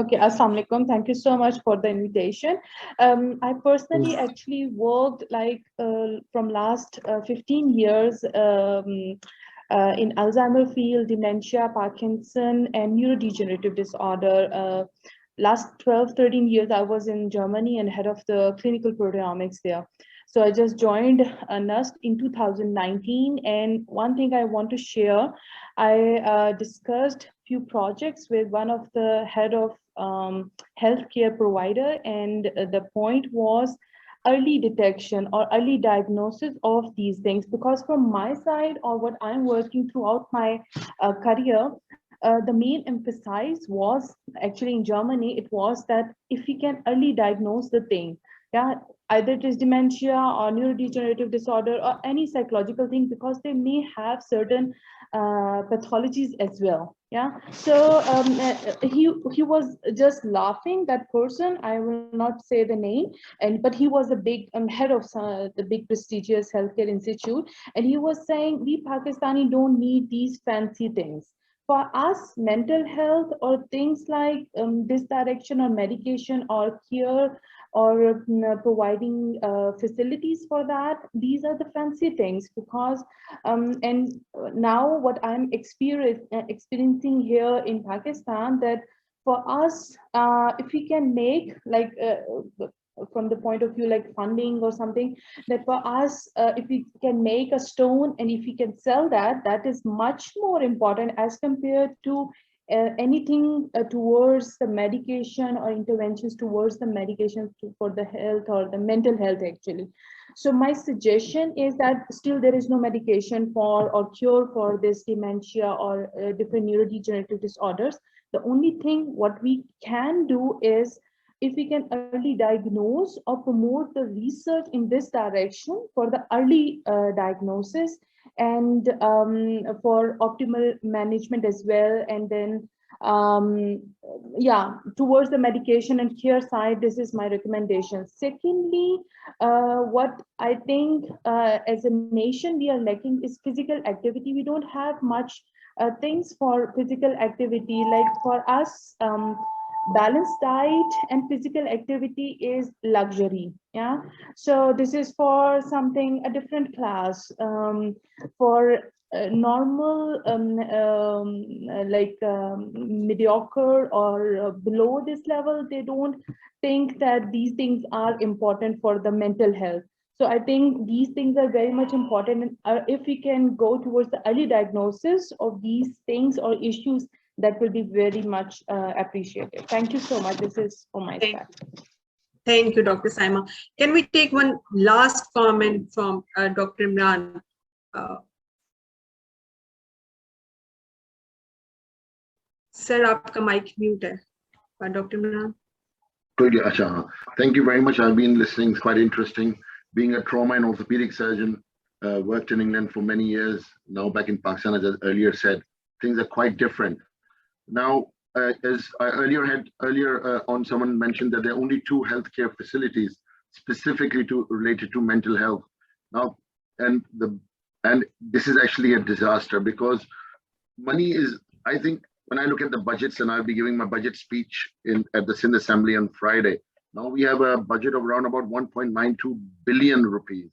Okay, Assalamu alaikum. Thank you so much for the invitation. I personally actually worked like from last 15 years in Alzheimer field, dementia, Parkinson, and neurodegenerative disorder. Last 12-13 years, I was in Germany and head of the clinical proteomics there. So I just joined NUST in 2019, and one thing I want to share, I discussed few projects with one of the head of healthcare provider, and the point was early detection or early diagnosis of these things, because from my side or what I'm working throughout my career, the main emphasis was actually in Germany, it was that if we can early diagnose the thing, yeah, either it is dementia or neurodegenerative disorder or any psychological thing, because they may have certain pathologies as well. Yeah, so he was just laughing, that person, I will not say the name, but he was a big head of the big prestigious healthcare institute, and he was saying, we Pakistani don't need these fancy things. For us, mental health or things like this direction or medication or cure or providing facilities for that, these are the fancy things. Because and now what I'm experiencing here in Pakistan, that for us, if we can make like from the point of view like funding or something, that for us, if we can make a stone and if we can sell that, that is much more important as compared to anything towards the medication or interventions towards the medications for the health or the mental health actually. So my suggestion is that still there is no medication for or cure for this dementia or different neurodegenerative disorders. The only thing what we can do is, if we can early diagnose or promote the research in this direction for the early diagnosis and for optimal management as well, and then yeah, towards the medication and care side, this is my recommendation. Secondly, what I think as a nation we are lacking is physical activity. We don't have much things for physical activity. Like for us, balanced diet and physical activity is luxury. Yeah, so this is for something a different class. For normal mediocre or below this level, they don't think that these things are important for the mental health. So I think these things are very much important. And if we can go towards the early diagnosis of these things or issues, that will be very much appreciated. Thank you so much. This is for my side. Thank you, Dr. Saima. Can we take one last comment from Dr. Imran? Sir, आपका mic mute है. Dr. Imran. Thank you very much. I've been listening. It's quite interesting. Being a trauma and orthopedic surgeon, worked in England for many years. Now back in Pakistan, as I earlier said, things are quite different. Now, as I earlier on, someone mentioned that there are only 2 healthcare facilities specifically related to mental health. Now, and this is actually a disaster, because money is, I think, when I look at the budgets, and I'll be giving my budget speech at the Sindh Assembly on Friday. Now we have a budget of around about 1.92 billion rupees.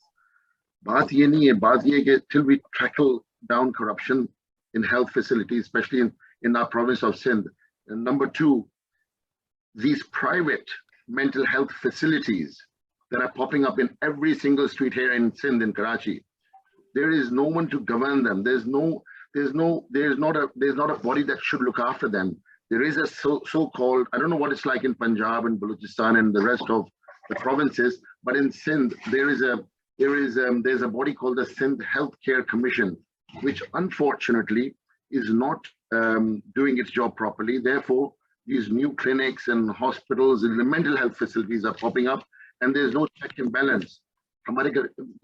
Baat ye nahi hai, baat ye hai till we tackle down corruption in health facilities, especially in our province of Sindh. And number 2, these private mental health facilities that are popping up in every single street here in Sindh, in Karachi, there is no one to govern them. There's not a body that should look after them. There is a so-called, I don't know what it's like in Punjab and Balochistan and the rest of the provinces, but in Sindh there's a body called the Sindh Healthcare Commission, which unfortunately is not doing its job properly. Therefore, these new clinics and hospitals and the mental health facilities are popping up, and there's no check and balance.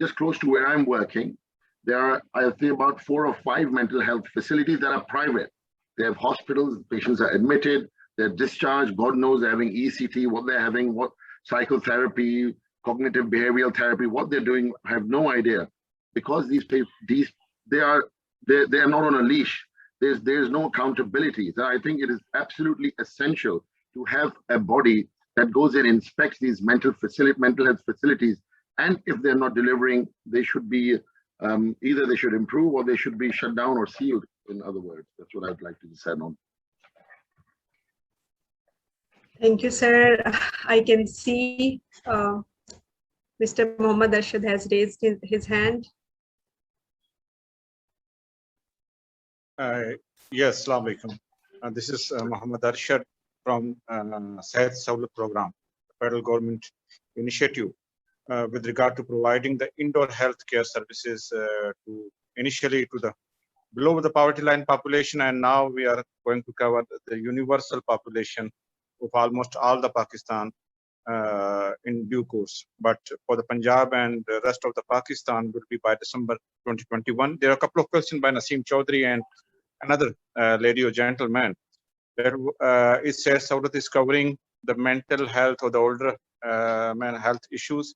Just close to where I'm working, there are, I think, about 4 or 5 mental health facilities that are private. They have hospitals, patients are admitted, They're discharged, God knows they're having ECT, what they're having, what psychotherapy, cognitive behavioral therapy, what they're doing, I have no idea. Because they are not on a leash. There's no accountability. So I think it is absolutely essential to have a body that goes and inspects these mental health facilities. And if they're not delivering, they should be either they should improve or they should be shut down or sealed. In other words, that's what I'd like to decide on. Thank you, sir. I can see Mr. Mohammad Arshad has raised his hand. Yes, Assalamu alaikum. This is Mohammad Arshad from Sehat Sahulat Program, federal government initiative with regard to providing the indoor healthcare services initially to the below the poverty line population, and now we are going to cover the universal population of almost all the Pakistan in due course. But for the Punjab and the rest of the Pakistan will be by December 2021. There are a couple of questions by Naseem Chaudhary and another lady or gentleman. There it says Sahulat is covering the mental health or the older mental health issues.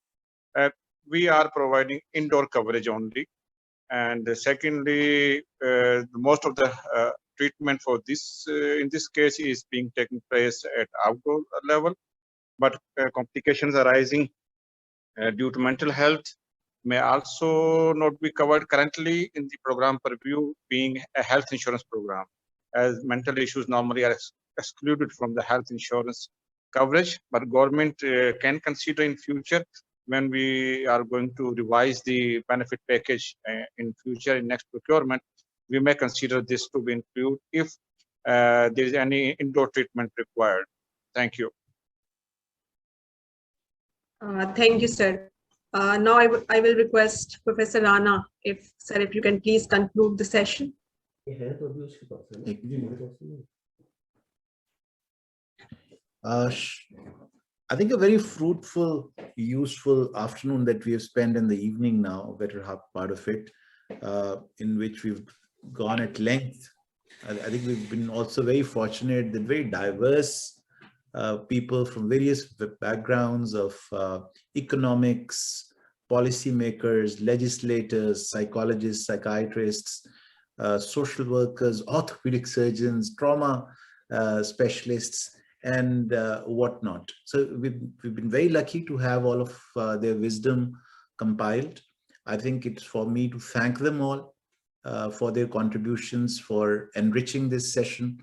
We are providing indoor coverage only. And secondly, most of the treatment for this in this case is being taken place at outdoor level, but complications arising due to mental health may also not be covered currently in the program purview, being a health insurance program, as mental issues normally are excluded from the health insurance coverage, but government can consider in future when we are going to revise the benefit package in future in next procurement, we may consider this to be included if there is any indoor treatment required. Thank you. Thank you, sir. Now I will request Professor Rana, if you can please conclude the session. I think a very fruitful, useful afternoon that we have spent in the evening now, better half part of it, in which we've gone at length. I think we've been also very fortunate that very diverse people from various backgrounds of economics, policymakers, legislators, psychologists, psychiatrists, social workers, orthopedic surgeons, trauma specialists, and whatnot. So we've been very lucky to have all of their wisdom compiled. I think it's for me to thank them all for their contributions, for enriching this session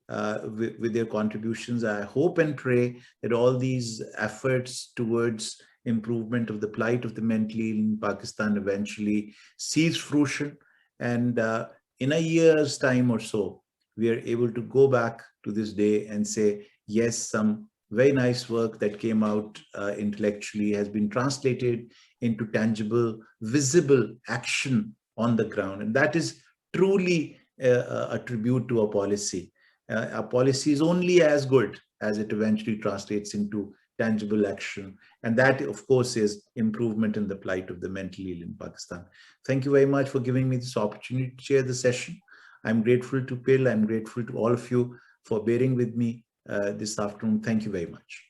with their contributions. I hope and pray that all these efforts towards improvement of the plight of the mentally ill in Pakistan eventually sees fruition, and in a year's time or so, we are able to go back to this day and say, yes, some very nice work that came out intellectually has been translated into tangible, visible action on the ground. And that is truly a tribute to a policy. Our policy is only as good as it eventually translates into tangible action. And that, of course, is improvement in the plight of the mentally ill in Pakistan. Thank you very much for giving me this opportunity to chair the session. I'm grateful to Phil. I'm grateful to all of you for bearing with me this afternoon. Thank you very much.